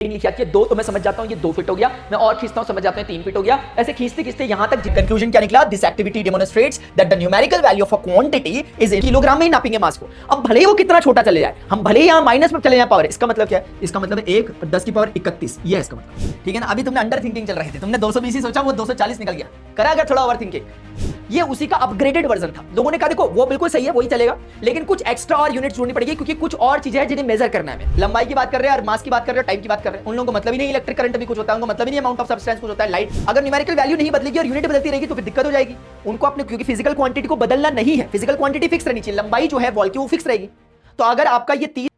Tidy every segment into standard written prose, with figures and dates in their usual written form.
लिखी आती है 2 तो मैं समझ जाता हूं ये 2 फीट हो गया, मैं और खींचता हूं समझ जाता हूं 3 फीट हो गया। ऐसे खींचते खींचते यहां तक कंक्लूजन क्या निकला, this activity demonstrates that the numerical value of a quantity is in kilogram में ही नापेंगे मास को। अब भले ही वो कितना छोटा चले जाए, हम भले ही यहां माइनस में चले जाए पावर, इसका मतलब क्या है, इसका मतलब 1 10 की पावर 31, ये है इसका मतलब, ठीक है ना। अभी तुमने अंडर थिंकिंग चल रहे थे, तुमने 220 ही सोचा, वो 240 निकल गया, करा अगर थोड़ा ओवर थिंकिंग, ये उसी का अपग्रेडेड वर्जन था। लोगों ने कहा देखो वो बिल्कुल सही है, वही चलेगा, लेकिन कुछ एक्स्ट्रा और यूनिट जोड़नी पड़ेगी क्योंकि कुछ और चीजें हैं जिन्हें मेजर करना है। लंबाई की बात कर रहे हैं और मास की बात कर रहे हैं, टाइम की बात कर रहे हैं, उन लोगों को मतलब ही नहीं इलेक्ट्रिक करंट भी कुछ होता है, उनको मतलब ही नहीं अमाउंट ऑफ सब्सटेंस कुछ होता है, लाइट। अगर न्यूमेरिकल वैल्यू नहीं बदलेगी और यूनिट बदलती रहेगी तो फिर दिक्कत हो जाएगी उनको अपने, क्योंकि फिजिकल क्वांटिटी को बदलना नहीं है, फिजिकल क्वांटिटी फिक्स रहनी चाहिए, लंबाई जो है वॉल की वो फिक्स रहेगी। तो अगर आपका ये 30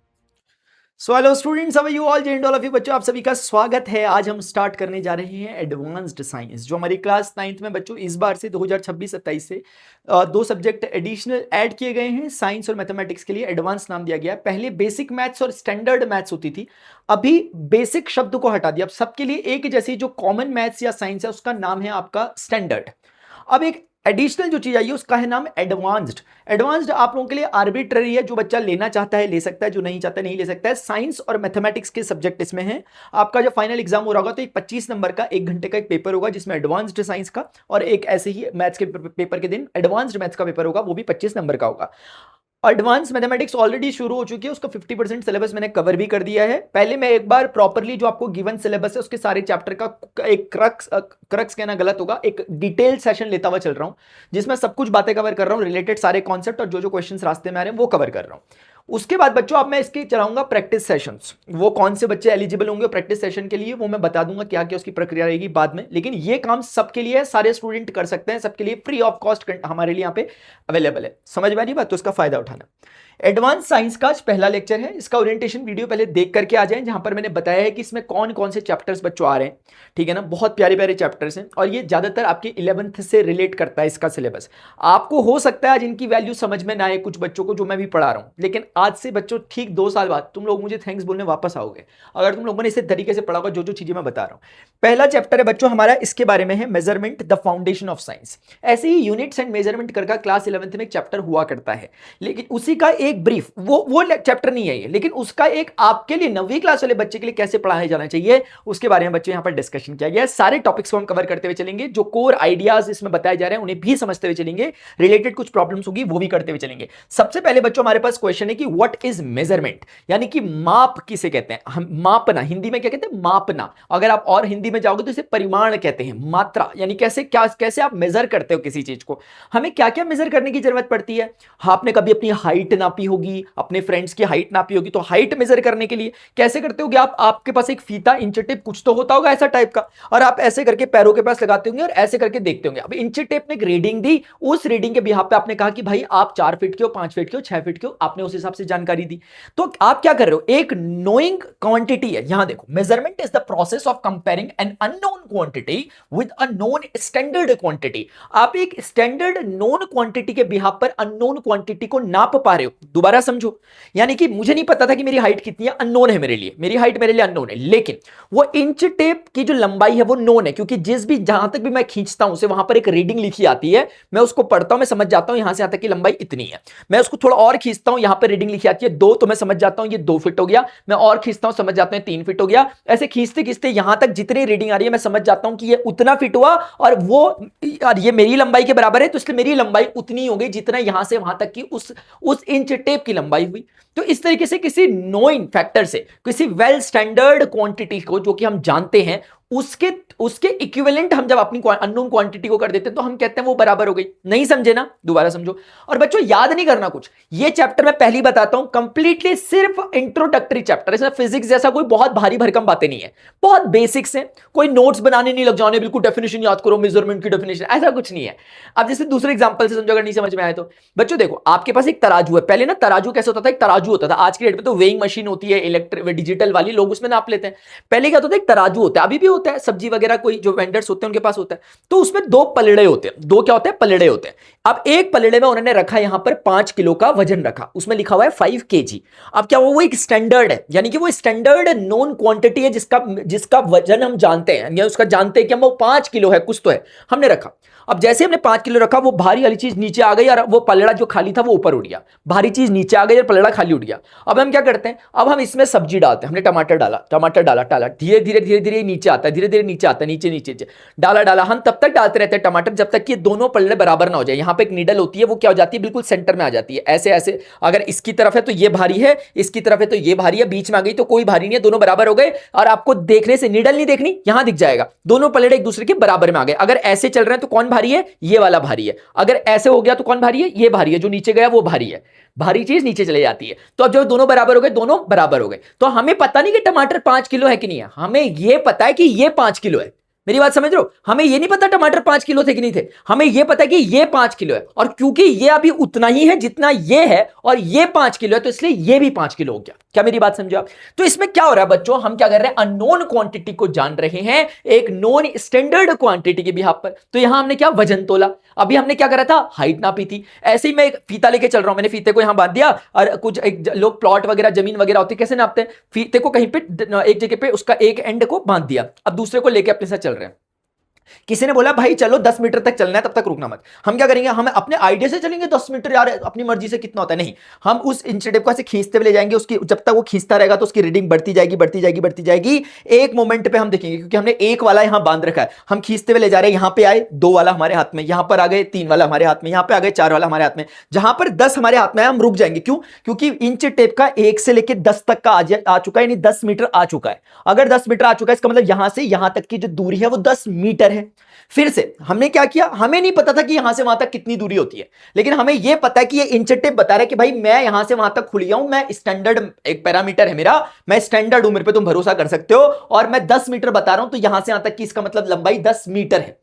so hello students, how are you all, जय ऑल ऑफ यू बच्चों, आप सभी का स्वागत है। आज हम स्टार्ट करने जा रहे हैं एडवांस्ड साइंस, जो हमारी क्लास 9th में बच्चों इस बार से 2026-27 से 2 सब्जेक्ट एडिशनल ऐड किए गए हैं। साइंस और मैथमेटिक्स के लिए एडवांस नाम दिया गया है। पहले बेसिक मैथ्स और स्टैंडर्ड मैथ्स होती थी, अभी बेसिक शब्द को हटा दिया। अब सबके लिए एक जैसी जो कॉमन मैथ्स या साइंस है उसका नाम है आपका स्टैंडर्ड। अब एक एडिशनल जो चीज आई है उसका है नाम एडवांस्ड। एडवांस्ड आप लोगों के लिए आर्बिट्ररी है, जो बच्चा लेना चाहता है ले सकता है, जो नहीं चाहता नहीं ले सकता है। साइंस और मैथमेटिक्स के सब्जेक्ट इसमें हैं। आपका जब फाइनल एग्जाम हो रहा होगा तो एक 25 नंबर का 1 घंटे का एक पेपर होगा जिसमें एडवांस्ड साइंस का, और एक ऐसे ही मैथ्स के पेपर के दिन एडवांस्ड मैथ्स का पेपर होगा, वो भी 25 नंबर का होगा। एडवांस मैथमेटिक्स ऑलरेडी शुरू हो चुकी है, उसका 50% सिलेबस मैंने कवर भी कर दिया है। पहले मैं एक बार प्रॉपर्ली जो आपको गिवन सिलेबस है उसके सारे चैप्टर का एक क्रक्स कहना गलत होगा, एक डिटेल सेशन लेता हुआ चल रहा हूं जिसमें सब कुछ बातें कवर कर रहा हूं, रिलेटेड सारे कॉन्सेप्ट और जो क्वेश्चंस रास्ते में आ रहे हैं वो कवर कर रहा हूं। उसके बाद बच्चों अब मैं इसके चलाऊंगा प्रैक्टिस सेशंस। वो कौन से बच्चे एलिजिबल होंगे प्रैक्टिस सेशन के लिए वो मैं बता दूंगा, क्या क्या उसकी प्रक्रिया रहेगी बाद में, लेकिन ये काम सबके लिए है, सारे स्टूडेंट कर सकते हैं, सबके लिए फ्री ऑफ कॉस्ट हमारे लिए यहाँ पे अवेलेबल है। समझ में आ रही बात, तो इसका फायदा उठाना। एडवांस साइंस का आज पहला लेक्चर है, इसका ओरिएंटेशन वीडियो पहले देख करके आ जाएं, जहां पर मैंने बताया है कि इसमें कौन कौन से चैप्टर्स बच्चों आ रहे हैं, ठीक है ना। बहुत प्यारे प्यारे चैप्टर्स हैं और ये ज्यादातर आपके 11th से रिलेट करता है इसका सिलेबस। आपको हो सकता है आज इनकी वैल्यू समझ में ना आए कुछ बच्चों को जो मैं भी पढ़ा रहा हूं, लेकिन आज से बच्चों ठीक 2 साल बाद तुम लोग मुझे थैंक्स बोलने वापस आओगे अगर तुम लोगों ने इसे तरीके से पढ़ा होगा जो चीजें मैं बता रहा हूं। पहला चैप्टर है बच्चों हमारा, इसके बारे में है measurement the foundation of science. ऐसे ही यूनिट्स एंड मेजरमेंट करके क्लास 11th में एक चैप्टर हुआ करता है, लेकिन उसी का एक ब्रीफ वो चैप्टर नहीं है ये, लेकिन उसका एक आपके लिए 9वीं क्लास वाले बच्चे के लिए कैसे पढ़ाया जाना चाहिए उसके बारे में बच्चों यहां पर डिस्कशन किया गया है। सारे टॉपिक्स को हम कवर करते हुए चलेंगे, जो कोर आइडियाज इसमें बताए जा रहे हैं उन्हें भी समझते हुए चलेंगे, रिलेटेड कुछ प्रॉब्लम्स होगी वो भी करते हुए चलेंगे। सबसे पहले बच्चों हमारे पास क्वेश्चन है कि व्हाट इज मेजरमेंट, यानी कि माप किसे कहते हैं। हम मापना हिंदी में क्या कहते हैं, मापना। अगर आप और हिंदी में जाओगे तो इसे परिमाण कहते हैं, मात्रा, यानी कैसे आप मेजर करते हो किसी चीज को। हमें क्या क्या मेजर करने की जरूरत पड़ती है। आपने कभी अपनी हाइट नापी होगी, अपने फ्रेंड्स की हाइट नापी होगी, तो हाइट मेजर करने के लिए कैसे करते होगे आप, आपके पास एक फीता इंच टेप कुछ तो होता होगा ऐसा टाइप का, और आप ऐसे करके पैरों के पास लगाते होंगे और ऐसे करके देखते होंगे। अब इंच टेप ने एक रीडिंग दी, उस रीडिंग के बिहाफ पे आपने कहा कि भाई आप 4 फीट के हो, 5 फीट के हो, 6 फीट के हो, आपने उस हिसाब से जानकारी दी। तो आप क्या कर रहे हो, एक नोइंग क्वांटिटी है। यहां देखो, measurement is the process of comparing an unknown quantity with a known standard quantity. आप एक स्टैंडर्ड नोन क्वांटिटी के बिहाफ पर अननोन क्वांटिटी को नाप पा रहे हो। दोबारा समझो, यानी कि मुझे नहीं पता था कि मेरी हाइट कितनी है, अननोन है मेरे लिए, मेरी हाइट मेरे लिए अननोन है, लेकिन वो इंच टेप की जो लंबाई है वो नोन है, क्योंकि जहां तक भी मैं खींचता हूं उसे वहां पर एक रीडिंग लिखी आती है, मैं उसको पढ़ता हूं, मैं समझ जाता हूं यहां से यहां तक की लंबाई इतनी है। मैं उसको थोड़ा और खींचता हूं, यहां पर रीडिंग लिखी आती है 2, तो मैं समझ जाता हूं ये 2 फीट हो गया, मैं और खींचता हूं समझ जाता हूं 3 फीट हो गया। ऐसे खींचते खींचते यहां तक जितनी रीडिंग आ रही है मैं समझ जाता हूं कि ये उतना फिट हुआ, और वो यार ये मेरी लंबाई के बराबर है, तो इसलिए मेरी लंबाई उतनी हो गई जितना यहां से वहां तक की उस इंच टेप की लंबाई हुई। तो इस तरीके से किसी नोइंग फैक्टर से, किसी वेल स्टैंडर्ड क्वांटिटी को जो कि हम जानते हैं उसके इक्विवेलेंट हम जब अपनी अननोन क्वांटिटी को कर देते हैं तो हम कहते हैं वो बराबर हो गई। नहीं समझे ना, दोबारा समझो। और बच्चों याद नहीं करना कुछ, ये चैप्टर मैं पहली बताता हूं, कंप्लीटली सिर्फ इंट्रोडक्टरी चैप्टर, इसमें फिजिक्स जैसा कोई बहुत भारी भरकम बातें नहीं है, बहुत बेसिक्स हैं। कोई नोट्स बनाने नहीं लग जाने, बिल्कुल डेफिनेशन याद करो, मेजरमेंट की डेफिनेशन, ऐसा कुछ नहीं है। अब जैसे दूसरे एग्जांपल से समझो, अगर नहीं समझ में आए तो बच्चों देखो, आपके पास एक तराजू है। पहले ना तराजू कैसे होता था, एक तराजू होता था, आज की डेट में तो वेइंग मशीन होती है इलेक्ट्रिक डिजिटल वाली, लोग उसमें नाप लेते हैं। पहले क्या होता था, एक तराजू होता है, अभी भी होता होता है, सब्जी वगैरह कोई जो वेंडर्स होते हैं उनके पास होता है, तो उसमें दो पलड़े होते हैं, दो क्या होते हैं, पलड़े होते हैं। अब एक पलड़े में उन्होंने रखा यहां पर 5 किलो का वजन रखा, उसमें लिखा हुआ है 5 kg। अब क्या वो एक स्टैंडर्ड है, यानी कि वो स्टैंडर्ड नोन क्वांटिटी है जिसका जिसका वजन हम जानते हैं, या उसका जानते हैं कि हम वो 5 किलो है, कुछ तो है, हमने रखा। अब जैसे हमने 5 किलो रखा, वो भारी वाली चीज नीचे आ गई और वो पलड़ा जो खाली था वो ऊपर उड़ गया, भारी चीज नीचे आ गई और पलड़ा खाली उड़ गया। अब हम क्या करते हैं, अब हम इसमें सब्जी डालते हैं, हमने टमाटर डाला, टमाटर डाला डाला, धीरे धीरे धीरे धीरे नीचे आता है, धीरे धीरे नीचे आता है, नीचे नीचे नीचे डाला डाला, हम तब तक डालते रहते हैं टमाटर जब तक कि दोनों पलड़े बराबर ना हो जाए। यहाँ पे एक नीडल होती है, वो क्या हो जाती है, बिल्कुल सेंटर में आ जाती है, ऐसे ऐसे, अगर इसकी तरफ है तो ये भारी है, इसकी तरफ है तो ये भारी है, बीच में आ गई तो कोई भारी नहीं है, दोनों बराबर हो गए। और आपको देखने से नीडल नहीं देखनी, यहां दिख जाएगा दोनों पलड़े एक दूसरे के बराबर में आ गए। अगर ऐसे चल रहे हैं तो कौन भारी है, ये वाला भारी है, अगर ऐसे हो गया तो कौन भारी है, ये भारी है, जो नीचे गया वो भारी है, भारी चीज नीचे चले जाती है। तो अब जब दोनों बराबर हो गए, दोनों बराबर हो गए, तो हमें पता नहीं कि टमाटर 5 किलो है कि नहीं है, हमें यह पता है कि ये 5 किलो है। मेरी बात समझ रहे हो, हमें ये नहीं पता टमाटर 5 किलो थे कि नहीं थे, हमें ये पता है कि ये 5 किलो है, और क्योंकि ये अभी उतना ही है जितना ये है और ये 5 किलो है, तो इसलिए ये भी 5 किलो हो गया। क्या मेरी बात समझो आप? तो इसमें क्या हो रहा है बच्चों, हम क्या कर रहे हैं, अननोन क्वांटिटी को जान रहे हैं एक नॉन स्टैंडर्ड क्वांटिटी के बिहाफ पर। तो यहां हमने क्या वजन तोला, अभी हमने क्या करा था, हाइट नापी थी। ऐसे ही मैं एक फीता लेके चल रहा हूं, मैंने फीते को यहां बांध दिया, और कुछ एक लोग प्लॉट वगैरह जमीन वगैरह होती है, कैसे नापते हैं, फीते को कहीं पे एक जगह पे उसका एक एंड को बांध दिया, अब दूसरे को लेके अपने साथ चल रहे हैं। किसी ने बोला भाई चलो 10 मीटर तक चलना है, तब तक रुकना मत। हम क्या करेंगे, हम अपने आइडिया से चलेंगे 10 मीटर, यार अपनी मर्जी से कितना होता है, नहीं, हम उस इंचेटिव को ऐसे खींचते हुए ले जाएंगे, उसकी जब तक वो खींचता रहेगा तो उसकी रीडिंग बढ़ती जाएगी बढ़ती जाएगी बढ़ती जाएगी। एक मोमेंट पे हम देखेंगे, क्योंकि हमने एक वाला यहां बांध रखा है, हम खींचते हुए ले जा रहे हैं, यहां पे आए 2 वाला हमारे हाथ में, यहां पर आ गए 3 वाला हमारे हाथ में, यहां पे आ गए 4 वाला हमारे हाथ में, जहां पर 10 हमारे हाथ में है हम रुक जाएंगे। क्यों? क्योंकि इंच टेप का 1 से लेकर 10 तक का आ चुका है, यानी 10 मीटर आ चुका है। अगर 10 मीटर आ चुका है, इसका मतलब यहां से यहां तक की जो दूरी है वो 10 मीटर है। फिर से हमने क्या किया, हमें नहीं पता था कि यहां से वहां तक कितनी दूरी होती है, लेकिन हमें यह पता है कि ये इंच टेप बता रहा है कि भाई मैं यहां से वहां तक खुल गया हूं, मैं स्टैंडर्ड, एक पैरामीटर है मेरा, मैं स्टैंडर्ड हूं, मेरे पे तुम भरोसा कर सकते हो, और मैं 10 मीटर बता रहा हूं, तो यहां से यहां तक की इसका मतलब लंबाई 10 मीटर है।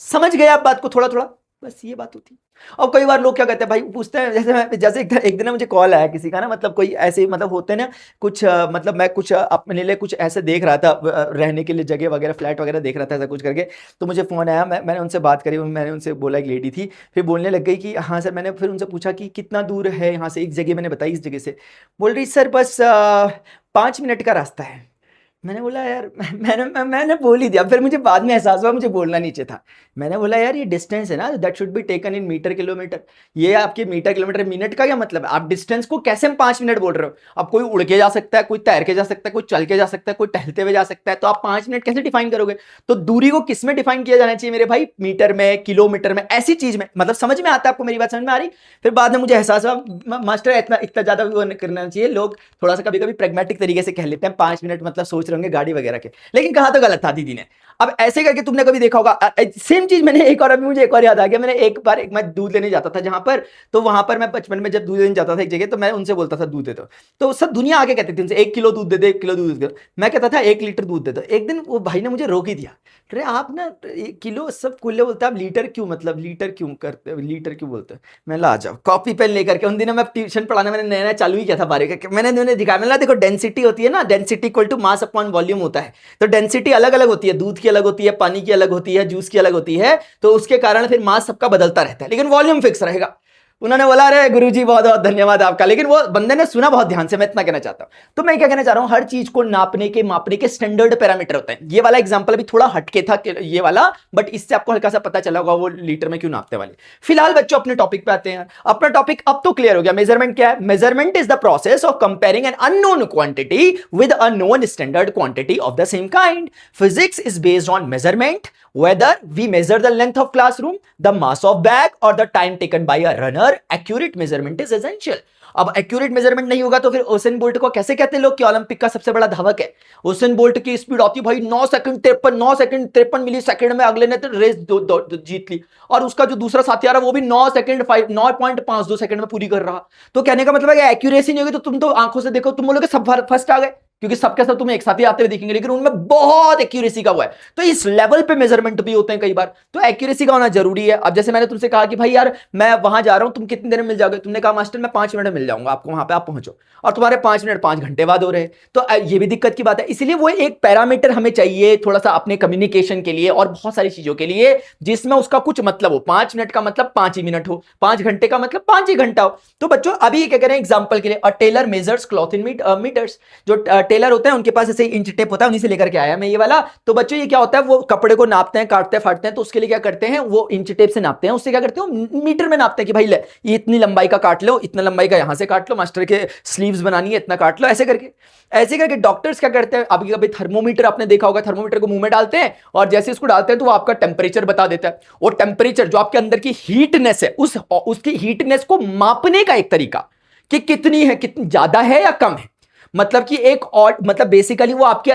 समझ गए आप बात को थोड़ा थोड़ा? बस ये बात होती है। और कई बार लोग क्या कहते हैं भाई, पूछते हैं, जैसे एक दिन मुझे कॉल आया किसी का ना, मतलब कोई ऐसे मतलब होते हैं ना कुछ, मतलब मैं कुछ अपने लिए कुछ ऐसे देख रहा था, रहने के लिए जगह वगैरह, फ्लैट वगैरह देख रहा था, ऐसा कुछ करके, तो मुझे फ़ोन आया, मैंने उनसे बात करी, मैंने उनसे बोला, एक लेडी थी, फिर बोलने लग गई कि हाँ सर, मैंने फिर उनसे पूछा कि कितना दूर है यहाँ से, एक जगह मैंने बताई इस जगह से, बोल रही सर बस 5 मिनट का रास्ता है। मैंने बोला यार, मैंने बोल ही दिया, फिर मुझे बाद में एहसास हुआ मुझे बोलना नीचे था। मैंने बोला यार ये डिस्टेंस है ना, that should be taken in metre kilometre, ये आपके मीटर किलोमीटर मिनट का क्या मतलब है? आप डिस्टेंस को कैसे हम 5 मिनट बोल रहे हो? अब कोई उड़ के जा सकता है, कोई तैर के जा सकता है, कोई चल के जा सकता है, कोई टहलते हुए जा सकता है, तो आप 5 मिनट कैसे डिफाइन करोगे? तो दूरी को किस में डिफाइन किया जाना चाहिए मेरे भाई? मीटर में, किलोमीटर में, ऐसी चीज में। मतलब समझ में आता है आपको? मेरी बात समझ में आ रही? फिर बाद में मुझे एहसास हुआ मास्टर इतना ज्यादा वो करना चाहिए, लोग थोड़ा सा कभी कभी प्रैग्मेटिक तरीके से कह लेते हैं 5 मिनट मतलब सोच रहे होंगे गाड़ी वगैरह के, लेकिन कहा तो गलत था दीदी ने। अब ऐसे करके तुमने कभी देखा होगा, सेम चीज मैंने एक और, अभी मुझे एक और याद आ गया, मैंने एक बार मैं दूध लेने जाता था जहां पर, तो वहां पर मैं बचपन में जब दूध लेने जाता था एक जगह, तो मैं उनसे बोलता था दूध दे दो, तो सब दुनिया आके कहती थी उनसे 1 किलो दूध दे दो, 1 किलो दूध दे दो। मैं कहता था 1 लीटर दूध दे दो। एक दिन वो भाई ने मुझे रोक ही दिया, अरे आप ना 1 किलो सब कुल्ले बोलते हैं, आप लीटर क्यों, मतलब लीटर क्यों करते, लीटर क्यों बोलते हैं? मैं ला जाओ कॉपी पेन लेकर के, उन दिनों मैं ट्यूशन पढ़ाना मैंने नया नया चालू ही किया था, बारे करके मैंने उन्हें दिखाया, मैंने देखो डेंसिटी होती है ना, density equal to mass upon volume होता है, तो डेंसिटी अलग अलग होती है, दूध की अलग होती है, पानी की अलग होती है, जूस की अलग होती है, तो उसके कारण फिर मास सबका बदलता रहता है, लेकिन वॉल्यूम फिक्स रहेगा। उन्होंने बोला अरे गुरुजी बहुत बहुत धन्यवाद आपका, लेकिन वो बंदे ने सुना बहुत ध्यान से, मैं इतना कहना चाहता हूं। तो मैं क्या कहना चाह रहा हूं, हर चीज को नापने के मापने के स्टैंडर्ड पैरामीटर होते हैं। ये वाला एग्जांपल अभी थोड़ा हटके था ये वाला, बट इससे आपको हल्का सा पता चला होगा वो लीटर में क्यों नापते वाले। फिलहाल बच्चों अपने टॉपिक पे आते हैं। अपना टॉपिक अब तो क्लियर हो गया, मेजरमेंट क्या है? Measurement is the process of comparing an unknown quantity with a known standard quantity of the same kind. Physics is based on measurement, whether we measure the length of classroom, the mass of bag or the time taken by a runner, accurate measurement is essential. अब accurate measurement नहीं होगा तो फिर Usain bolt को कैसे कहते हैं लोग कि ओलंपिक का सबसे बड़ा धावक है? उसेन बोल्ट की स्पीड आती भाई 9 सेकंड 53 मिली सेकंड में, अगले ने तो रेस जीत ली, और उसका जो दूसरा साथी आ रहा है वो भी 9.52 सेकंड में पूरी कर रहा। तो कहने का मतलब है एक्यूरेसी नहीं होगी तो तुम तो आंखों से देखो तुम बोलोगे सब फर्स्ट आ गए, क्योंकि सबके सब तुम्हें एक साथ ही आते हुए दिखेंगे, लेकिन उनमें बहुत एक्यूरेसी का हुआ है। तो इस लेवल पे मेजरमेंट भी होते हैं कई बार, तो एक्यूरेसी का होना जरूरी है। अब जैसे मैंने तुमसे कहा कि भाई यार मैं वहां जा रहा हूं, तुम कितनी देर में मिल जाओगे, तुमने कहा मास्टर मैं 5 मिनट में मिल जाऊंगा आपको, वहां पे आप पहुंचो, और तुम्हारे 5 मिनट 5 घंटे बाद हो रहे हैं, तो ये भी दिक्कत की बात है। इसीलिए वो एक पैरामीटर हमें चाहिए थोड़ा सा अपने कम्युनिकेशन के लिए और बहुत सारी चीजों के लिए, जिसमें उसका कुछ मतलब हो। 5 मिनट का मतलब 5 ही मिनट हो, 5 घंटे का मतलब 5 ही घंटा हो। तो बच्चों अभी क्या करें एग्जांपल के लिए, a tailor measures cloth in metres. जो टेलर होते हैं उनके पास ऐसे इंच टेप होता है, उन्हीं से लेकर के आया मैं ये वाला। तो बच्चों ये क्या होता है, वो कपड़े को नापते हैं, काटते हैं, फाड़ते हैं, तो उसके लिए क्या करते हैं, वो इंच टेप से नापते हैं, उससे क्या करते हैं मीटर में नापते हैं कि भाई ले ये इतनी लंबाई का काट लो, इतना लंबाई का यहां से काट लो, मास्टर के स्लीव्स बनानी है इतना काट लो, ऐसे करके डॉक्टर्स क्या करते हैं, अभी कभी थर्मोमीटर आपने देखा होगा, थर्मोमीटर को मुंह में डालते हैं और जैसे इसको डालते हैं तो वो आपका टेम्परेचर बता देता है। और टेम्परेचर जो आपके अंदर की हीटनेस है, उसकी हीटनेस को मापने का एक तरीका कि कितनी है, कितनी ज्यादा है या कम है, मतलब कि एक और मतलब बेसिकली वो आपके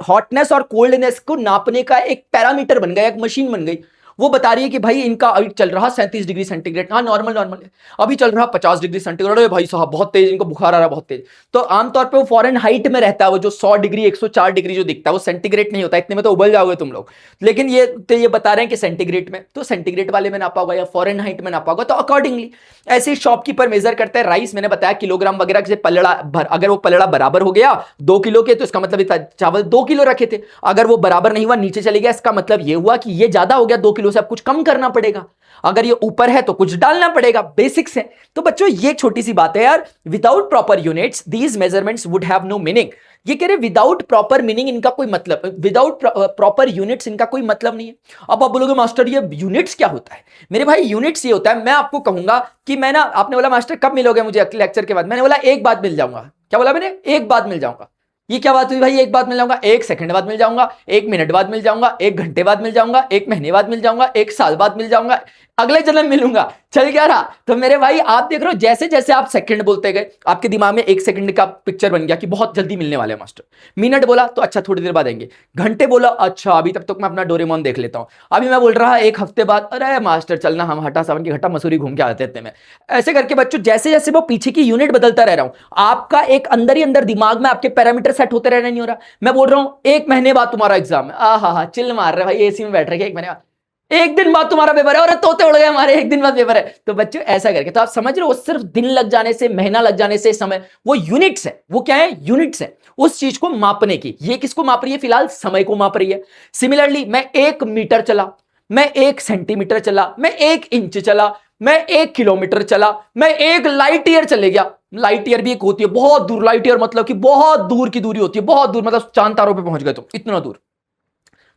हॉटनेस और कोल्डनेस को नापने का एक पैरामीटर बन गया, एक मशीन बन गई। वो बता रही है कि भाई इनका अभी चल रहा 37 डिग्री सेंटीग्रेड, हाँ नॉर्मल है, अभी चल रहा 50 डिग्री सेंटीग्रेड, अरे भाई साहब बहुत तेज, इनको बुखार आ रहा बहुत तेज। तो आमतौर पे वो फॉरेन हाइट में रहता है, वो जो 100 डिग्री 104 डिग्री जो दिखता है वो सेंटीग्रेड नहीं होता, इतने में तो उबल जाओगे तुम लोग। लेकिन ये बता रहे हैं कि सेंटीग्रेड में, तो सेंटीग्रेड वाले में नापा होगा या फॉरेन हाइट में नापा होगा, तो अकॉर्डिंगली ऐसे शॉपकीपर मेजर करते हैं। राइस मैंने बताया किलोग्राम वगैरह से पलड़ा अगर वो पलड़ा बराबर हो गया 2 किलो के, तो इसका मतलब चावल 2 किलो रखे थे, अगर वो बराबर नहीं हुआ नीचे चले गया, इसका मतलब ये हुआ कि ये ज्यादा हो गया 2 किलो से, अब कुछ कम करना पड़ेगा, अगर ये ऊपर है तो कुछ डालना पड़ेगा, बेसिक्स है। तो बच्चों ये छोटी सी बात है यार, without proper units these measurements would have no meaning. ये कह रहे विदाउट प्रॉपर मीनिंग इनका कोई मतलब, विदाउट प्रॉपर यूनिट्स इनका कोई मतलब नहीं है। अब आप बोलोगे मास्टर ये यूनिट्स क्या होता है, मेरे भाई यूनिट्स ये होता है, मैं आपको कहूंगा कि मैं ना, आपने बोला मास्टर कब मिलोगे मुझे लेक्चर के बाद, मैंने बोला एक बाद मिल जाऊंगा। क्या बोला मैंने, एक बाद मिल जाऊंगा। ये क्या बात हुई भाई, एक बाद मिल जाऊंगा, 1 सेकंड बाद मिल जाऊंगा, 1 मिनट बाद मिल जाऊंगा, 1 घंटे बाद मिल जाऊंगा, 1 महीने बाद मिल जाऊंगा, 1 साल बाद मिल जाऊंगा, अगले जन्म मिलूंगा, चल क्या रहा। तो मेरे भाई आप देख रहे हो जैसे जैसे आप सेकंड बोलते गए, आपके दिमाग में 1 सेकंड का पिक्चर बन गया कि बहुत जल्दी मिलने वाले हैं मास्टर। मिनट बोला तो अच्छा थोड़ी देर बाद आएंगे, घंटे बोला अच्छा अभी तब तक मैं अपना डोरेमोन देख लेता हूं, अभी मैं बोल रहा 1 हफ्ते बाद, अरे मास्टर चलना हम हटा सावन की घटा मसूरी घूम के आते इतने में। ऐसे करके बच्चों जैसे जैसे वो पीछे की यूनिट बदलता रह रहा हूं, आपका एक अंदर ही अंदर दिमाग में आपके पैरामीटर सेट होते रहना नहीं हो रहा। मैं बोल रहा हूं 1 महीने बाद तुम्हारा एग्जाम है, हा चिल मार रहे भाई, एसी में बैठ रहे 1 महीने बाद, 1 दिन बाद तुम्हारा पेपर है, और तोते उड़ गए हमारे, 1 दिन बाद पेपर है। तो बच्चों ऐसा करके, तो आप समझ रहे हो सिर्फ दिन लग जाने से, महीना लग जाने से समय, वो यूनिट्स है, वो क्या है यूनिट्स है उस चीज को मापने की। ये किसको माप रही है, फिलहाल समय को माप रही है। सिमिलरली मैं 1 मीटर चला, मैं 1 सेंटीमीटर चला, मैं 1 इंच चला, मैं 1 किलोमीटर चला, मैं 1 लाइट ईयर चले गया। लाइट ईयर भी एक होती है बहुत दूर, लाइट ईयर मतलब कि बहुत दूर की दूरी होती है, बहुत दूर मतलब चांद तारों पे पहुंच गए तुम, इतना दूर।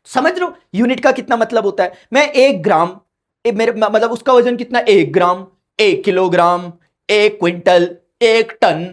समझ रहे हो यूनिट का कितना मतलब होता है। मैं 1 ग्राम, मेरे मतलब उसका वजन कितना, 1 ग्राम, 1 किलोग्राम, 1 क्विंटल, 1 टन,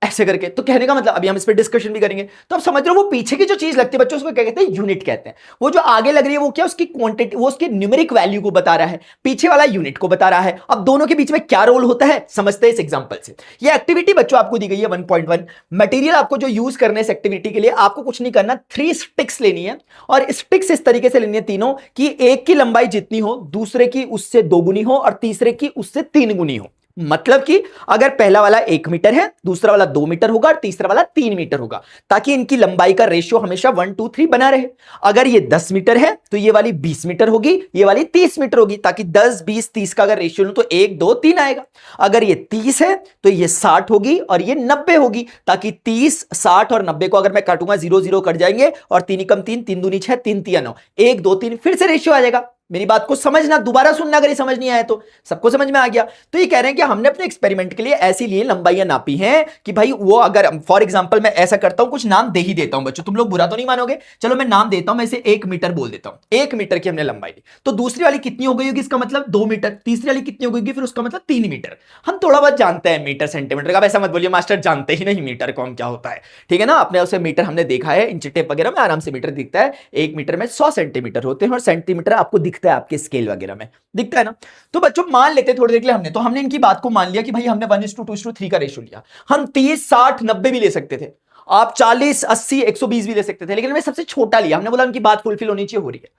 ऐसे करके। तो कहने का मतलब अभी हम इस पर डिस्कशन भी करेंगे। तो आप समझ रहे हो वो पीछे की जो चीज लगती है बच्चों, उसको क्या कहते हैं, यूनिट कहते हैं। वो जो आगे लग रही है वो क्या, उसकी क्वांटिटी, वो उसके न्यूमेरिक वैल्यू को बता रहा है, पीछे वाला यूनिट को बता रहा है। अब दोनों के बीच में क्या रोल होता है समझते हैं इस एग्जांपल से। ये एक्टिविटी बच्चों आपको दी गई है 1.1। मटेरियल आपको जो यूज करने इस एक्टिविटी के लिए, आपको कुछ नहीं करना, 3 स्टिक्स लेनी है, और स्टिक्स इस तरीके से लेनी है तीनों कि एक की लंबाई जितनी हो, दूसरे की उससे 2 गुनी हो, और तीसरे की उससे 3 गुनी हो। मतलब कि अगर पहला वाला 1 मीटर है, दूसरा वाला 2 मीटर होगा, और तीसरा वाला 3 मीटर होगा, ताकि इनकी लंबाई का रेशियो हमेशा 1 2 3 बना रहे। अगर ये 10 मीटर है तो ये वाली 20 मीटर होगी, ये वाली 30 मीटर होगी, ताकि 10 20 30 का अगर रेशियो लूं तो 1 2 3 आएगा। अगर ये 30 है तो ये 60 होगी, और ये 90 होगी, ताकि 30 60 और 90 को अगर मैं काटूंगा 0 0 कट जाएंगे, और 3 कम 3 3 दूनी 6 3 3 9, 1 2 3 फिर से रेशियो आ जाएगा। मेरी बात को समझना, दोबारा सुनना अगर ये समझ नहीं आया तो, सबको समझ में आ गया। तो ये कह रहे हैं कि हमने अपने एक्सपेरिमेंट के लिए ऐसी लिए लंबाइयां नापी हैं कि भाई वो, अगर फॉर एग्जांपल मैं ऐसा करता हूं, कुछ नाम दे ही देता हूं बच्चों, तुम लोग बुरा तो नहीं मानोगे, चलो मैं नाम देता हूं, मैं इसे 1 मीटर बोल देता हूं। 1 मीटर की हमने लंबाई ली, तो दूसरी वाली कितनी हो गई होगी, इसका मतलब 2 मीटर, तीसरी वाली कितनी हो गई, फिर उसका मतलब 3 मीटर। हम थोड़ा बहुत जानते हैं मीटर सेंटीमीटर का, ऐसा मत बोलिए मास्टर जानते ही नहीं मीटर कौन क्या होता है, ठीक है ना। अपने उसे मीटर हमने देखा है, इंच टेप वगैरह में आराम से मीटर दिखता है। 1 मीटर में 100 सेंटीमीटर होते हैं, और सेंटीमीटर आपको दिखता है आपके स्केल वगैरह में, दिखता है ना। तो बच्चों मान लेते थोड़ी देर के लिए, तो हमने इनकी बात को मान लिया कि भाई हमने 1:2:3 का रेशियो लिया। हम 30 60 90 भी ले सकते थे, आप 40 80 120 भी ले सकते थे, लेकिन हमने सबसे छोटा लिया। हमने बोला उनकी बात फुलफिल होनी चाहिए, हो रही है।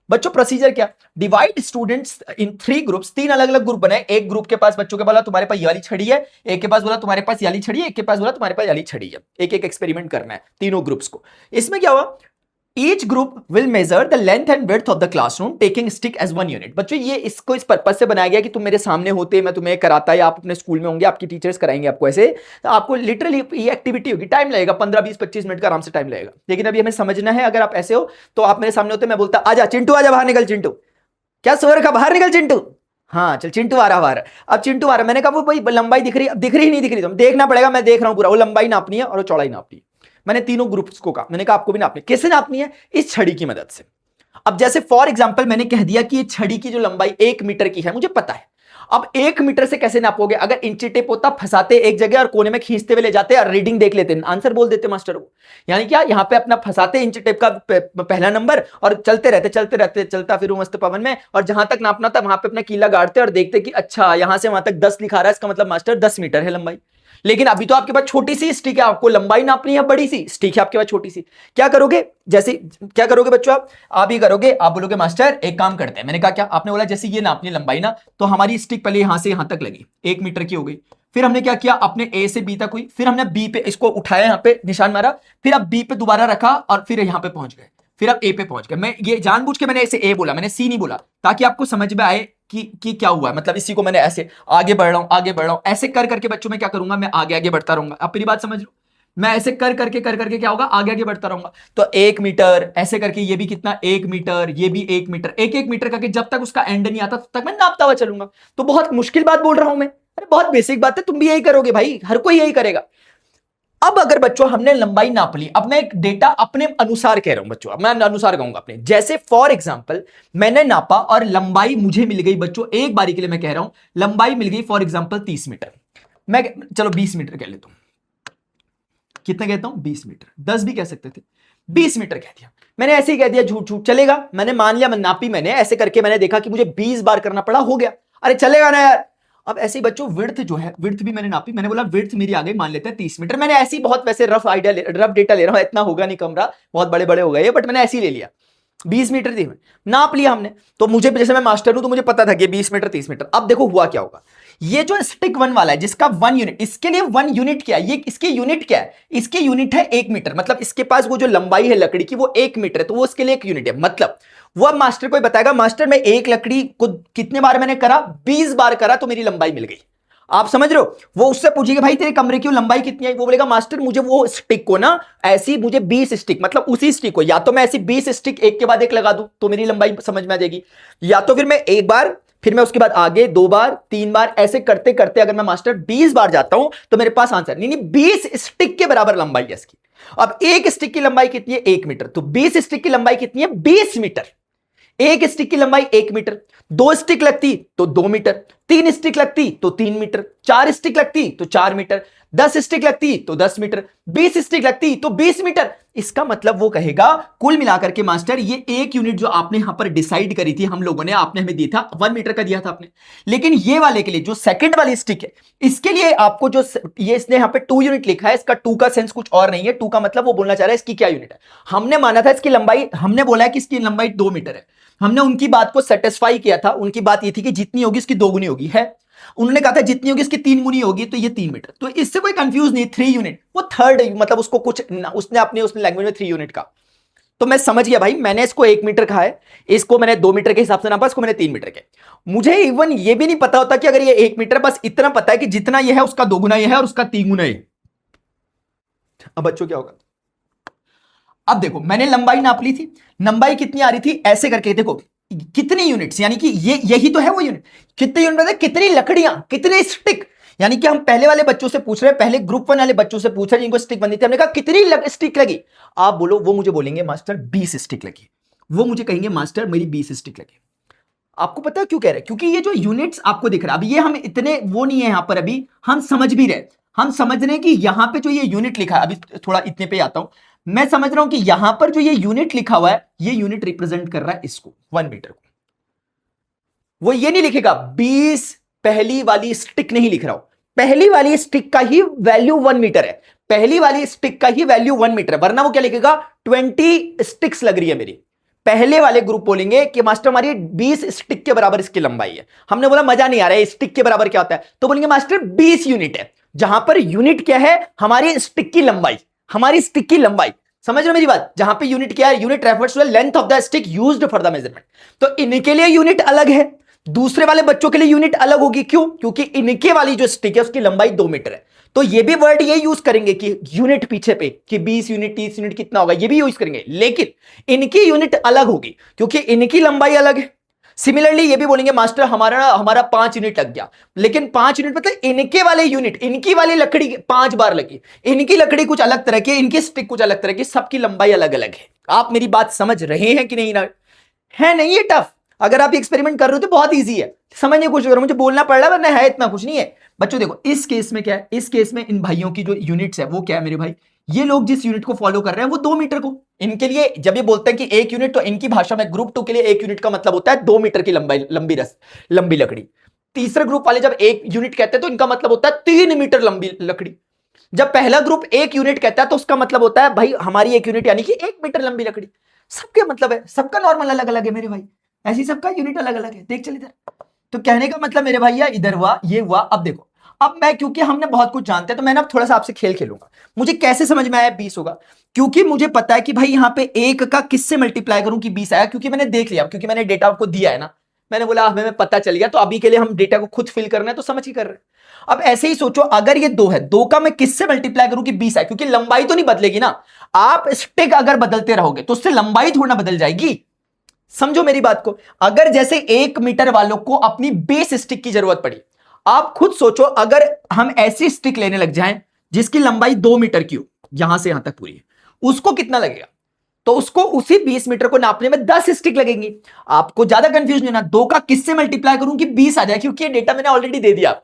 बच्चों प्रोसीजर क्या, डिवाइड स्टूडेंट्स इन 3 ग्रुप्स, 3 अलग अलग ग्रुप बनाए। एक ग्रुप के पास बच्चों के बोला तुम्हारे पास ये वाली छड़ी है, एक के पास बोला तुम्हारे पास ये वाली छड़ी है, एक के पास बोला तुम्हारे पास ये वाली छड़ी है। एक एक एक्सपेरिमेंट करना है तीनों ग्रुप्स को। इसमें क्या हुआ, each group will measure the length and width of the classroom taking stick as 1 unit. बच्चों ये इसको इस पर्पज से बनाया गया कि तुम मेरे सामने होते, मैं तुम्हें कराता, या आप अपने स्कूल में होंगे, आपकी टीचर्स कराएंगे आपको ऐसे, तो आपको लिटरली ये एक्टिविटी होगी, टाइम लगेगा 15 20 25 मिनट का आराम से टाइम लगेगा। लेकिन अभी हमें समझना है, अगर आप ऐसे हो तो आप मेरे सामने होते, मैं बोलता आजा चिंटू, आजा बाहर निकल चिंटू, क्या सोर का बाहर निकल चिंटू, हाँ चल चिंटू आ रहा बाहर। अब चिंटू आ रहा, मैंने कहा वो भाई लंबाई दिख रही, दिख रही नहीं दिख रही, तो देखना पड़ेगा, मैं देख रहा हूं पूरा, वो लंबाई नापनी है और वो चौड़ाई नापनी है। मैंने तीनों ग्रुप्स को कहा, मैंने कहा आपको भी नापनी, कैसे नापनी है, इस छड़ी की मदद से। अब जैसे फॉर एग्जांपल मैंने कह दिया कि ये छड़ी की जो लंबाई 1 मीटर की है, मुझे पता है। अब 1 मीटर से कैसे नापोगे, अगर इंची टेप होता, फंसाते एक जगह और कोने में खींचते हुए ले जाते और रीडिंग देख लेते, आंसर बोल देते मास्टर को। यानी क्या, यहां पे अपना फंसाते इंची टेप का पहला नंबर और चलते रहते चलता फिर मस्त पवन में, और जहां तक नापना था वहां पे अपना कीला गाड़ते और देखते कि अच्छा यहां से वहां तक 10 लिखा रहा है, इसका मतलब मास्टर 10 मीटर है लंबाई। लेकिन अभी तो आपके पास छोटी सी स्टिक है, आपको लंबाई नापनी है, बड़ी सी स्टिक है आपके पास छोटी सी। क्या करोगे, जैसे क्या करोगे बच्चों, आप ही करोगे, आप बोलोगे मास्टर एक काम करते हैं। मैंने कहा क्या, आपने बोला जैसे ये नापनी लंबाई ना, तो हमारी स्टिक पहले यहां से यहां तक लगी, 1 मीटर की हो गई। फिर हमने क्या किया, अपने ए से बी तक हुई, फिर हमने बी पे इसको उठाया, यहां पे निशान मारा, फिर अब बी पे दोबारा रखा और फिर यहां पे पहुंच गए, फिर अब ए पे पहुंच गए। मैं ये जानबूझ के मैंने ऐसे ए बोला, मैंने सी नहीं बोला, ताकि आपको समझ में आए कि क्या हुआ। मतलब इसी को मैंने ऐसे आगे बढ़ रहा हूं, ऐसे कर करके बच्चों में क्या करूंगा, मैं आगे आगे बढ़ता रहूंगा। आप मेरी बात समझ लो, मैं ऐसे कर करके क्या होगा, आगे आगे बढ़ता रहूंगा। तो 1 मीटर ऐसे करके, ये भी कितना 1 मीटर, ये भी 1 मीटर, 1 मीटर करके जब तक उसका एंड नहीं आता तब तक मैं नापता हुआ चलूंगा। तो बहुत मुश्किल बात बोल रहा हूं मैं, अरे बहुत बेसिक बात है, तुम भी यही करोगे भाई, हर कोई यही करेगा। अब अगर बच्चों हमने लंबाई नाप ली, अब मैं एक डेटा अपने अनुसार कह रहा हूं बच्चों, अब मैं अनुसार कहूंगा अपने, जैसे फॉर एग्जांपल मैंने नापा और लंबाई मुझे मिल गई बच्चों, एक बारी के लिए मैं कह रहा हूं, लंबाई मिल गई फॉर एग्जांपल 30 मीटर, मैं चलो 20 मीटर कह लेता हूं, कितना कहता हूं 20 मीटर, 10 भी कह सकते थे, 20 मीटर कह दिया मैंने, ऐसे ही कह दिया, झूठ झूठ चलेगा, मैंने मान लिया, मैं नापी, मैंने ऐसे करके मैंने देखा कि मुझे 20 बार करना पड़ा, हो गया, अरे चलेगा ना यार। अब ऐसे ही बच्चों विड्थ जो है, विड्थ भी मैंने नापी, मैंने बोला विड्थ मेरी आ गई, मान लेते हैं 30 मीटर। मैंने ऐसी बहुत वैसे रफ आइडिया, रफ डेटा ले रहा हूं, इतना होगा नहीं कमरा, बहुत बड़े बड़े हो गए, बट मैंने ऐसे ही ले लिया, 20 मीटर थी, नाप लिया हमने। तो मुझे, जैसे मैं मास्टर हूं तो मुझे पता था कि 20 मीटर 30 मीटर। अब देखो हुआ क्या होगा, ये जो स्टिक 1 वाला है जिसका 1 यूनिट, इसके लिए 1 यूनिट क्या है, ये इसकी यूनिट क्या है, इसकी यूनिट है 1 मीटर। मतलब इसके पास वो जो लंबाई है लकड़ी की वो 1 मीटर है, तो वो उसके लिए 1 यूनिट है। मतलब वो अब मास्टर को बताएगा, मास्टर मैं एक लकड़ी को कितने बार मैंने करा, 20 बार करा, तो मेरी लंबाई मिल गई। आप समझ रहे हो, वो उससे पूछेगा भाई तेरे कमरे की लंबाई कितनी है, वो बोलेगा मास्टर मुझे वो स्टिक को ना ऐसी, मुझे 20 स्टिक, मतलब उसी स्टिक को, या तो मैं ऐसी 20 स्टिक एक के बाद एक लगा दूं तो मेरी लंबाई समझ में आ जाएगी, या तो फिर मैं एक बार, फिर मैं उसके बाद आगे 2 बार 3 बार, ऐसे करते करते अगर मैं मास्टर 20 बार जाता हूं तो मेरे पास आंसर, नहीं 20 स्टिक के बराबर लंबाई है इसकी। अब एक स्टिक की लंबाई कितनी है, 1 मीटर, तो 20 स्टिक की लंबाई कितनी है, 20 मीटर। एक स्टिक की लंबाई 1 मीटर, 2 स्टिक लगती तो 2 मीटर, 3 स्टिक लगती तो 3 मीटर, 4 स्टिक लगती तो 4 मीटर, 10 स्टिक लगती तो 10 मीटर, 20 स्टिक लगती तो 20 मीटर। इसका मतलब वो कहेगा कुल मिलाकर के मास्टर ये एक यूनिट जो आपने यहां पर डिसाइड करी थी हम लोगों ने, आपने हमें दिया था 1 मीटर का दिया था आपने, लेकिन ये वाले के लिए जो सेकंड वाली स्टिक है इसके लिए आपको जो ये इसने यहां पे 2 यूनिट लिखा है, इसका 2 का सेंस कुछ और नहीं है। 2 का मतलब वो बोलना चाह रहा है इसकी क्या यूनिट है। हमने माना था इसकी लंबाई, हमने बोला है कि इसकी लंबाई 2 मीटर है, हमने उनकी बात को सेटिस्फाई किया था। उनकी बात ये थी कि जितनी होगी इसकी 2 गुनी होगी, है उन्होंने कहा था जितनी होगी इसकी 3 गुनी होगी, तो ये 3 मीटर, तो इससे कोई कंफ्यूज नहीं, 3 यूनिट, वो थर्ड मतलब उसको कुछ उसने अपने उसने लैंग्वेज में 3 यूनिट का, तो मैं समझ गया भाई, मैंने इसको 1 मीटर कहा है, इसको मैंने 2 मीटर के हिसाब से नापा, इसको मैंने 3 मीटर के। मुझे इवन ये भी नहीं पता होता कि अगर ये 1 मीटर, बस इतना पता है कि जितना ये है उसका 2 गुना ये है और उसका 3 गुना ये। अब बच्चों क्या होगा, अब देखो मैंने लंबाई नाप ली थी, लंबाई कितनी आ रही थी, ऐसे करके देखो कितनी यूनिट्स, यानी कि ये यही तो है वो यूनिट, कितने यूनिट, कितनी लकड़ियां, कितने स्टिक, यानी कि हम पहले वाले बच्चों से पूछ रहे हैं, पहले ग्रुप 1 वाले बच्चों से पूछ रहे हैं जिनको स्टिक बनी थी, हमने कहा कितनी स्टिक लगी, आप बोलो, वो मुझे बोलेंगे मास्टर 20 स्टिक लगी, वो मुझे कहेंगे मास्टर मेरी 20 स्टिक लगी। आपको पता है क्यों कह रहे हैं, क्योंकि ये जो यूनिट्स आपको दिख रहा है, अभी ये हम इतने वो नहीं है यहां पर, अभी हम समझ भी रहे, हम समझ रहे हैं कि यहां पे जो ये यूनिट लिखा है, अभी थोड़ा इतने पे आता हूं, मैं समझ रहा हूं कि यहां पर जो ये यूनिट लिखा हुआ है, ये यूनिट रिप्रेजेंट कर रहा है इसको, 1 मीटर को। वो ये नहीं लिखेगा 20 पहली वाली स्टिक नहीं लिख रहा हूं, पहली वाली स्टिक का ही वैल्यू 1 मीटर है, पहली वाली स्टिक का ही वैल्यू 1 मीटर है, वरना वो क्या लिखेगा 20 स्टिक्स लग रही है मेरी, पहले वाले ग्रुप बोलेंगे कि मास्टर हमारी 20 स्टिक के बराबर इसकी लंबाई है। हमने बोला मजा नहीं आ रहा है, स्टिक के बराबर क्या होता है? तो बोलेंगे मास्टर 20 यूनिट है, जहां पर यूनिट क्या है? हमारी स्टिक की लंबाई, हमारी स्टिक की लंबाई। समझ रहे हो मेरी बात? जहां पे यूनिट क्या है? Unit refers to the length of the stick used for the measurement. तो इनके लिए यूनिट अलग है, दूसरे वाले बच्चों के लिए यूनिट अलग होगी। क्यों? क्योंकि इनके वाली जो स्टिक है उसकी लंबाई 2 मीटर है। तो ये भी वर्ड ये यूज करेंगे कि यूनिट पीछे पे, कि 20 यूनिट 30 यूनिट कितना होगा, ये भी यूज करेंगे, लेकिन इनकी यूनिट अलग होगी क्योंकि इनकी लंबाई अलग है। सिमिलरली ये भी बोलेंगे मास्टर हमारा 5 यूनिट लग गया, लेकिन 5 यूनिट मतलब इनके वाले यूनिट, इनकी वाली लकड़ी 5 बार लगी, इनकी लकड़ी कुछ अलग तरह की, इनकी स्टिक कुछ अलग तरह की, सबकी लंबाई अलग अलग है। आप मेरी बात समझ रहे हैं कि नहीं ना? है नहीं ये टफ? अगर आप एक्सपेरिमेंट कर रहे हो तो बहुत ईजी है, समझने की कोशिश करो, मुझे बोलना पड़ रहा है वरना है इतना कुछ नहीं है। बच्चों देखो इस केस में क्या है, इस केस में इन भाइयों की जो यूनिट्स है वो क्या है मेरे भाई? ये लोग जिस यूनिट को फॉलो कर रहे हैं वो 2 मीटर को, इनके लिए जब ये बोलते हैं कि 1 यूनिट, तो इनकी भाषा में ग्रुप 2 के लिए 1 यूनिट का मतलब होता है 2 मीटर की लंबी लकड़ी। तीसरे ग्रुप वाले जब 1 यूनिट कहते हैं तो इनका मतलब होता है 3 मीटर लंबी लकड़ी। जब पहला ग्रुप 1 यूनिट कहता है तो उसका मतलब होता है भाई हमारी 1 यूनिट यानी कि 1 मीटर लंबी लकड़ी। सबके मतलब है, सबका नॉर्मल अलग अलग है मेरे भाई, ऐसी सबका यूनिट अलग अलग है। देख चल इधर, तो कहने का मतलब मेरे भैया इधर हुआ, ये हुआ। अब देखो, अब मैं क्योंकि हमने बहुत कुछ जानते हैं तो मैंने अब थोड़ा सा आपसे खेल खेलूंगा। मुझे कैसे समझ में आया 20 होगा? क्योंकि मुझे पता है कि भाई यहाँ पे 1 का किससे मल्टीप्लाई करूं कि 20 आया, क्योंकि मैंने देख लिया, क्योंकि मैंने डेटा आपको दिया है ना, मैंने बोला हमें पता चल गया, तो अभी के लिए हम डेटा को खुद फिल करना है तो समझ ही कर रहे हैं। अब ऐसे ही सोचो, अगर ये 2 है, 2 का मैं किससे मल्टीप्लाई करूं कि 20 आए, क्योंकि लंबाई तो नहीं बदलेगी ना। आप स्टिक अगर बदलते रहोगे तो उससे लंबाई थोड़ा ना बदल जाएगी। समझो मेरी बात को, अगर जैसे 1 मीटर वालों को अपनी बेस स्टिक की जरूरत पड़ी, आप खुद सोचो अगर हम ऐसी स्टिक लेने लग जाएं जिसकी लंबाई 2 मीटर की हो, यहां से यहां तक पूरी, उसको कितना लगेगा? तो उसको उसी 20 मीटर को नापने में 10 स्टिक लगेंगी। आपको ज्यादा कंफ्यूजन होना, 2 का किससे मल्टीप्लाई करूं कि 20 आ जाए, क्योंकि ये डेटा मैंने ऑलरेडी दे दिया।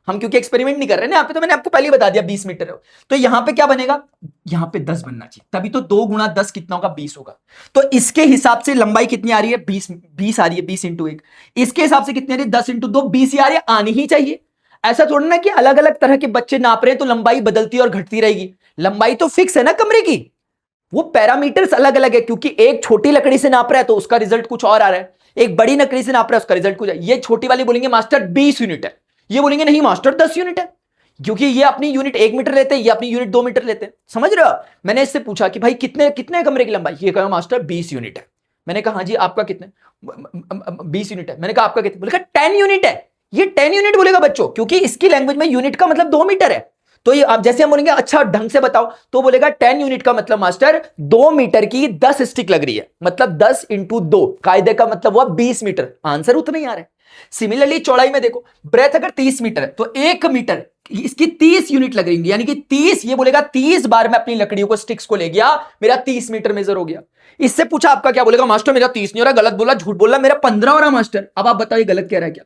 हम क्योंकि एक्सपेरिमेंट नहीं कर रहे ना यहाँ पे, तो मैंने आपको पहले ही बता दिया 20 मीटर है। तो यहां पे क्या बनेगा? यहां पे 10 बनना चाहिए, तभी तो 2 गुणा 10 कितना होगा? 20 होगा। तो इसके हिसाब से लंबाई कितनी आ रही है? 20 आ रही है, 20 इंटू 1। इसके हिसाब से कितनी आ रही है? 10 इंटू 2, 20 ही आ रही है, आनी ही चाहिए। ऐसा थोड़ा ना कि अलग अलग तरह के बच्चे नाप रहे हैं तो लंबाई बदलती और घटती रहेगी। लंबाई तो फिक्स है ना कमरे की, वो पैरामीटर्स अलग अलग है, क्योंकि एक छोटी लकड़ी से नाप रहा है तो उसका रिजल्ट कुछ और आ रहा है, एक बड़ी लकड़ी से नाप रहा है उसका रिजल्ट कुछ है। ये छोटी वाली बोलेंगे मास्टर 20 यूनिट है, ये बोलेंगे नहीं मास्टर 10 यूनिट है, क्योंकि ये अपनी यूनिट 1 मीटर लेते हैं, ये अपनी यूनिट 2 मीटर लेते हैं। समझ रहे हो? मैंने इससे पूछा कि भाई कितने कितने कमरे की लंबाई, ये कहा मास्टर 20 यूनिट है। मैंने कहा हाँ जी आपका कितने? 20 यूनिट है। मैंने कहा आपका कितने? बोलेगा 10 यूनिट है। ये 10 यूनिट बोलेगा बच्चों, क्योंकि इसकी लैंग्वेज में यूनिट का मतलब 2 मीटर है। तो ये आप जैसे हम बोलेंगे अच्छा ढंग से बताओ, तो बोलेगा 10 यूनिट का मतलब मास्टर 2 मीटर की 10 स्टिक लग रही है, मतलब 10 इंटू 2, कायदे का मतलब हुआ 20 मीटर। आंसर उतना ही आ रहा है। सिमिलरली चौड़ाई में देखो, ब्रेथ अगर 30 मीटर है तो 1 मीटर इसकी 30 यूनिट लग रही है, यानी कि 30, ये बोलेगा 30 बार मैं अपनी लकड़ियों को स्टिक्स को ले गया, मेरा 30 मीटर मेजर हो गया। इससे पूछा आपका क्या बोलेगा? मास्टर मेरा 30 नहीं हो रहा, गलत बोला, झूठ बोला, मेरा 15 हो रहा मास्टर। अब आप बताइए गलत कह रहा है क्या?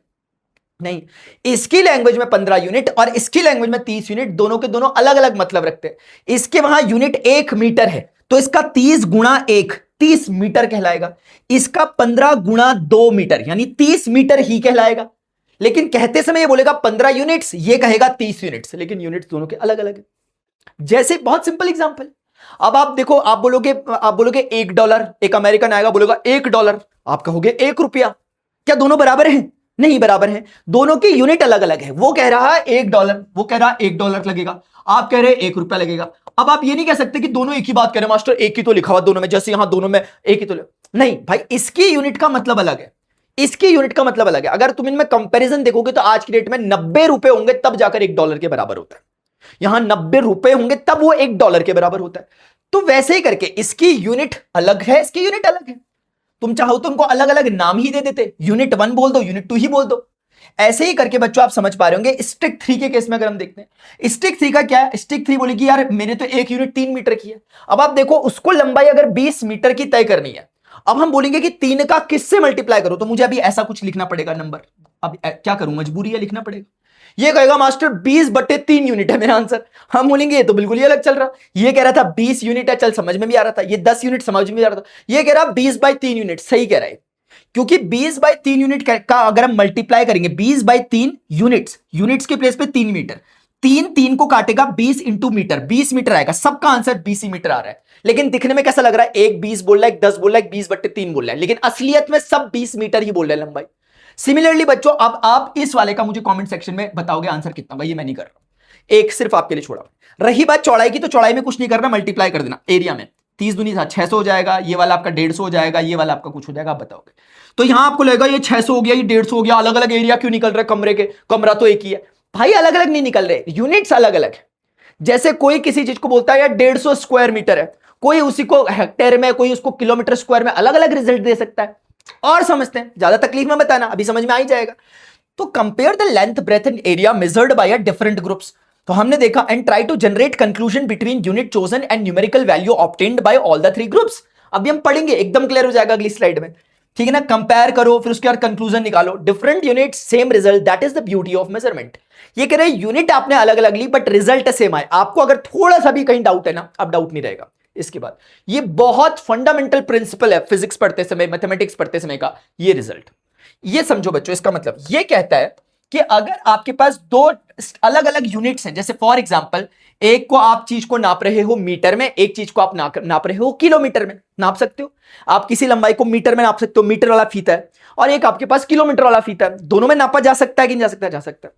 नहीं, इसकी लैंग्वेज में 15 यूनिट और इसकी लैंग्वेज में 30 यूनिट, दोनों के दोनों अलग अलग मतलब रखते हैं। इसके वहां यूनिट 1 मीटर है तो इसका 30 गुणा 1 30 मीटर कहलाएगा, इसका 15 गुणा 2 मीटर यानी 30 मीटर ही कहलाएगा। लेकिन कहते समय ये बोलेगा 15 यूनिट्स, ये कहेगा 30 यूनिट्स, लेकिन यूनिट्स दोनों के अलग अलग है। जैसे बहुत सिंपल एग्जांपल, अब आप देखो, आप बोलोगे $1, एक अमेरिकन आएगा बोलेगा $1, आप कहोगे ₹1। क्या दोनों बराबर हैं? नहीं बराबर हैं, दोनों की यूनिट अलग अलग है। वो कह रहा है $1, वो कह रहा है $1 लगेगा, आप कह रहे हैं ₹1 लगेगा। अब आप ये नहीं कह सकते कि दोनों एक ही बात कह रहे हैं, मास्टर एक ही तो लिखा हुआ दोनों में, जैसे यहां दोनों में एक ही तो नहीं भाई, इसकी यूनिट का मतलब अलग है, इसकी यूनिट का मतलब अलग है। अगर तुम इनमें कंपैरिजन देखोगे तो आज की डेट में ₹90 होंगे तब जाकर $1 के बराबर होता है, यहां ₹90 होंगे तब वो $1 के बराबर होता है। तो वैसे ही करके इसकी यूनिट अलग है, इसकी यूनिट अलग है। तुम चाहो तो उनको अलग अलग नाम ही दे देते, यूनिट 1 बोल दो, यूनिट 2 ही बोल दो। ऐसे ही करके बच्चों आप समझ पा रहे होंगे। स्टिक 3 के केस में अगर हम देखते हैं, स्टिक 3 का क्या है? स्टिक 3 बोलेगी यार मैंने तो एक यूनिट 3 मीटर की है। अब आप देखो, उसको लंबाई अगर 20 मीटर की तय करनी है, अब हम बोलेंगे कि 3 का किससे मल्टीप्लाई करो, तो मुझे अभी ऐसा कुछ लिखना पड़ेगा नंबर। अब क्या करूं, मजबूरी है, लिखना पड़ेगा। ये कहेगा मास्टर 20/3 यूनिट है मेरा आंसर। हम बोलेंगे ये तो बिल्कुल ही अलग चल रहा, ये कह रहा था 20 यूनिट है, चल समझ में भी आ रहा था, ये 10 यूनिट समझ में भी आ रहा था, ये कह रहा 20/3 यूनिट। सही कह रहा है, क्योंकि 20/3 यूनिट का अगर हम मल्टीप्लाई करेंगे, 20/3 यूनिट्स, यूनिट्स के प्लेस पे 3 मीटर, तीन तीन को काटेगा 20 इंटू मीटर, 20 मीटर आएगा, सबका आंसर 20 ही मीटर आ रहा है। लेकिन दिखने में कैसा लग रहा है, एक 20 बोल रहा है, एक 10 बोल रहा है, एक 20/3 बोल रहा है, लेकिन असलियत में सब 20 मीटर ही बोल रहे हैं लंबाई। सिमिलरली बच्चों, अब आप इस वाले का मुझे कमेंट सेक्शन में बताओगे आंसर कितना, भाई ये मैं नहीं कर रहा, एक सिर्फ आपके लिए छोड़ा। रही बात चौड़ाई की, तो चौड़ाई में कुछ नहीं करना, मल्टीप्लाई कर देना एरिया में, 30 दूनी 600 हो जाएगा, ये वाला आपका 150 हो जाएगा, ये वाला आपका कुछ हो जाएगा, आप बताओगे। तो यहां आपको लगेगा ये 600 हो गया, ये 150 हो गया, अलग अलग एरिया क्यों निकल रहा है कमरे के, कमरा तो एक ही है। भाई अलग अलग नहीं निकल रहे, यूनिट्स अलग अलग है। जैसे कोई किसी चीज को बोलता है यार 150 स्क्वायर मीटर है, कोई उसी को हेक्टेयर में, कोई उसको किलोमीटर स्क्वायर में, अलग अलग रिजल्ट दे सकता है। और समझते हैं, ज्यादा तकलीफ में बताना, अभी समझ में आ ही जाएगा। तो compare the length, breadth and area measured by a different groups. तो हमने देखा and try to generate conclusion between unit chosen and numerical value obtained by all the 3 groups. अभी हम पढ़ेंगे, एकदम क्लियर हो जाएगा अगली स्लाइड में, ठीक है ना। कंपेयर करो, फिर उसके बाद कंक्लूजन निकालो, different unit same result, that is the beauty of measurement. ये कह रहे हैं यूनिट आपने अलग अलग ली बट रिजल्ट सेम आए। आपको अगर थोड़ा सा भी कहीं डाउट है ना, अब डाउट नहीं रहेगा इसके बाद। ये बहुत फंडामेंटल प्रिंसिपल है फिजिक्स पढ़ते समय, मैथमेटिक्स पढ़ते समय का ये रिजल्ट। ये समझो बच्चों, इसका मतलब ये कहता है कि अगर आपके पास दो अलग अलग यूनिट्स हैं, जैसे फॉर एग्जांपल एक को आप चीज को नाप रहे हो मीटर में, एक चीज को आप नाप रहे हो किलोमीटर में, नाप सकते हो आप किसी लंबाई को मीटर में नाप सकते हो, मीटर वाला फीता है, और एक आपके पास किलोमीटर वाला फीता है, दोनों में नापा जा सकता है कि नहीं जा सकता, जा सकता है।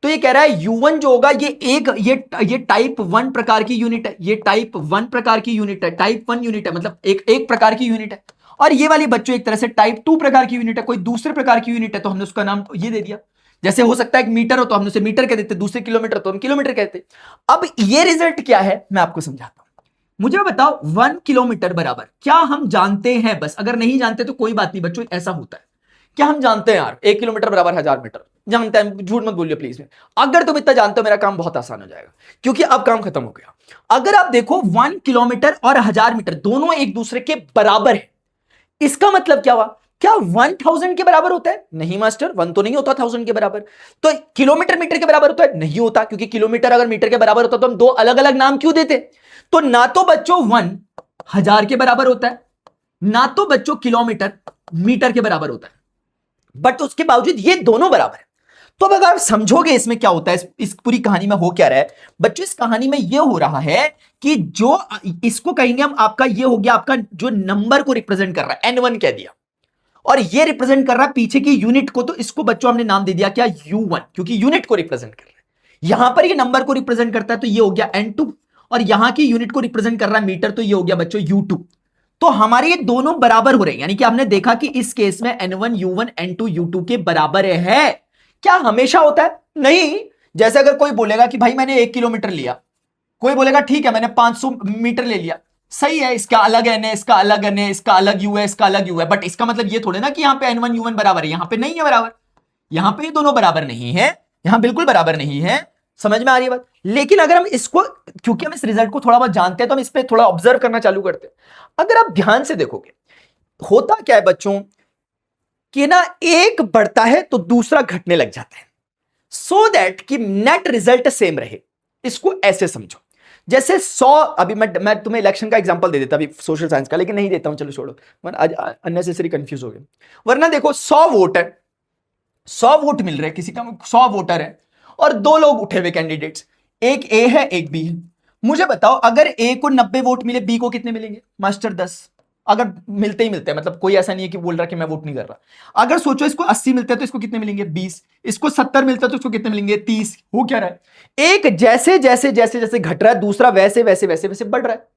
तो ये कह रहा है U1 जो होगा ये टाइप 1 प्रकार की यूनिट है, ये टाइप 1 प्रकार की यूनिट है, टाइप 1 यूनिट है, मतलब एक प्रकार की यूनिट है। और ये वाली बच्चों एक तरह से टाइप 2 प्रकार की यूनिट है, कोई दूसरे प्रकार की यूनिट है, तो हमने उसका नाम ये दे दिया। जैसे हो सकता है एक मीटर हो तो हमने उसे मीटर कह देते, दूसरे किलोमीटर तो हम किलोमीटर कहते। अब ये रिजल्ट क्या है मैं आपको समझाता हूं। मुझे बताओ 1 किलोमीटर बराबर क्या हम जानते हैं, बस अगर नहीं जानते तो कोई बात नहीं बच्चों, ऐसा होता है। क्या हम जानते हैं यार 1 किलोमीटर बराबर 1000 मीटर, जानते हैं, झूठ मत बोलिए प्लीज। में अगर तुम इतना जानते हो मेरा काम बहुत आसान हो जाएगा, क्योंकि अब काम खत्म हो गया। अगर आप देखो 1 किलोमीटर और 1000 मीटर दोनों एक दूसरे के बराबर है, इसका मतलब क्या हुआ, क्या 1000 के बराबर होता है? नहीं मास्टर, 1 तो नहीं होता 1000 के बराबर। तो किलोमीटर मीटर के बराबर होता है? नहीं होता, क्योंकि किलोमीटर अगर मीटर के बराबर होता तो हम दो अलग अलग नाम क्यों देते। तो ना तो बच्चों 1 1000 के बराबर होता है, ना तो बच्चों किलोमीटर मीटर के बराबर होता है, बट उसके बावजूद ये दोनों बराबर है। तो अब अगर आप समझोगे इसमें क्या होता है, इस पूरी कहानी में हो क्या रहा है बच्चों, इस कहानी में ये हो रहा है कि जो इसको कहेंगे हम, आपका ये हो गया, आपका जो नंबर को रिप्रेजेंट कर रहा है N1 कह दिया, और ये रिप्रेजेंट कर रहा है पीछे की यूनिट को, तो इसको बच्चों हमने नाम दे दिया क्या, U1, क्योंकि यूनिट को रिप्रेजेंट कर रहा है। यहां पर ये नंबर को रिप्रेजेंट करता है तो ये हो गया N2, और यहां की यूनिट को रिप्रेजेंट कर रहा है मीटर, तो ये हो गया बच्चों U2। तो हमारे ये दोनों बराबर हो रहे हैं, यानी कि हमने देखा कि इस केस में N1 U1 N2 U2 के बराबर है। क्या हमेशा होता है? नहीं। जैसे अगर कोई बोलेगा कि भाई मैंने 1 किलोमीटर लिया, कोई बोलेगा ठीक है मैंने 500 मीटर ले लिया, सही है, इसका अलग एन है, इसका अलग एन है, इसका अलग यू है, इसका अलग यू है, बट इसका मतलब ये थोड़े ना कि यहां पे N1 U1 बराबर है, यहां पे नहीं है बराबर, यहां पे ये दोनों बराबर नहीं है, यहां बिल्कुल बराबर नहीं है। समझ में आ रही है बात? लेकिन अगर हम इसको, क्योंकि हम इस रिजल्ट को थोड़ा बहुत जानते हैं तो हम इस पर थोड़ा ऑब्जर्व करना चालू करते हैं। अगर आप ध्यान से देखोगे होता क्या है बच्चों कि ना एक बढ़ता है तो दूसरा घटने लग जाता है, सो दैट कि नेट रिजल्ट सेम रहे। इसको ऐसे समझो, जैसे 100, अभी मैं तुम्हें इलेक्शन का एग्जांपल दे देता अभी सोशल साइंस का, लेकिन नहीं देता हूं, चलो छोड़ो, वरना आज अननेसेसरी कंफ्यूज हो गए। वरना देखो 100 वोट है, 100 वोट मिल रहे, किसी का 100 वोटर है, और 2 लोग उठे हुए कैंडिडेट्स, एक ए है एक बी है। मुझे बताओ अगर ए को 90 वोट मिले, बी को कितने मिलेंगे मास्टर? 10। अगर मिलते ही मिलते हैं, मतलब कोई ऐसा नहीं है कि बोल रहा कि मैं वोट नहीं कर रहा। अगर सोचो इसको 80 मिलते हैं तो इसको कितने मिलेंगे? 20। इसको 70 मिलता है तो इसको कितने मिलेंगे? 30। हो क्या रहा है, एक जैसे जैसे जैसे जैसे घट रहा है, दूसरा वैसे वैसे वैसे वैसे बढ़ रहा है।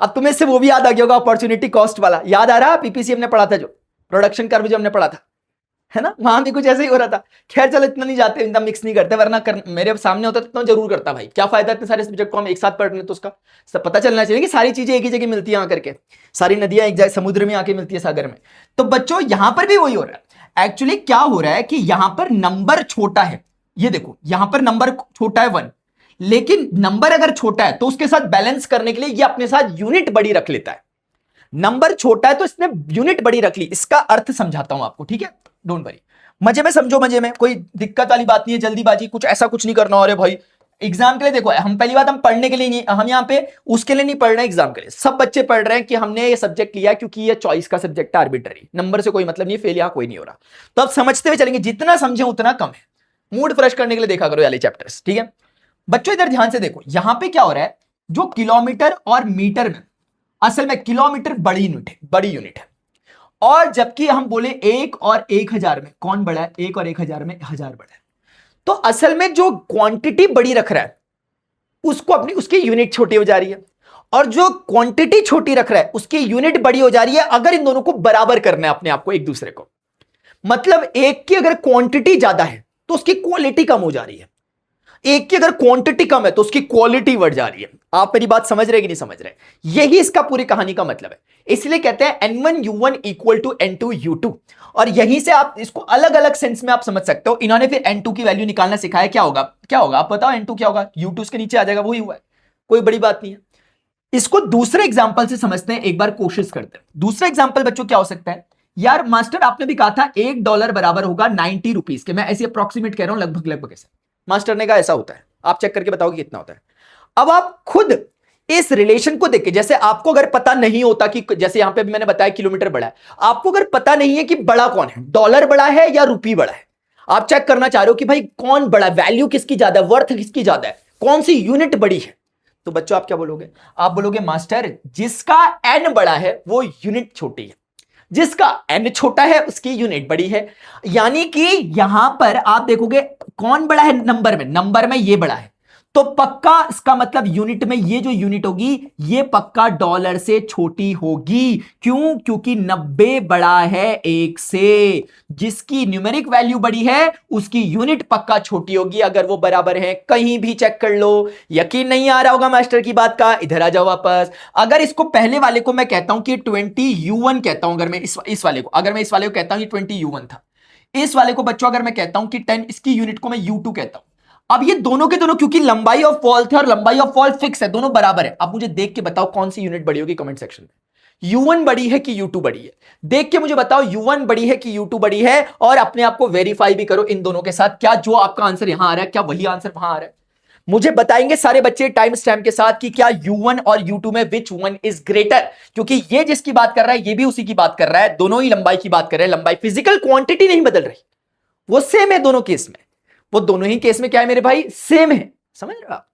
अब तुम्हें इससे वो भी याद आ गया होगा, अपॉर्चुनिटी कॉस्ट वाला याद आ रहा है, पीपीसी हमने पढ़ा था, जो प्रोडक्शन कर्व जो हमने पढ़ा था, है ना, वहां भी कुछ ऐसे ही हो रहा था। खैर चलो इतना नहीं जाते, इतना मिक्स नहीं करते, वरना मेरे सामने होता तो इतना जरूर करता भाई, क्या फायदा इतने सारे सब्जेक्ट को हम एक साथ पढ़ने, तो उसका सब पता चलना चाहिए कि सारी चीजें एक ही जगह मिलती है आकर के, सारी नदियां एक जगह समुद्र में आके मिलती है, सागर में। तो बच्चों यहां पर भी वही हो रहा है। एक्चुअली क्या हो रहा है कि यहां पर नंबर छोटा है, ये देखो यहां पर नंबर छोटा है 1, लेकिन नंबर अगर छोटा है तो उसके साथ बैलेंस करने के लिए ये अपने साथ यूनिट बड़ी रख लेता है। नंबर छोटा है तो इसने यूनिट बड़ी रख ली, इसका अर्थ समझाता हूं आपको, ठीक है, डोंट वरी, मजे में समझो, मजे में, कोई दिक्कत वाली बात नहीं है, जल्दीबाजी कुछ ऐसा कुछ नहीं करना। अरे भाई एग्जाम के लिए देखो, हम पहली बात हम पढ़ने के लिए नहीं, हम यहाँ पे उसके लिए नहीं पढ़ रहे हैं, एग्जाम के लिए सब बच्चे पढ़ रहे हैं कि हमने ये सब्जेक्ट लिया क्योंकि ये चॉइस का सब्जेक्ट है, आर्बिट्ररी, नंबर से कोई मतलब नहीं, फेल यहाँ कोई नहीं हो रहा। तो अब समझते हुए चलेंगे, जितना समझे उतना कम है, मूड फ्रेश करने के लिए देखा करो वाले चैप्टर्स, ठीक है। बच्चों इधर ध्यान से देखो, यहां पे क्या हो रहा है, जो किलोमीटर और मीटर में, असल में किलोमीटर बड़ी यूनिट है, बड़ी यूनिट है, और जबकि हम बोले 1 और 1000 में कौन बड़ा है, 1 और 1000 में 1000 बड़ा है। तो असल में जो क्वांटिटी बड़ी रख रहा है उसको अपनी उसकी यूनिट छोटी हो जा रही है, और जो क्वांटिटी छोटी रख रहा है उसकी यूनिट बड़ी हो जा रही है। अगर इन दोनों को बराबर करना है अपने आप को एक दूसरे को, मतलब एक की अगर क्वांटिटी ज्यादा है तो उसकी क्वालिटी कम हो जा रही है, एक की अगर क्वांटिटी कम है तो उसकी क्वालिटी बढ़ जा रही है। आप मेरी बात समझ रहे कि नहीं समझ रहे? यही इसका पूरी कहानी का मतलब है। इसलिए कहते हैं N1U1 इक्वल टू N2U2, और यहीं से आप इसको अलग अलग सेंस में आप समझ सकते हो। इन्होंने फिर N2 की वैल्यू निकालना सिखाया, क्या होगा, क्या होगा आप बताओ, N2 क्या होगा, U2 उसके नीचे आ जाएगा, वही हुआ है, कोई बड़ी बात नहीं है। इसको दूसरे एग्जाम्पल से समझते हैं, एक बार कोशिश करते हैं। दूसरा एग्जाम्पल बच्चों क्या हो सकता है, यार मास्टर आपने भी कहा था $1 बराबर होगा 90 रुपीज के, मैं ऐसे अप्रोक्सीमेट कह रहा हूं, लगभग लगभग ऐसा मास्टर ने कहा ऐसा होता है, आप चेक करके बताओगे कितना होता है। अब आप खुद इस रिलेशन को देख के, जैसे आपको अगर पता नहीं होता कि, जैसे यहां पे भी मैंने बताया किलोमीटर बड़ा है, आपको अगर पता नहीं है कि बड़ा कौन है, डॉलर बड़ा है या रुपी बड़ा है, आप चेक करना चाह रहे हो कि भाई कौन बड़ा, वैल्यू किसकी ज्यादा है, वर्थ किसकी ज्यादा है, कौन सी यूनिट बड़ी है, तो बच्चों आप क्या बोलोगे, आप बोलोगे मास्टर जिसका एन बड़ा है वो यूनिट छोटी है, जिसका एन छोटा है उसकी यूनिट बड़ी है। यानी कि यहां पर आप देखोगे कौन बड़ा है, नंबर में ये बड़ा है, तो पक्का इसका मतलब यूनिट में ये जो यूनिट होगी ये पक्का डॉलर से छोटी होगी। क्यों? क्योंकि 90 बड़ा है 1 से, जिसकी न्यूमेरिक वैल्यू बड़ी है उसकी यूनिट पक्का छोटी होगी अगर वो बराबर है। कहीं भी चेक कर लो, यकीन नहीं आ रहा होगा मास्टर की बात का, इधर आ जाओ वापस। अगर इसको पहले वाले को मैं कहता हूं कि 20U1 कहता हूं, अगर मैं इस वाले को, अगर मैं इस वाले को कहता हूं कि 20U1 था, इस वाले को बच्चों अगर मैं कहता हूं कि 10, इसकी यूनिट को मैं U2 कहता हूं। अब ये दोनों के दोनों क्योंकि लंबाई ऑफ फॉल थे और लंबाई ऑफ फॉल फिक्स है, दोनों बराबर है। अब मुझे देख के बताओ कौन सी यूनिट बड़ी होगी कमेंट सेक्शन में, U1 बड़ी है कि U2 बड़ी है? देख के मुझे बताओ U1 बड़ी है कि U2 बड़ी है, और अपने आप को वेरीफाई भी करो इन दोनों के साथ, क्या जो आपका आंसर यहां आ रहा है क्या वही आंसर वहां आ रहा है? मुझे बताएंगे सारे बच्चे टाइम स्टैम्प के साथ कि क्या U1 और U2 में विच वन इज ग्रेटर, क्योंकि ये जिसकी बात कर रहा है ये भी उसी की बात कर रहा है, दोनों ही लंबाई की बात कर रहे हैं, लंबाई फिजिकल क्वांटिटी नहीं बदल रही, वो सेम है दोनों केस में, वो दोनों ही केस में क्या है मेरे भाई, सेम है। समझ रहे हो आप?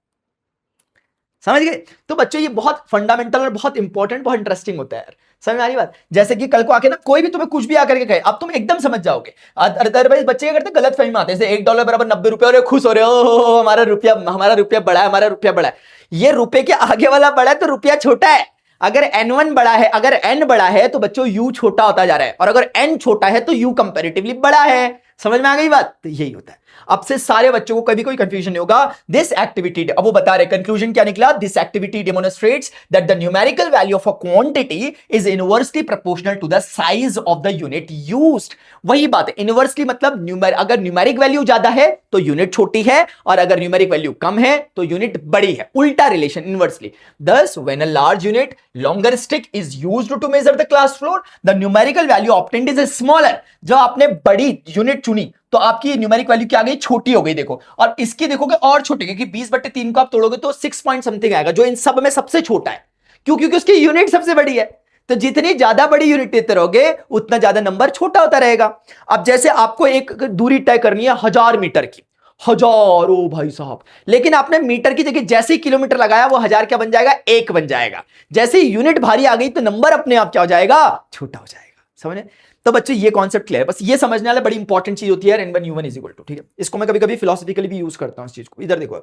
समझ गए? तो बच्चों ये बहुत फंडामेंटल और बहुत इंपॉर्टेंट, बहुत इंटरेस्टिंग होता है यार, समझ में आ रही बात? जैसे कि कल को आके ना कोई भी तुम्हें कुछ भी आकर के कहे, अब तुम एकदम समझ जाओगे। अदरवाइज बच्चे क्या करते हैं, गलत फहमी में आते हैं, जैसे $1 बराबर 90 रुपए, और खुश हो रहे हो, हमारा रुपया बड़ा है, हमारा रुपया बड़ा है। ये रुपए के आगे वाला बड़ा है तो रुपया छोटा है। अगर N1 बड़ा है, अगर N बड़ा है तो बच्चों U छोटा होता जा रहा है, और अगर N छोटा है तो U कंपैरेटिवली बड़ा है। समझ में आ गई बात? तो यही होता है। अब से सारे बच्चों को कभी कोई कंफ्यूजन नहीं होगा। दिस एक्टिविटी, अब वो बता रहे कंक्लूजन क्या निकला, this activity demonstrates that the numerical value of a quantity is inversely proportional to the size of the unit used. वही बात है, इनवर्सली मतलब अगर न्यूमेरिक वैल्यू ज्यादा है तो यूनिट छोटी है, और अगर न्यूमेरिक वैल्यू कम है तो यूनिट बड़ी है। उल्टा relation, inversely. Thus, when a large unit longer stick is used to measure the class floor, the numerical value obtained is smaller. जब आपने बड़ी यूनिट चुनी तो आपकी न्यूमेरिक वैल्यू क्या आ गई, छोटी हो गई। देखो, और इसकी देखोगे और छोटी, क्योंकि 20/3 को आप तोड़ोगे तो 6 पॉइंट समथिंग आएगा, जो इन सब में सबसे छोटा है। क्यों? क्योंकि उसकी यूनिट सबसे बड़ी है। तो जितनी ज्यादा बड़ी यूनिट देते रहोगे उतना ज्यादा नंबर छोटा होता रहेगा। अब जैसे आपको एक दूरी तय करनी है 1000 मीटर की, हजारों भाई साहब, लेकिन आपने मीटर की जगह जैसे ही किलोमीटर लगाया वो 1000 क्या बन जाएगा, 1 बन जाएगा। जैसे ही यूनिट भारी आ गई तो नंबर अपने आप क्या हो जाएगा, छोटा हो जाएगा। समझे? तो बच्चों ये कॉन्सेप्ट क्लियर है, बस ये समझने वाला बड़ी इंपॉर्टेंट चीज होती है N1U1 इज इक्वल टू, ठीक है? इसको मैं कभी कभी फिलोसफिकली भी यूज करता हूं इस चीज को। इधर देखो,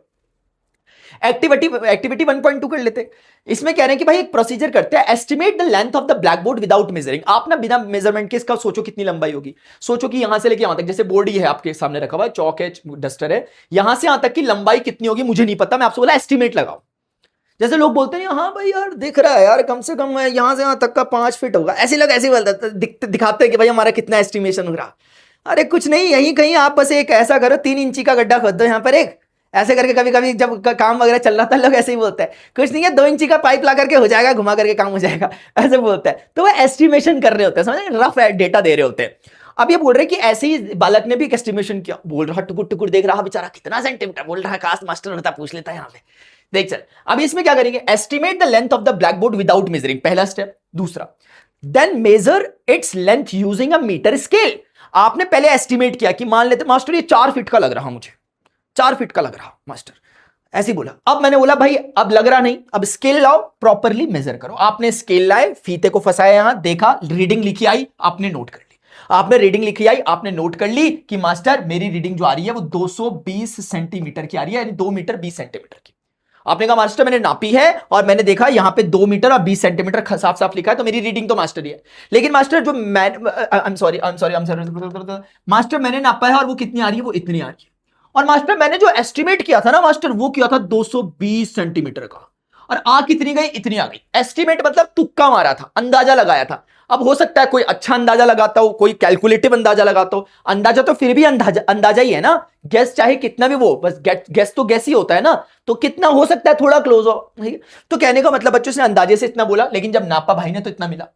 एक्टिविटी 1.2 कर लेते। इसमें कह रहे हैं कि भाई एक प्रोसीजर करते हैं, estimate the length of the blackboard without measuring. आप ना बिना मेजरमेंट के इसका सोचो कितनी लंबाई होगी। सोचो कि यहां से लेके यहां तक, जैसे बोर्ड ही है आपके सामने रखा हुआ है, चौक है, डस्टर है, यहां से यहां तक की लंबाई कितनी होगी मुझे नहीं पता, मैं आपसे बोला एस्टिमेट लगाओ। जैसे लोग बोलते हैं हाँ भाई यार दिख रहा है यार, कम से कम यहां से यहां तक का 5 फीट होगा, ऐसे लोग ऐसे बोलते दिखाते हैं कि भाई हमारा कितना एस्टिमेशन हो रहा। अरे कुछ नहीं, यहीं कहीं आप बस एक ऐसा करो, 3 इंची का गड्ढा खोद दो यहाँ पर एक, ऐसे करके। कभी कभी जब काम वगैरह चल रहा था लोग ऐसे ही बोलते हैं, कुछ नहीं है 2 इंची का पाइप ला करके हो जाएगा, घुमा करके काम हो जाएगा, ऐसे बोलते हैं। तो वो एस्टिमेशन कर रहे होते हैं, समझ, रफ डेटा दे रहे होते हैं। अब ये बोल रहे कि ऐसे ही बालक ने भी एक एस्टिमेशन किया, बोल रहा टुकुर टुकुर देख रहा बेचारा कितना सेंटीमीटर, बोल रहा काश मास्टर होता पूछ लेता यहाँ पे। देख चल, अब इसमें क्या करेंगे, estimate the length of the blackboard without measuring, पहला स्टेप। दूसरा, then measure its length using a metre scale. आपने पहले एस्टिमेट किया कि मान लेते मास्टर ये 4 फीट का लग रहा, मुझे 4 फीट का लग रहा मास्टर, ऐसे ही बोला। अब मैंने बोला भाई अब लग रहा नहीं, अब स्केल लाओ, प्रॉपरली मेजर करो। आपने स्केल लाए, फीते को फंसाया, यहां देखा, रीडिंग लिखी आई, आपने नोट कर ली। आपने रीडिंग लिखी आई, आपने नोट कर ली कि मास्टर मेरी रीडिंग जो आ रही है वो 220 सेंटीमीटर की आ रही है, यानी 2 मीटर 20 सेंटीमीटर की। आपने कहा मास्टर मैंने नापी है और मैंने देखा यहां पे 2 मीटर और 20 सेंटीमीटर साफ साफ लिखा है, तो मेरी रीडिंग तो मास्टर ही है। लेकिन मास्टर जो मैं आई एम सॉरी मास्टर मैंने नापा है और वो कितनी आ रही है, वो इतनी आ रही है। और मास्टर मैंने जो एस्टिमेट किया था ना मास्टर, वो किया था 220 सेंटीमीटर का, और आ कितनी गई, इतनी आ गई। एस्टिमेट मतलब तुक्का मारा था, अंदाजा लगाया था। अब हो सकता है कोई अच्छा अंदाजा लगाता हो, कोई कैलकुलेटिव अंदाजा लगाता हो, अंदाजा तो फिर भी अंदाजा अंदाजा ही है ना। गेस चाहे कितना भी वो, बस गेस तो गेस ही होता है ना, तो कितना हो सकता है थोड़ा क्लोज हो। तो कहने का मतलब बच्चों से अंदाजे से इतना बोला, लेकिन जब नापा भाई ने तो इतना मिला।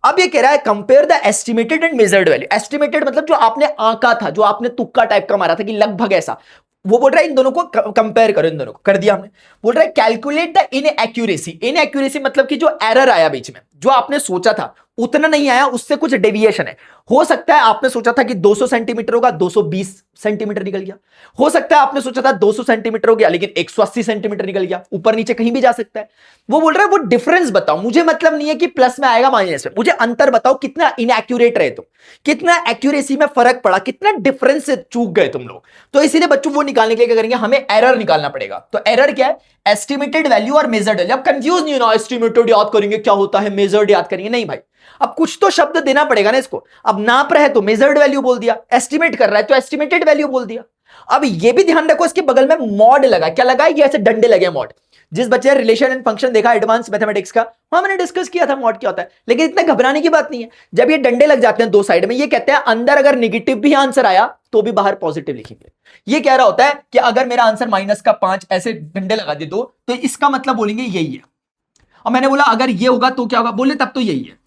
अब ये कह रहा है compare the estimated and measured value. Estimated मतलब जो आपने आंका था, जो आपने तुक्का टाइप का मारा था कि लगभग ऐसा, वो बोल रहा है इन दोनों को कंपेयर करो, इन दोनों को कर दिया हमने। बोल रहा है कैलकुलेट द इनएक्यूरेसी। इनएक्यूरेसी मतलब कि जो एरर आया बीच में, जो आपने सोचा था उतना नहीं आया, उससे कुछ डेविएशन है। हो सकता है आपने सोचा था कि 200 सेंटीमीटर होगा, 220 सेंटीमीटर निकल गया। हो सकता है आपने सोचा था 200 सेंटीमीटर हो गया, लेकिन 180 सेंटीमीटर निकल गया। ऊपर नीचे कहीं भी जा सकता है। वो बोल रहा है वो डिफरेंस बताओ, मुझे मतलब नहीं है कि प्लस में आएगा माइनस में, मुझे अंतर बताओ, कितना इनएक्यूरेट रहे तुम, कितना एक्यूरेसी में फर्क पड़ा, कितना डिफरेंस से चूक गए तुम लोग। तो इसीलिए बच्चों वो निकालने के लिए क्या करेंगे, हमें एरर निकालना पड़ेगा। तो एरर क्या है, एस्टिमेटेड वैल्यू और मेजर्ड वैल्यू। अब कंफ्यूज नहीं होना, एस्टिमेटेड याद करेंगे क्या होता है, मेजर्ड याद करेंगे, नहीं भाई। अब कुछ तो शब्द देना पड़ेगा ना इसको। अब नाप रहा है तो मेजर्ड वैल्यू बोल दिया, एस्टिमेट कर रहा है तो एस्टिमेटेड वैल्यू बोल दिया। अब ये भी ध्यान रखो, इसके बगल में मॉड लगा, क्या लगा, ये ऐसे डंडे लगे मॉड। जिस बच्चे ने रिलेशन एंड फंक्शन देखा एडवांस मैथमेटिक्स का, वहां मैंने डिस्कस किया था मॉड क्या होता है। लेकिन इतना घबराने की बात नहीं है। जब ये डंडे लग जाते हैं दो साइड में, ये कहते हैं अंदर अगर निगेटिव भी आंसर आया तो भी बाहर पॉजिटिव लिखेंगे। ये कह रहा होता है कि अगर मेरा आंसर -5 ऐसे डंडे लगा दे दो, तो इसका मतलब बोलेंगे यही है। और मैंने बोला अगर ये होगा तो क्या होगा, बोले तब तो यही है।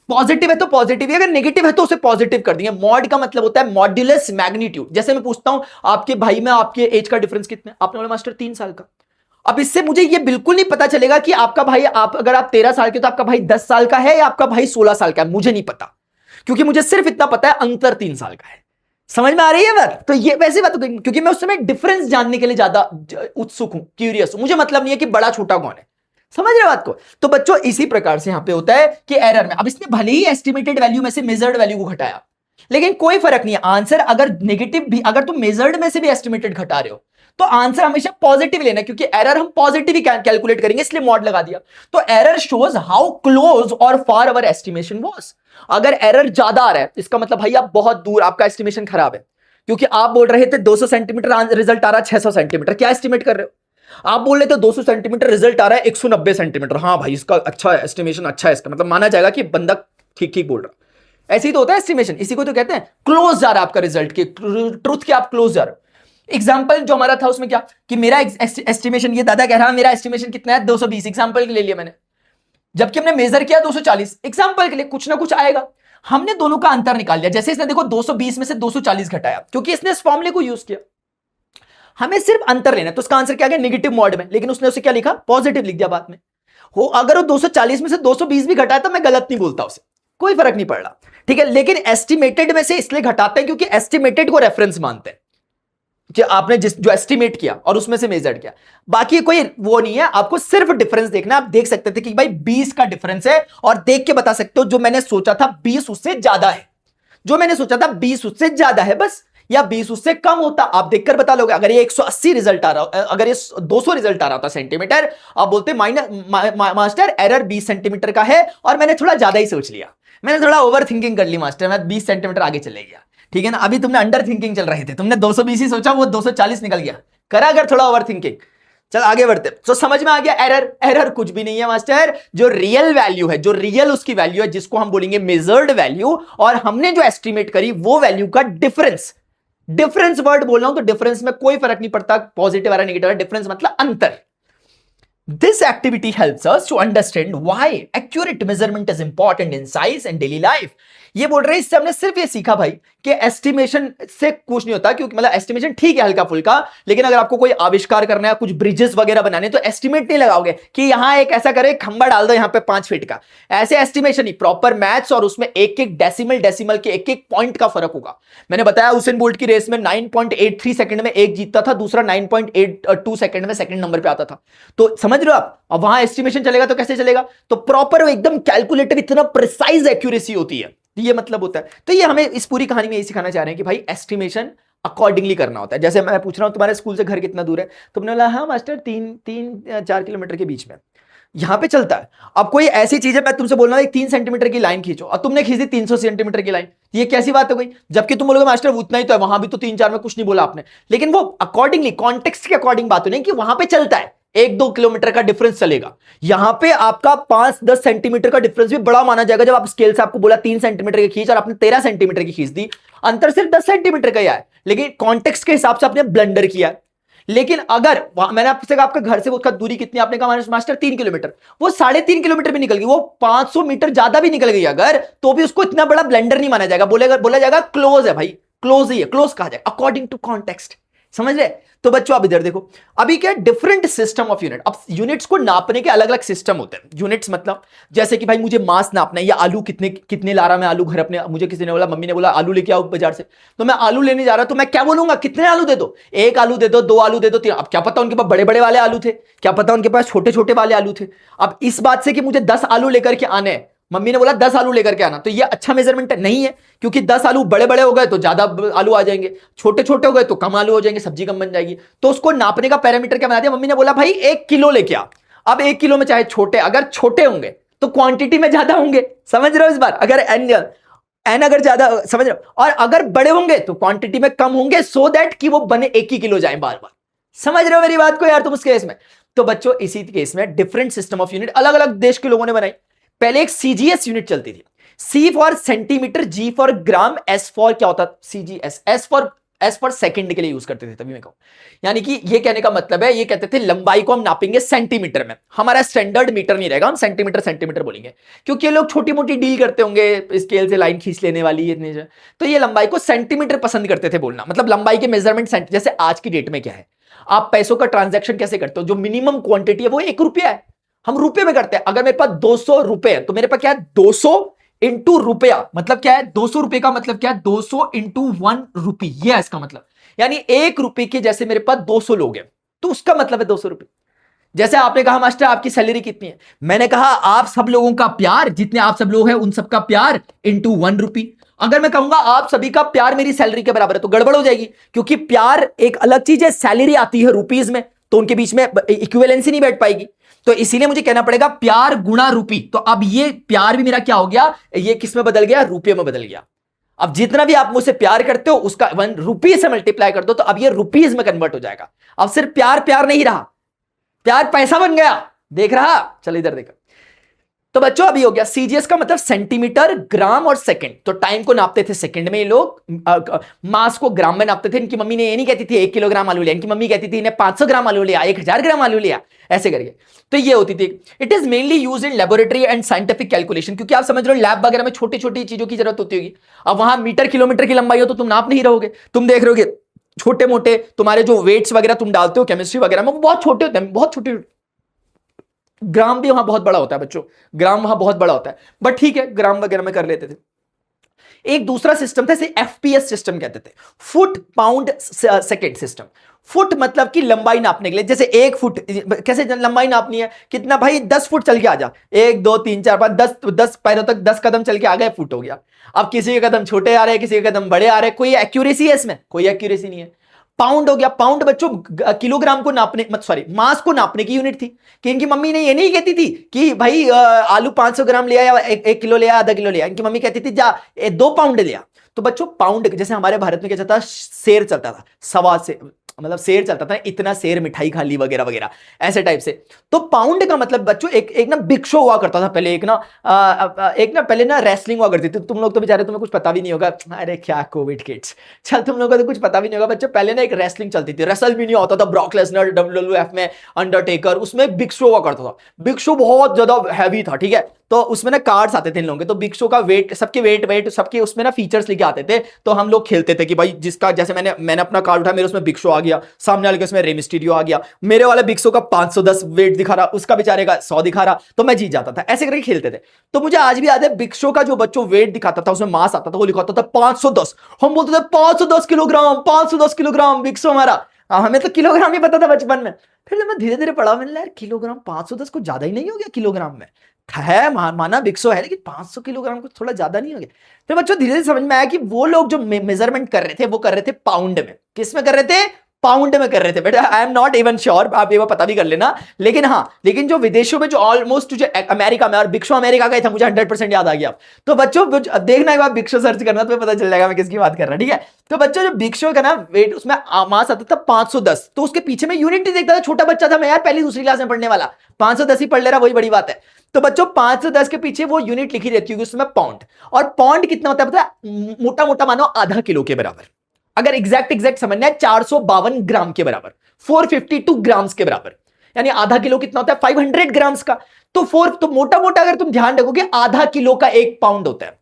पॉजिटिव है तो पॉजिटिव है, अगर नेगेटिव है तो उसे पॉजिटिव कर देंगे। मॉड का मतलब होता है मॉड्यूलस मैग्नीट्यूड। जैसे मैं पूछता हूं आपके भाई में आपके एज का डिफरेंस कितना है, आपने बोला मास्टर 3 साल का। अब इससे मुझे ये बिल्कुल नहीं पता चलेगा कि आपका भाई, अगर आप 13 साल के तो आपका भाई 10 साल का है या आपका भाई 16 साल का है, मुझे नहीं पता। क्योंकि मुझे सिर्फ इतना पता है अंतर 3 साल का है। समझ में आ रही है बात? तो ये वैसी बात, क्योंकि मैं उस समय डिफरेंस जानने के लिए ज्यादा उत्सुक हूं, क्यूरियस हूं। मुझे मतलब नहीं है कि बड़ा छोटा कौन है। समझ रहे बात को? तो बच्चों इसी प्रकार से यहां पे होता है कि एरर में, अब इसने भले ही एस्टिमेटेड वैल्यू में से मेजर्ड वैल्यू को घटाया, लेकिन कोई फर्क नहीं है। आंसर अगर नेगेटिव भी, अगर तुम मेजर्ड में से भी एस्टिमेटेड घटा रहे हो, तो आंसर हमेशा पॉजिटिव लेना, क्योंकि एरर हम पॉजिटिव ही कैलकुलेट करेंगे, इसलिए मॉड लगा दिया। तो एरर शोज हाउ क्लोज और फार अवर एस्टिमेशन वाज। अगर एरर ज्यादा आ रहा है, इसका मतलब भाई आप बहुत दूर, आपका एस्टिमेशन खराब है। क्योंकि आप बोल रहे थे 200 सेंटीमीटर, रिजल्ट आ रहा है 600 सेंटीमीटर, क्या एस्टिमेट कर रहे हो? आप बोल रहे थे 200 सेंटीमीटर, रिजल्ट आ रहा है 190 सेंटीमीटर। हाँ भाई इसका अच्छा एस्टिमेशन, अच्छा है इसका, मतलब माना जाएगा कि बंदा ठीक ठीक बोल रहा। ऐसे ही तो होता है एस्टिमेशन, इसी को तो कहते हैं क्लोज जा रहा है आपका रिजल्ट के, ट्रुथ के आप क्लोज जा रहे हो। एग्जाम्पल जो हमारा था उसमें क्या, कि मेरा एस्टिमेशन, ये दादा कह रहा है मेरा एस्टिमेशन कितना है 220, एग्जाम्पल के ले लिया मैंने, जबकि हमने मेजर किया 240। एग्जाम्पल के लिए कुछ ना कुछ आएगा। हमने दोनों का अंतर निकाल लिया। जैसे इसने देखो 220 में से 240 घटाया, क्योंकि इसने इस फॉर्मूले को यूज किया। हमें सिर्फ अंतर लेना है, तो उसका आंसर क्या गया, नेगेटिव मॉड में, लेकिन उसने उसे क्या लिखा, पॉजिटिव लिख दिया बाद में। हो अगर वो 240 में से 220 भी घटाया तो मैं गलत नहीं बोलता उसे, कोई फर्क नहीं पड़ रहा, ठीक है। लेकिन एस्टिमेटेड में से इसलिए घटाते हैं क्योंकि एस्टिमेटेड को रेफरेंस मानते हैं, कि आपने जो एस्टिमेट किया और उसमें से मेजर किया। बाकी कोई वो नहीं है, आपको सिर्फ डिफरेंस देखना। आप देख सकते थे कि भाई 20 का डिफरेंस है, और देख के बता सकते हो जो मैंने सोचा था 20 उससे ज्यादा है, जो मैंने सोचा था 20 उससे ज्यादा है बस, या 20 उससे कम होता, आप देखकर बता लोगे। अगर ये 180 रिजल्ट आ रहा, अगर ये 200 रिजल्ट आ रहा था सेंटीमीटर, आप बोलते मास्टर एरर 20 सेंटीमीटर का है, और मैंने थोड़ा ज्यादा ही सोच लिया, मैंने थोड़ा ओवर थिंकिंग कर ली मास्टर, मैं 20 सेंटीमीटर आगे चले गया, ठीक है ना। अभी तुमने अंडर थिंकिंग चल रहे थे, तुमने 220 ही सोचा, वो 240 निकल गया, करा अगर थोड़ा ओवर थिंकिंग। चल आगे बढ़ते। तो समझ में आ गया एरर, एरर कुछ भी नहीं है मास्टर, जो रियल वैल्यू है, जो रियल उसकी वैल्यू है, जिसको हम बोलेंगे मेजर्ड वैल्यू, और हमने जो एस्टिमेट करी वो वैल्यू का डिफरेंस। डिफरेंस वर्ड बोल रहा हूं तो डिफरेंस में कोई फर्क नहीं पड़ता, पॉजिटिव आ रहा नेगेटिव आ रहा, डिफरेंस मतलब अंतर। This activity helps us to understand why accurate measurement is important in science and daily life. ये बोल रहे हैं, इससे हमने सिर्फ ये सीखा भाई कि एस्टिमेशन से कुछ नहीं होता, क्योंकि मतलब एस्टिमेशन ठीक है हल्का फुल्का, लेकिन अगर आपको कोई आविष्कार करना है, कुछ ब्रिजेस वगैरह बनाने, तो एस्टिमेट नहीं लगाओगे कि यहां एक ऐसा करे खंबा डाल दो यहां पे 5 फीट का, ऐसे एस्टिमेशन नहीं, प्रॉपर मैथ्स, और उसमें एक एक डेसिमल के एक एक पॉइंट का फर्क होगा। मैंने बताया उसेन बोल्ट की रेस में 9.83 सेकंड में एक जीतता था, दूसरा 9.82 सेकंड में सेकंड नंबर पे आता था। तो समझ रहे हो आप, अब वहां एस्टिमेशन चलेगा तो कैसे चलेगा, तो प्रॉपर एकदम कैलकुलेटेड, इतना प्रिसाइज एक्यूरेसी होती है, ये मतलब होता है। तो ये हमें इस पूरी कहानी में यही सिखाना चाह रहे हैं कि भाई एस्टिमेशन अकॉर्डिंगली करना होता है। जैसे मैं पूछ रहा हूं तुम्हारे स्कूल से घर कितना दूर है, तुमने बोला हाँ मास्टर 3-4 किलोमीटर के बीच में, यहां पे चलता है। अब कोई ऐसी चीज है, मैं तुमसे बोल रहा हूं 3 सेंटीमीटर की लाइन खींचो, और तुमने खींची 300 सेंटीमीटर की लाइन, ये कैसी बात है कोई, जबकि तुम बोलोगे मास्टर उतना ही तो है, वहां भी तो 3-4 में कुछ नहीं बोला आपने, लेकिन वो अकॉर्डिंगली कॉन्टेक्स्ट के अकॉर्डिंग बात हो नहीं कि वहां पे चलता है 1-2 किलोमीटर का डिफरेंस चलेगा, यहां पे आपका 5-10 सेंटीमीटर का डिफरेंस भी बड़ा माना जाएगा। जब आप स्केल से आपको बोला 3 सेंटीमीटर की खींच और आपने 13 सेंटीमीटर की खींच दी, अंतर सिर्फ 10 सेंटीमीटर का ही है, लेकिन कॉन्टेक्स्ट के हिसाब से आपने ब्लंडर किया। लेकिन अगर मैंने आपसे कहा आपका घर से उसका दूरी कितनी, आपने कहा मास्टर 3 किलोमीटर, वो 3.5 किलोमीटर भी निकल गई, वो 500 मीटर ज्यादा भी निकल गई अगर, तो भी उसको इतना बड़ा ब्लेंडर नहीं माना जाएगा, बोला जाएगा क्लोज है भाई, क्लोज ही है, क्लोज कहा जाएगा अकॉर्डिंग टू कॉन्टेक्स्ट। समझ रहे। तो बच्चों आप इधर देखो, अभी क्या डिफरेंट सिस्टम ऑफ यूनिट। अब यूनिट्स को नापने के अलग अलग सिस्टम होते हैं। यूनिट्स मतलब जैसे कि भाई मुझे मास नापना है, या आलू कितने कितने ला रहा मैं आलू घर अपने, मुझे किसी ने बोला, मम्मी ने बोला आलू लेके आओ बाजार से, तो मैं आलू लेने जा रहा, तो मैं क्या बोलूंगा, कितने आलू दे दो, 1 आलू दे दो, 2 आलू दे दो, 3। अब क्या पता उनके पास बड़े बड़े वाले आलू थे, क्या पता उनके पास छोटे छोटे वाले आलू थे। अब इस बात से कि मुझे 10 आलू लेकर के आने, मम्मी ने बोला 10 आलू लेकर के आना, तो ये अच्छा मेजरमेंट नहीं है, क्योंकि 10 आलू बड़े बड़े हो गए तो ज्यादा आलू आ जाएंगे, छोटे छोटे हो गए तो कम आलू हो जाएंगे, सब्जी कम बन जाएगी। तो उसको नापने का पैरामीटर क्या बना दिया, मम्मी ने बोला भाई 1 किलो लेके आ। अब 1 किलो में चाहे छोटे, अगर छोटे होंगे तो क्वांटिटी में ज्यादा होंगे, समझ रहे हो इस बार, अगर एन अगर ज्यादा, समझ रहे हो, और अगर बड़े होंगे तो क्वांटिटी में कम होंगे, सो दैट कि वो बने 1 ही किलो जाए बार बार। समझ रहे हो मेरी बात को यार तुम उस केस में। तो बच्चों इसी केस में डिफरेंट सिस्टम ऑफ यूनिट अलग अलग देश के लोगों ने बनाई। पहले एक सीजीएस यूनिट चलती थी, C for centimetre, G for gram, S for क्या होता, सीजीएस, एस फॉर सेकंड के लिए यूज करते थे, तभी मैं कहूं, यानी कि ये कहने का मतलब है, ये कहते थे लंबाई को हम नापेंगे सेंटीमीटर में, हमारा स्टैंडर्ड मीटर नहीं रहेगा, हम सेंटीमीटर बोलेंगे, क्योंकि ये लोग छोटी मोटी डील करते होंगे, स्केल से लाइन खींच लेने वाली इतनी, तो ये लंबाई को सेंटीमीटर पसंद करते थे बोलना, मतलब लंबाई के मेजरमेंट। जैसे आज की डेट में क्या है, आप पैसों का ट्रांजैक्शन कैसे करते हो, जो मिनिमम क्वांटिटी है वो 1 रुपया है, हम रुपए में करते हैं। अगर मेरे पास 200 रुपए है तो मेरे पास क्या है, 200 इंटू रुपया, मतलब क्या है, 200 रुपए का मतलब क्या है, 200 इंटू 1 रुपी, ये है इसका मतलब, यानी 1 रुपए के जैसे मेरे पास 200 लोग हैं तो उसका मतलब है 200 रुपए। जैसे आपने कहा मास्टर आपकी सैलरी कितनी है, मैंने कहा आप सब लोगों का प्यार, जितने आप सब लोग हैं उन सबका प्यार इंटू 1 रुपी। अगर मैं कहूंगा आप सभी का प्यार मेरी सैलरी के बराबर है तो गड़बड़ हो जाएगी, क्योंकि प्यार एक अलग चीज है, सैलरी आती है रुपीज में, तो उनके बीच में इक्विवेलेंसी नहीं बैठ पाएगी। तो इसीलिए मुझे कहना पड़ेगा प्यार गुणा रुपी। तो अब ये प्यार भी मेरा क्या हो गया, ये किस में बदल गया, रुपये में बदल गया। अब जितना भी आप मुझसे प्यार करते हो उसका 1 रुपी से मल्टीप्लाई कर दो तो अब ये रुपीज में कन्वर्ट हो जाएगा। अब सिर्फ प्यार प्यार नहीं रहा, प्यार पैसा बन गया, देख रहा, चल इधर देखा। तो बच्चों अभी हो गया सीजीएस का मतलब सेंटीमीटर, ग्राम और सेकंड। तो टाइम को नापते थे सेकंड में ये लोग, मास को ग्राम में नापते थे। इनकी मम्मी ने ये नहीं कहती थी 1 किलोग्राम आलू लिया, इनकी मम्मी कहती थी इन्हें 500 ग्राम आलू लिया, 1000 ग्राम आलू लिया, ऐसे करके। तो ये होती थी। It is mainly use in laboratory and scientific calculation, क्योंकि आप समझ रहे हो लैब वगैरह में छोटी छोटी चीजों की जरूरत होती होगी। अब वहां मीटर किलोमीटर की लंबाई हो तो तुम नाप नहीं रहोगे, तुम देख रहे होगे छोटे मोटे तुम्हारे जो वेट्स वगैरह तुम डालते हो केमिस्ट्री वगैरह में, वो बहुत छोटे होते हैं, बहुत छोटे। ग्राम भी वहां बहुत बड़ा होता है बच्चों, ग्राम वहां बहुत बड़ा होता है, बट ठीक है ग्राम वगैरह में कर लेते थे। एक दूसरा सिस्टम था, इसे एफपीएस सिस्टम कहते थे, foot pound second system. Foot मतलब कि लंबाई नापने के लिए, जैसे 1 फुट कैसे लंबाई नापनी है, कितना भाई 10 फुट चल के आ जा, 1 2 3 4 5 10 पैरों तक 10 कदम चल के आ गए, फुट हो गया। अब किसी के कदम छोटे आ रहे हैं, किसी के कदम बड़े आ रहे हैं, कोई एक्यूरेसी है इसमें, कोई एक्यूरेसी नहीं है। पाउंड हो गया, पाउंड बच्चों किलोग्राम को नापने, सॉरी मास को नापने की यूनिट थी। कि इनकी मम्मी ने ये नहीं कहती थी कि भाई आलू 500 ग्राम लिया या 1 किलो लिया, आधा किलो लिया, इनकी मम्मी कहती थी जा 2 पाउंड लिया। तो बच्चों पाउंड, जैसे हमारे भारत में क्या चलता था, शेर चलता था, सवा से मतलब शेर चलता था, इतना शेर मिठाई खा ली वगैरह वगैरह ऐसे टाइप से। तो पाउंड का मतलब बच्चों एक ना बिग शो हुआ करता था पहले, एक ना पहले ना रेसलिंग हुआ करती थी। तुम लोग तो बेचारे तुम्हें कुछ पता भी नहीं होगा, अरे क्या कोविड किड्स, चल तुम लोगों को तो कुछ पता भी नहीं होगा बच्चों। पहले ना एक रेसलिंग चलती थी, रेसल भी नहीं होता था, ब्रॉक लेसनर डब्ल्यूडब्ल्यूएफ में, अंडरटेकर, उसमें बिग शो हुआ करता था। बिग शो बहुत ज्यादा हैवी था, ठीक है। तो उसमें ना कार्ड्स आते थे इन लोगों के, तो बिग शो का वेट, सबके वेट सबके उसमें ना फीचर्स लिखे आते थे। तो हम लोग खेलते थे कि भाई जिसका, जैसे मैंने अपना कार्ड उठाया, मेरे उसमें बिग शो आ गया, सामने वाले के उसमें रे मिस्टीरियो आ गया, मेरे वाला बिग शो का 510 वेट दिखा रहा, उसका बेचारे का 100 दिखा रहा, तो मैं जीत जाता था। ऐसे करके खेलते थे। तो मुझे आज भी याद है बिग शो का जो बच्चों वेट दिखाता था, उसमें मास आता था, वो लिखा होता था 510। हम बोलते थे 510 किलोग्राम, 510 किलोग्राम बिग शो हमारा। हमें तो किलोग्राम ही पता था बचपन में। फिर जब मैं धीरे धीरे पढ़ा, मैंने यार किलोग्राम 510 कुछ ज्यादा ही नहीं हो गया किलोग्राम में? है माना बिग शो है, लेकिन 500 किलोग्राम कुछ थोड़ा ज्यादा नहीं हो गया? फिर बच्चों धीरे धीरे समझ में आया कि वो लोग जो मेजरमेंट कर रहे थे, वो कर रहे थे पाउंड में। किस में कर रहे थे? पाउंड में कर रहे थे बेटा। I am not even sure, आप ये पता भी कर लेना। लेकिन हाँ, लेकिन जो विदेशों में जो ऑलमोस्ट जो अमेरिका में, और बिग शो अमेरिका का ही था, मुझे 100% याद आ गया। तो बच्चों देखना, एक बार बिग शो सर्च करना तो पता चल जाएगा मैं किसकी बात कर रहा हूं, ठीक है? तो बच्चों जो बिग शो का ना वेट, उसमें मास आता था 510, तो उसके पीछे में यूनिट नहीं देखता था, छोटा बच्चा था मैं यार, पहली दूसरी क्लास में पढ़ने वाला, 510 ही पढ़ ले रहा, वही बड़ी बात है। तो बच्चों 510 के पीछे वो यूनिट लिखी रहती है उसमें पाउंड। और पाउंड कितना होता है पता है? मोटा मोटा मानो आधा किलो के बराबर। अगर एग्जैक्ट समझना है, 452 ग्राम के बराबर, 452 ग्राम्स के बराबर। यानी आधा किलो कितना होता है? 500 ग्राम्स का। तो मोटा मोटा अगर तुम ध्यान रखोगे, आधा किलो का 1 पाउंड होता है।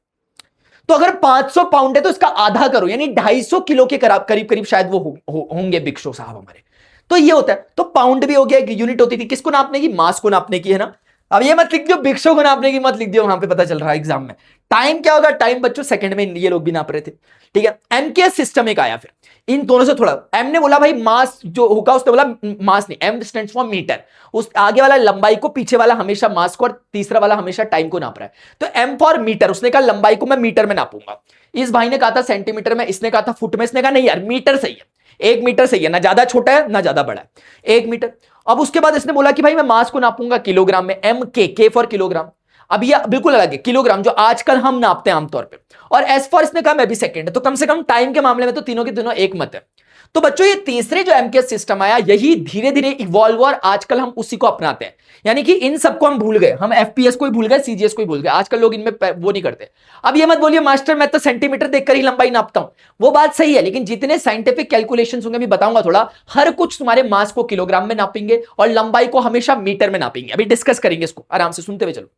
तो अगर 500 पाउंड है तो इसका आधा करो, यानी 250 किलो के करीब करीब शायद वो होंगे बिग शो साहब हमारे। तो ये होता है। तो पाउंड भी हो गया, एक यूनिट होती थी किसको नापने की? मास को नापने की, है ना? अब ये मत लिख दियो बिग शो को नापने की, मत लिख दियो, वहां पे पता चल रहा है एग्जाम में। टाइम क्या होगा? टाइम बच्चों सेकंड में ये लोग भी नाप रहे थे, ठीक है? एमकेएस सिस्टम एक आया फिर इन दोनों से थोड़ा। एम ने बोला भाई मास जो होगा, उसने बोला मास नहीं, एम स्टैंड्स फॉर मीटर। उस आगे वाला लंबाई को, पीछे वाला हमेशा मास को, और तीसरा वाला हमेशा टाइम को नाप रहा है। तो एम फॉर मीटर, उसने कहा लंबाई को मैं मीटर में नापूंगा। इस भाई ने कहा था सेंटीमीटर में, इसने कहा था फुट में, इसने कहा नहीं यार मीटर सही है, 1 मीटर सही है, ना ज्यादा छोटा है ना ज्यादा बड़ा है, 1 मीटर। अब उसके बाद इसने बोला कि भाई मैं मास को नापूंगा किलोग्राम में, एम के फॉर किलोग्राम। अब ये बिल्कुल अलग है, किलोग्राम जो आजकल हम नापते हैं आमतौर पे। और एस फॉर इसने कहा मैं भी सेकंड है। तो कम से कम टाइम के मामले में तो तीनों के तीनों एक मत है। तो बच्चों ये तीसरे जो एमकेएस सिस्टम आया, यही धीरे धीरे इवॉल्व, और आजकल हम उसी को अपनाते हैं। यानी कि इन सबको हम भूल गए, हम एफपीएस को ही भूल गए, सीजीएस को ही भूल गए, आजकल लोग इनमें वो नहीं करते। अब ये मत बोलिए मास्टर मैं तो सेंटीमीटर देखकर ही लंबाई नापता हूं, वो बात सही है, लेकिन जितने साइंटिफिक कैलकुलेशंस होंगे, मैं बताऊंगा थोड़ा, हर कुछ तुम्हारे मास को किलोग्राम में नापेंगे और लंबाई को हमेशा मीटर में नापेंगे। अभी डिस्कस करेंगे इसको, आराम से सुनते हुए चलो।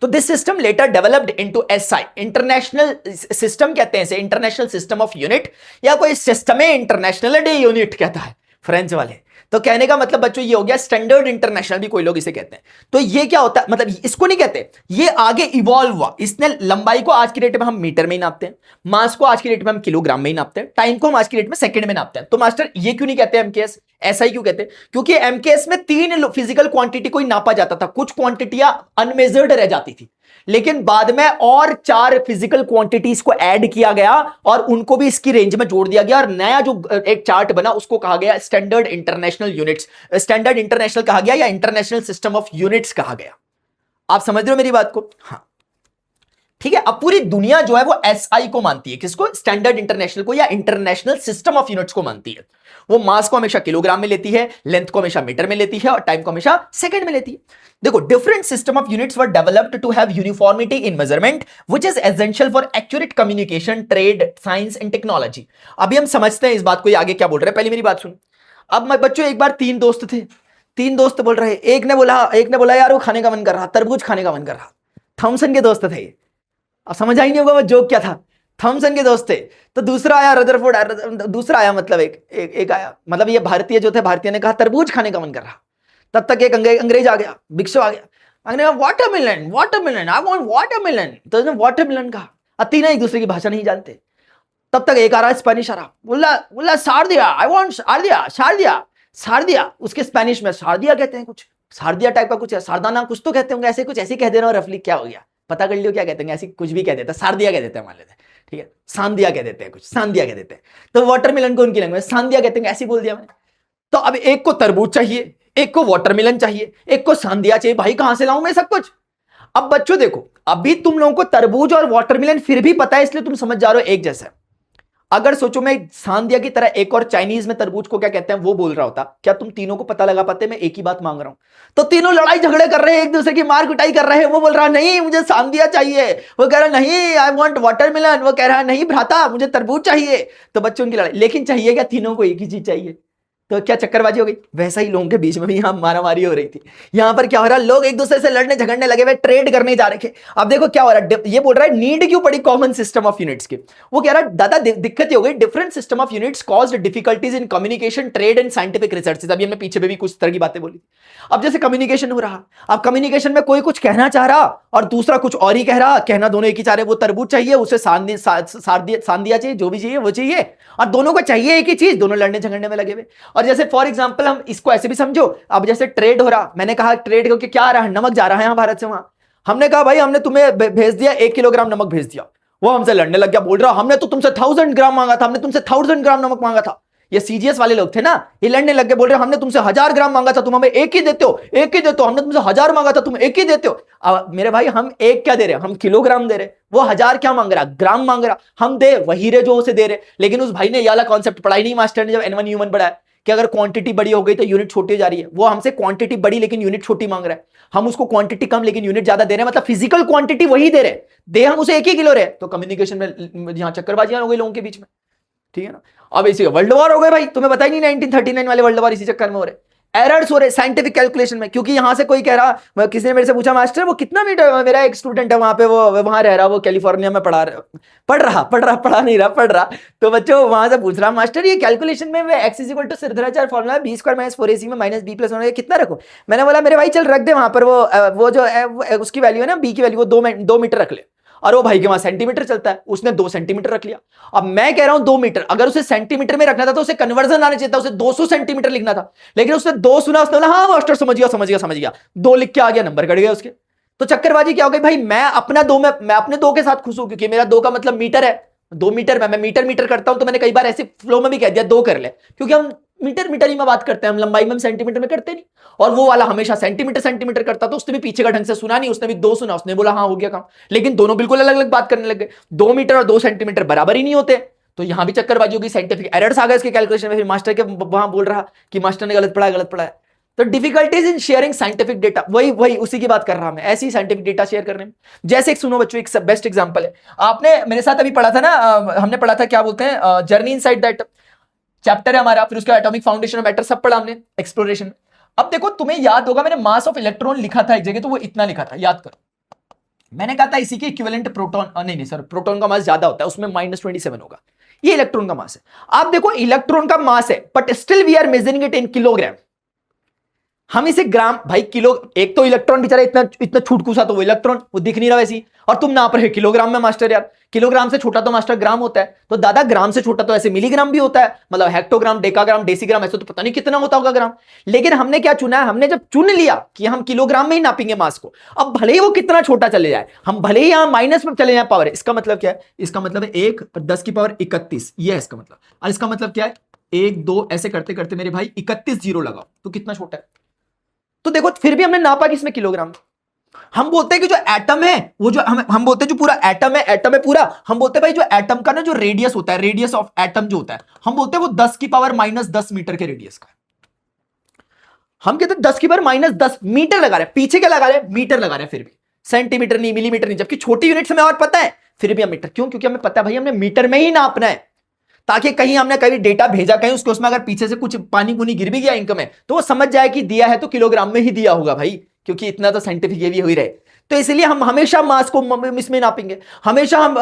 तो this system later developed into SI, international system कहते हैं इसे, इंटरनेशनल सिस्टम ऑफ यूनिट, या कोई सिस्टम है इंटरनेशनल डे यूनिट कहता है फ्रेंच वाले। तो कहने का मतलब बच्चों ये हो गया स्टैंडर्ड इंटरनेशनल, भी कोई लोग इसे कहते हैं। तो ये क्या होता है, मतलब इसको नहीं कहते, ये आगे इवॉल्व हुआ। इसने लंबाई को आज की डेट में हम मीटर में ही नापते हैं, मास को आज की डेट में हम किलोग्राम में ही नापते हैं, टाइम को हम आज की डेट में सेकंड में नापते हैं। तो मास्टर ये क्यों नहीं कहते एमकेएस, ऐसा ही क्यों कहते हैं? क्योंकि एमकेएस में 3 फिजिकल क्वांटिटी को ही नापा जाता था, कुछ क्वांटिटियां अनमेजर्ड रह जाती थी, लेकिन बाद में और 4 फिजिकल क्वांटिटीज को ऐड किया गया और उनको भी इसकी रेंज में जोड़ दिया गया, और नया जो एक चार्ट बना उसको कहा गया standard international units, standard international कहा गया, या इंटरनेशनल सिस्टम ऑफ यूनिट्स कहा गया। आप समझ रहे हो मेरी बात को? हाँ ठीक है। अब पूरी दुनिया जो है वो एसआई को मानती है, किसको? स्टैंडर्ड इंटरनेशनल को, या इंटरनेशनल सिस्टम ऑफ यूनिट्स को मानती है। वो मास को हमेशा किलोग्राम में लेती है, लेंथ को हमेशा मीटर में लेती है, और टाइम को हमेशा सेकंड में लेती है। देखो, different system of units were developed to have uniformity in measurement which is essential for accurate communication, trade, science and technology. अभी हम समझते हैं इस बात को, ये आगे क्या बोल रहे हैं, पहले मेरी बात सुन। अब बच्चों एक बार 3 दोस्त थे, 3 दोस्त बोल रहे, एक ने बोला यार वो खाने का मन कर रहा, तरबूज खाने का मन कर रहा। थॉमसन के दोस्त थे। अब समझ आई नहीं होगा वो जोक क्या था। थॉमसन के दोस्त थे। तो दूसरा आया रदरफोर्ड, दूसरा आया मतलब एक आया, मतलब ये भारतीय जो थे, भारतीय ने कहा तरबूज खाने का मन कर रहा। तब तक एक अंग्रेज आ गया, बिग शो आ गया, अंग्रेज watermelon, watermelon, I want watermelon. तो उसने वाटरमेलन कहा। तीनों एक दूसरे की भाषा नहीं जानते। तब तक एक आ रहा स्पेनिश आ रहा, बोला सार्दिया, आई वांट सार्दिया, सार्दिया, सार्दिया। उसके स्पेनिश में सार्दिया कहते हैं, कुछ सार्दिया टाइप का कुछ है, सारदाना कुछ तो कहते होंगे, ऐसे कुछ ऐसे कह दे रहा हूं रफली, क्या हो गया पता कर लियो क्या कहते हैं, ऐसी कुछ भी कह देता, सार्दिया कह देते हैं मान लेते हैं, ठीक है, सांदिया कह देते हैं, कुछ सांदिया कह देते हैं। तो वाटरमेलन को उनकी लैंग्वेज सांदिया कहते हैं, ऐसे बोल दिया मैंने। तो अब एक को तरबूज चाहिए, एक को वाटरमेलन चाहिए, एक को सांदिया चाहिए, भाई कहां से लाऊं मैं सब कुछ? अब बच्चों देखो, अभी तुम लोगों को तरबूज और वाटरमेलन फिर भी पता है, इसलिए तुम समझ जा रहे हो एक जैसा है। अगर सोचो मैं सांदिया की तरह एक और चाइनीज में तरबूज को क्या कहते हैं वो बोल रहा होता, क्या तुम तीनों को पता लगा पाते? मैं एक ही बात मांग रहा हूं। तो तीनों लड़ाई झगड़े कर रहे हैं, एक दूसरे की मार कुटाई कर रहे हैं। वो बोल रहा नहीं मुझे सांदिया चाहिए, वो कह रहा नहीं आई वांट वाटरमेलन, वो कह रहा नहीं भ्राता मुझे तरबूज चाहिए। तो बच्चों की लड़ाई, लेकिन चाहिए क्या? तीनों को एक ही चीज चाहिए। तो क्या चक्करबाजी हो गई? वैसा ही लोगों के बीच में भी यहाँ मारामारी हो रही थी। यहाँ पर क्या हो रहा है, लोग एक दूसरे से लड़ने झगड़ने लगे हुए, ट्रेड करने जा रहे थे। अब देखो क्या हो रहा है, ये बोल रहा है नीड क्यों पड़ी कॉमन सिस्टम ऑफ यूनिट्स की। वो कह रहा है दादा दिक्कत ये हो गई, different system of units caused difficulties in communication, trade and scientific research. अभी हमने पीछे भी कुछ तरह की बातें बोली। अब जैसे कम्युनिकेशन हो रहा, अब कम्युनिकेशन में कोई कुछ कहना चाह रहा और दूसरा कुछ और ही कह रहा, कहना दोनों एक ही चाह रहे, वो तरबूज चाहिए, उसे सांदिया चाहिए, जो भी चाहिए वो चाहिए, और दोनों को चाहिए एक ही चीज, दोनों लड़ने झगड़ने में लगे हुए। और जैसे फॉर एग्जांपल हम इसको ऐसे भी समझो, अब जैसे ट्रेड हो रहा, मैंने कहा ट्रेड करके क्या आ रहा है, नमक जा रहा है यहाँ भारत से वहां। हमने कहा भाई हमने तुम्हें भेज दिया 1 किलोग्राम नमक भेज दिया, वो हमसे लड़ने लग गया, बोल रहा हमने तो तुमसे 1000 ग्राम मांगा था, हमने तुमसे 1000 ग्राम नमक मांगा था। ये सीजीएस वाले लोग थे ना, ये लड़ने लग गए, बोल रहे हमने तुमसे 1000 ग्राम मांगा था, तुम हमें एक ही देते हो, एक ही देते हो, हमने तुमसे 1000 मांगा था, तुम एक ही देते हो। अब मेरे भाई हम एक क्या दे रहे, हम किलोग्राम दे रहे, वो 1000 क्या मांग रहा, ग्राम मांग रहा, हम दे वही रे जो उसे दे रहे। लेकिन उस भाई ने ये वाला कॉन्सेप्ट पढ़ा ही नहीं मास्टर ने, जब N1 ह्यूमन पढ़ा है कि अगर क्वांटिटी बड़ी हो गई तो यूनिट छोटी हो जा रही है। वो हमसे क्वांटिटी बड़ी लेकिन यूनिट छोटी मांग रहा है, हम उसको क्वांटिटी कम लेकिन यूनिट ज्यादा दे रहे हैं, मतलब फिजिकल क्वांटिटी वही दे रहे, दे हम उसे 1 ही किलो रहे। तो कम्युनिकेशन में यहां चक्करबाजियां हो गई लोगों के बीच में, ठीक है ना। अब इसी वर्ल्ड वॉर हो गए भाई, तुम्हें पता ही नहीं 1939 वाले वर्ल्ड वॉर इसी चक्कर में हो रहे, एरर्स हो रहे साइंटिफिक कैलकुलेशन में। क्योंकि यहां से कोई कह रहा, किसी ने मेरे से पूछा मास्टर वो कितना मीटर, मेरा एक स्टूडेंट है वहां पे, वो वहां रह रहा, वो कैलिफोर्निया में पढ़ रहा, तो बच्चों वहां से पूछ रहा मास्टर ये कैलकुलेशन में x इज इक्वल टू सिद्धांत formula b square minus 4ac में माइनस b प्लस 1 कितना रखो। मैंने बोला मेरे भाई चल रख दे वहां पर, वो जो उसकी वैल्यू है ना, b की वैल्यू, वो 2 मीटर रख ले। और वो भाई के वहां सेंटीमीटर चलता है, उसने 2 सेंटीमीटर रख लिया। अब मैं कह रहा हूं 2 मीटर, अगर उसे सेंटीमीटर में रखना था तो उसे कन्वर्जन आना चाहिए था, उसे 200 सेंटीमीटर लिखना था। लेकिन उसने 2 सुना, उसने बोला हाँ मास्टर समझ गया, 2 लिख के आ गया, नंबर कट गया उसके। तो चक्करबाजी क्या हो गई भाई, मैं अपने 2 के साथ खुश हूं, क्योंकि मेरा 2 का मतलब मीटर है, 2 मीटर में मैं मीटर करता हूं। तो मैंने कई बार ऐसे फ्लो में भी कह दिया 2 कर ले, क्योंकि हम मीटर ही में बात करते हैं, हम लंबाई में हम सेंटीमीटर में करते नहीं। और वो वाला हमेशा सेंटीमीटर करता, तो उसने भी पीछे का ढंग से सुना नहीं, उसने भी 2 सुना, उसने बोला हाँ हो गया काम। लेकिन दोनों बिल्कुल अलग अलग बात करने लग गए, 2 मीटर और 2 सेंटीमीटर बराबर ही नहीं होते। तो यहां भी चक्करबाजी होगी, साइंटिफिक एरर्स आ गए इसके कैलकुलेशन में। फिर मास्टर के वहां बोल रहा कि मास्टर ने गलत पढ़ा है। तो difficulties in sharing scientific data, वही उसी की बात कर रहा मैं, ऐसी ही साइंटिफिक डेटा शेयर करने में। जैसे एक सुनो बच्चों, एक बेस्ट एग्जांपल है, आपने मेरे साथ अभी पढ़ा था ना, हमने पढ़ा था क्या बोलते हैं, जर्नी इनसाइड दैट चैप्टर है हमारा, फिर उसका एटॉमिक फाउंडेशन ऑफ मैटर सब पढ़ा हमने एक्सप्लोरेशन में। अब देखो तुम्हें याद होगा मैंने मास ऑफ इलेक्ट्रॉन लिखा था एक जगह, तो वो इतना लिखा था, याद करो। मैंने कहा था इसी के इक्विवेलेंट प्रोटॉन, नहीं सर, प्रोटॉन का मास ज्यादा होता है, उसमें -27 होगा, ये इलेक्ट्रॉन का मास है। आप देखो इलेक्ट्रॉन का मास है, but still we are measuring it in kilogram. हम इसे ग्राम, भाई किलो, एक तो इलेक्ट्रॉन बेचारा इतना छूटकूसा, तो वो इलेक्ट्रॉन वो दिख नहीं रहा वैसी, और तुम नाप रहे किलोग्राम में मास्टर। यार किलोग्राम से छोटा तो मास्टर ग्राम होता है, तो दादा ग्राम से छोटा तो ऐसे मिलीग्राम भी होता है, मतलब हेक्टोग्राम, डेकाग्राम, डेसीग्राम, ऐसे तो पता नहीं कितना होता होगा ग्राम। लेकिन हमने क्या चुना है, हमने जब चुन लिया कि हम किलोग्राम में ही नापेंगे मास को, अब भले ही वो कितना छोटा चले जाए, हम भले ही यहां माइनस में चले जाए पावर, इसका मतलब क्या है, इसका मतलब है 1 और 10 की पावर 31, ये है इसका मतलब। और इसका मतलब क्या है, 1 2 ऐसे करते करते मेरे भाई 31 जीरो लगाओ, तो कितना छोटा है। तो देखो फिर भी हमने नापा किसमें, किलोग्राम। हम बोलते हैं कि जो एटम है, वो जो हम बोलते हैं जो पूरा एटम है पूरा, हम बोलते हैं भाई जो एटम का ना जो रेडियस होता है, रेडियस ऑफ एटम जो होता है, हम बोलते हैं वो 10 की पावर -10 मीटर के रेडियस का। हम कहते हैं 10 की पावर -10 मीटर लगा रहे हैं, पीछे क्या लगा रहे हैं, मीटर लगा रहे हैं, फिर भी सेंटीमीटर नहीं, मिलीमीटर नहीं, जबकि छोटी यूनिट हमें और पता है, फिर भी हम मीटर। क्यों? क्योंकि हमें पता है भाई हमने मीटर में ही नापना है, ताकि कहीं हमने कभी डेटा भेजा कहीं उसके उसमें अगर पीछे से कुछ पानी पुनी गिर भी गया इंक में, तो वो समझ जाए कि दिया है तो किलोग्राम में ही दिया होगा भाई, क्योंकि इतना तो साइंटिफिक ये भी हो ही रहे। तो इसलिए हम हमेशा मास को इसमें नापेंगे, हमेशा हम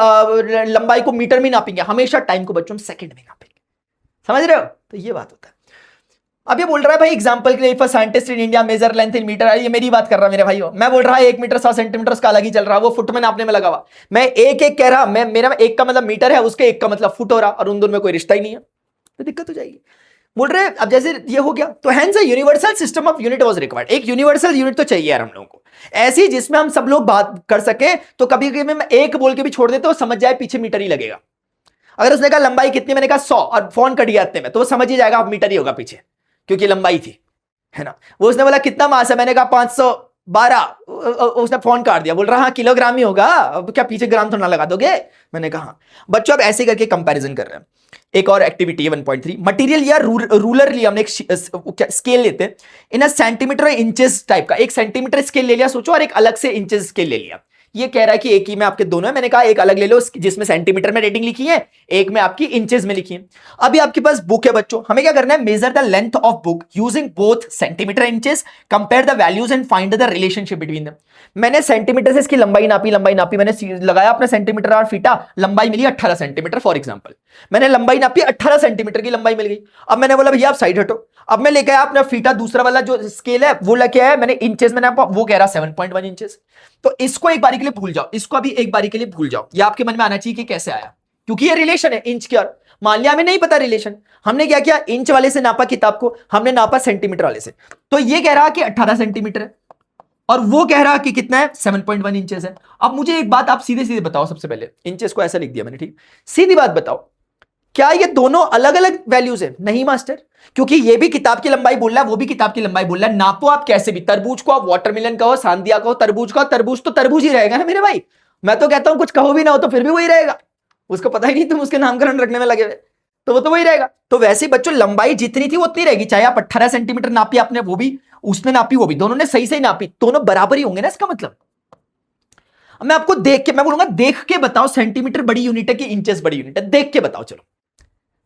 लंबाई को मीटर में नापेंगे, हमेशा टाइम को बच्चों सेकंड में नापेंगे। समझ रहे हो? तो ये बात होता है। अब ये बोल रहा है भाई एग्जांपल के लिए, if a scientist in India measure length in metre, ये मेरी बात कर रहा है मेरे भाइयों, मैं बोल रहा है 1 मीटर 100 सेंटीमीटर, उसका अलग ही चल रहा है, वो फुट में नापने में लगा हुआ। मैं एक कह रहा, मेरा 1 का मतलब मीटर है, उसके 1 का मतलब फुट हो रहा, और उन दोनों में कोई रिश्ता ही नहीं है, तो दिक्कत हो जाएगी। बोल रहे हैं अब जैसे ये हो गया, तो hence a universal system of unit was required. एक यूनिवर्सल यूनिट तो चाहिए यार हम लोगों को, ऐसी जिसमें हम सब लोग बात कर सके। तो कभी कभी मैं 1 बोल के भी छोड़ देते, वो समझ जाए पीछे मीटर ही लगेगा। अगर उसने कहा लंबाई कितनी, मैंने कहा 100, और फोन कट गया इतने में, तो वो समझ ही जाएगा अब मीटर ही होगा पीछे, क्योंकि लंबाई थी, है ना। वो उसने बोला कितना मास है, मैंने कहा 512, उसने फोन काट दिया, बोल रहा हाँ किलोग्राम ही होगा, अब क्या पीछे ग्राम तो ना लगा दोगे। मैंने कहा बच्चों अब ऐसे करके कंपैरिजन कर रहे हैं। एक और एक्टिविटी है 1.3, मटेरियल या रूलर लिया हमने, एक स्केल लेते हैं इन सेंटीमीटर और इंचेस टाइप का, एक सेंटीमीटर स्केल ले लिया सोचो, और एक अलग से इंचेस स्केल ले लिया। ये कह रहा है कि एक ही में आपके दोनों है। मैंने कहा एक अलग ले लो जिसमें सेंटीमीटर में रेटिंग लिखी है, एक में आपकी इंचेस में लिखी है। अभी आपके पास बुक है बच्चों, हमें क्या करना है, major the length of book using both centimetre inches, compare the values and find the relationship between them. मैंने सेंटीमीटर से इसकी लंबाई नापी, मैंने लगाया अपना सेंटीमीटर और फीटा, लंबाई मिली 18 सेंटीमीटर फॉर एग्जांपल। मैंने लंबाई नापी, 18 सेंटीमीटर की लंबाई मिल गई। अब मैंने बोला भैया आप साइड हटो। अब मैं लेके आया अपना फीटा, दूसरा वाला जो स्केल है वो लेके आया, मैंने इंचेस में नापा, वो कह रहा 7.1 इंचेस। तो इसको एक बारी के लिए भूल जाओ, इसको अभी एक बारी के लिए भूल जाओ। ये आपके मन में आना चाहिए कि कैसे आया, क्योंकि ये रिलेशन है इंच की। और मान लिया हमें नहीं पता रिलेशन, हमने क्या किया, इंच वाले से नापा किताब को, हमने नापा सेंटीमीटर वाले से। तो ये कह रहा कि 18 सेंटीमीटर है और वो कह रहा कि कितना है, 7.1 इंचेस है। अब मुझे एक बात आप सीधे सीधे बताओ, सबसे पहले इंचेस को ऐसा लिख दिया मैंने, ठीक, सीधी बात बताओ, क्या ये दोनों अलग अलग वैल्यूज है? नहीं मास्टर, क्योंकि ये भी किताब की लंबाई बोल रहा है, वो भी किताब की लंबाई बोल रहा है। नापो आप कैसे भी, तरबूज को आप वाटरमेलन कहो, सांदिया कहो, तरबूज का तरबूज तो तरबूज ही रहेगा ना मेरे भाई। मैं तो कहता हूं कुछ कहो भी ना हो तो फिर भी वही रहेगा, उसको पता ही नहीं तुम उसके नामकरण रखने में लगे हुए, तो वो तो वही रहेगा। तो वैसे ही बच्चों लंबाई जितनी थी वो उतनी रहेगी, चाहे आप 18 सेंटीमीटर नापी आपने, वो भी उसने नापी, वो भी, दोनों ने सही सही नापी, दोनों बराबर ही होंगे ना, इसका मतलब। मैं आपको देख के, मैं बोलूंगा देख के बताओ सेंटीमीटर बड़ी यूनिट है कि इंचेस बड़ी यूनिट है, देख के बताओ। चलो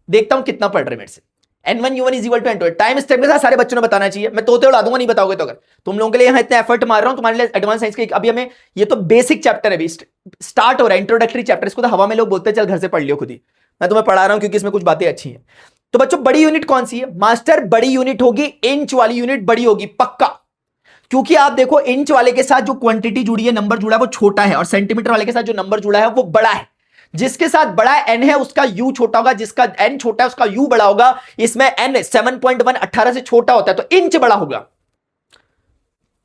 देखता हूं कितना पढ़ रहे मेरे से। N1 U1 is equal to N2। Time step के साथ सारे बच्चों ने बताना चाहिए, मैं तोते उड़ा दूंगा नहीं बताओगे तो। अगर तुम लोगों के लिए यहां इतना एफर्ट मार रहा हूं, तुम्हारे लिए एडवांस साइंस के अभी हमें, ये तो बेसिक चैप्टर है, अभी स्टार्ट हो रहा है, इंट्रोडक्टरी चैप्टर। इसको तो हवा में लोग बोलते हैं चल घर से पढ़ लियो खुद ही, मैं तुम्हें पढ़ा रहा हूं क्योंकि इसमें कुछ बातें अच्छी हैं। तो बच्चों बड़ी यूनिट कौन सी है मास्टर? बड़ी यूनिट होगी इंच वाली यूनिट, बड़ी होगी पक्का, क्योंकि आप देखो इंच वाले के साथ जो क्वांटिटी जुड़ी है, नंबर जुड़ा है, वो छोटा है, और सेंटीमीटर वाले के साथ जो नंबर जुड़ा है वो बड़ा है। जिसके साथ बड़ा n है उसका u छोटा होगा, जिसका n छोटा है उसका u बड़ा होगा। इसमें n 7.1 18 से छोटा होता है तो इंच बड़ा होगा।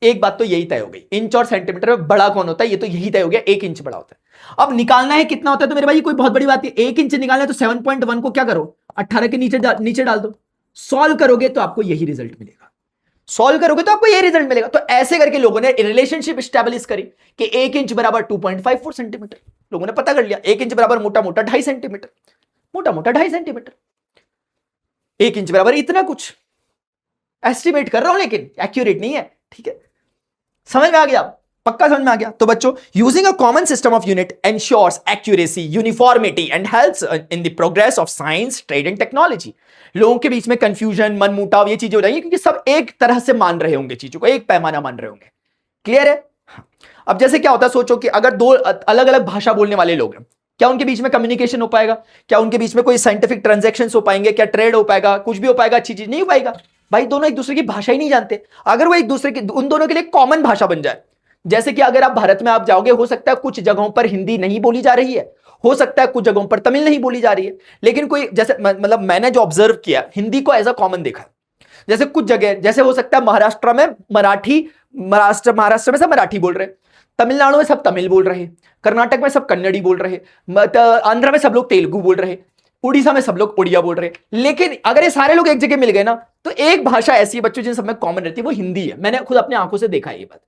एक बात तो यही तय हो गई, इंच और सेंटीमीटर में बड़ा कौन होता है, ये तो यही तय हो गया, 1 इंच बड़ा होता है। अब निकालना है कितना होता है, तो मेरे भाई कोई बहुत बड़ी बात है, 1 इंच निकालना है तो 7.1 को क्या करो, 18 के नीचे डाल दो, सॉल्व करोगे तो आपको यही रिजल्ट मिलेगा। सॉल्व करोगे तो आपको ये रिजल्ट मिलेगा। तो ऐसे करके लोगों ने रिलेशनशिप स्टैब्लिश करी कि 1 इंच बराबर 2.54 सेंटीमीटर। लोगों ने पता कर लिया 1 इंच बराबर मोटा मोटा 2.5 सेंटीमीटर, मोटा मोटा 2.5 सेंटीमीटर, 1 इंच बराबर इतना कुछ। एस्टिमेट कर रहा हूं लेकिन एक्यूरेट नहीं है, ठीक है, समझ में आ गया, पक्का समझ में आ गया। तो बच्चों using a common system of unit ensures accuracy, uniformity and helps in the progress of science, trade and technology. लोगों के बीच में कंफ्यूजन, मनमुटाव, ये चीजें हो जाएंगी क्योंकि सब एक तरह से मान रहे होंगे चीजों को, एक पैमाना मान रहे होंगे। क्लियर है? अब जैसे क्या होता है, सोचो कि अगर दो अलग अलग भाषा बोलने वाले लोग हैं, क्या उनके बीच में कम्युनिकेशन हो पाएगा? क्या उनके बीच में कोई साइंटिफिक ट्रांजैक्शंस हो पाएंगे? क्या ट्रेड हो पाएगा? कुछ भी हो पाएगा? अच्छी चीज नहीं हो पाएगा भाई, दोनों एक दूसरे की भाषा ही नहीं जानते। अगर वो एक दूसरे की, उन दोनों के लिए कॉमन भाषा बन जाए, जैसे कि अगर आप भारत में आप जाओगे, हो सकता है कुछ जगहों पर हिंदी नहीं बोली जा रही है, हो सकता है कुछ जगहों पर तमिल नहीं बोली जा रही है, लेकिन कोई जैसे मतलब मैंने जो ऑब्जर्व किया, हिंदी को एज अ कॉमन देखा। जैसे कुछ जगह, जैसे हो सकता है महाराष्ट्र में मराठी, महाराष्ट्र में सब मराठी बोल रहे, तमिलनाडु में सब तमिल बोल रहे, कर्नाटक में सब कन्नड़ी बोल रहे, आंध्र में सब लोग तेलुगु बोल रहे, उड़ीसा में सब लोग उड़िया बोल रहे। लेकिन अगर ये सारे लोग एक जगह मिल गए ना, तो एक भाषा ऐसी है बच्चों जिन सब में कॉमन रहती है, वो हिंदी है। मैंने खुद अपनी आंखों से देखा है ये बात,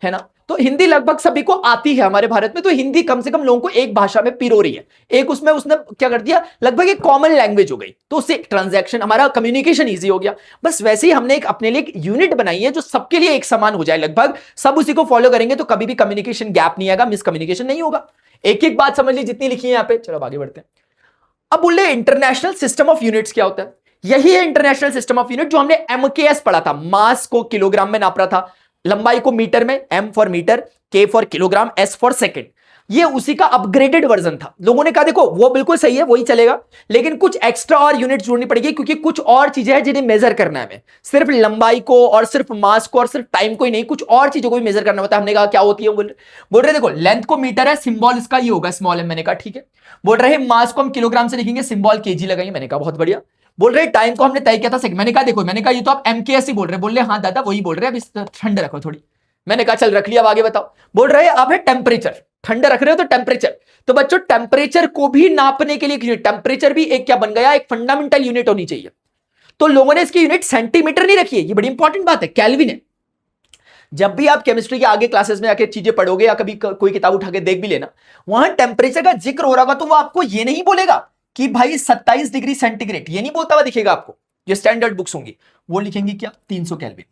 है ना। तो हिंदी लगभग सभी को आती है हमारे भारत में, तो हिंदी कम से कम लोगों को एक भाषा में पिरो रही है, एक उसमें उसने क्या कर दिया, लगभग एक कॉमन लैंग्वेज हो गई, तो उससे ट्रांजैक्शन, हमारा कम्युनिकेशन ईजी हो गया। बस वैसे ही हमने एक अपने लिए एक यूनिट बनाई है जो सबके लिए एक समान हो जाए, लगभग सब उसी को फॉलो करेंगे तो कभी भी कम्युनिकेशन गैप नहीं आएगा, मिसकम्युनिकेशन नहीं होगा। एक एक बात समझ ली जितनी लिखी है यहाँ पे। चलो आगे बढ़ते हैं। अब बोल रहे इंटरनेशनल सिस्टम ऑफ यूनिट्स क्या होता है? यही है इंटरनेशनल सिस्टम ऑफ यूनिट जो हमने एमकेएस पढ़ा था, मास को किलोग्राम में नाप रहा था, लंबाई को मीटर में, एम फॉर मीटर, के for kilogram, S for second. ये उसी का अपग्रेडेड वर्जन था। लोगों ने कहा देखो वो बिल्कुल सही है, वही चलेगा, लेकिन कुछ एक्स्ट्रा और यूनिट जोड़नी पड़ेगी क्योंकि कुछ और चीजें हैं जिन्हें मेजर करना है हमें, सिर्फ लंबाई को और सिर्फ मास को और सिर्फ टाइम को ही नहीं, कुछ और चीजों को भी मेजर करना होता है। हमने कहा क्या होती है? बोल रहे देखो लेंथ को मीटर है, सिंबल इसका ये होगा स्मॉल एम, मैंने कहा ठीक है। बोल रहे मास को हम किलोग्राम से लिखेंगे, सिंबल केजी लगाएंगे, मैंने कहा बहुत बढ़िया। बोल रहे टाइम को हमने तय किया था सेकंड, मैंने कहा देखो, मैंने कहा ये तो आप एमकेएस ही बोल रहे, बोल रहे हाँ दादा वही बोल रहे, अब ठंड रखो थोड़ी, मैंने कहा चल रख लिया, अब आगे बताओ। बोल रहे आप है टेम्परेचर, ठंडा रख रहे हो तो टेम्परेचर, तो बच्चों टेम्परेचर को भी नापने के लिए टेम्परेचर भी एक क्या बन गया, एक फंडामेंटल यूनिट होनी चाहिए। तो लोगों ने इसकी यूनिट सेंटीमीटर नहीं रखी है, ये बड़ी इंपॉर्टेंट बात है, केल्विन है। जब भी आप केमिस्ट्री के आगे क्लासेस में आके चीजें पढ़ोगे या कभी कोई किताब उठा के देख भी लेना, वहां टेम्परेचर का जिक्र हो रहा होगा तो वो आपको ये नहीं बोलेगा कि भाई 27 डिग्री सेंटीग्रेड, ये नहीं बोलता हुआ दिखेगा आपको। जो स्टैंडर्ड बुक्स होंगी वो लिखेंगी क्या, 300 केल्विन।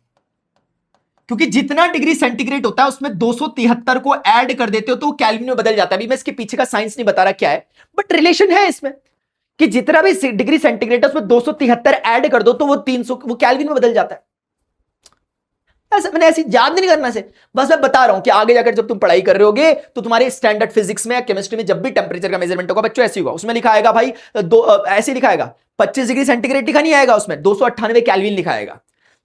क्योंकि जितना डिग्री सेंटीग्रेड होता है उसमें 273 को ऐड कर देते हो तो वो केल्विन में बदल जाता है। अभी मैं इसके पीछे का साइंस नहीं बता रहा क्या है, बट रिलेशन है इसमें कि जितना भी डिग्री सेंटीग्रेड है उसमें 273 ऐड कर दो तो वो 300 वो केल्विन में बदल जाता है। ऐसे मैंने ऐसी याद नहीं करना से, बस मैं बता रहा हूं कि आगे जाकर जब तुम पढ़ाई कर रहे होगे तो तुम्हारे स्टैंडर्ड फिजिक्स में या केमिस्ट्री में जब भी टेंपरेचर का मेजरमेंट होगा बच्चों ऐसे होगा, उसमें लिखा आएगा भाई ऐसे लिखा आएगा 25 डिग्री सेंटीग्रेड लिखा नहीं आएगा, उसमें 298 केल्विन लिखा आएगा।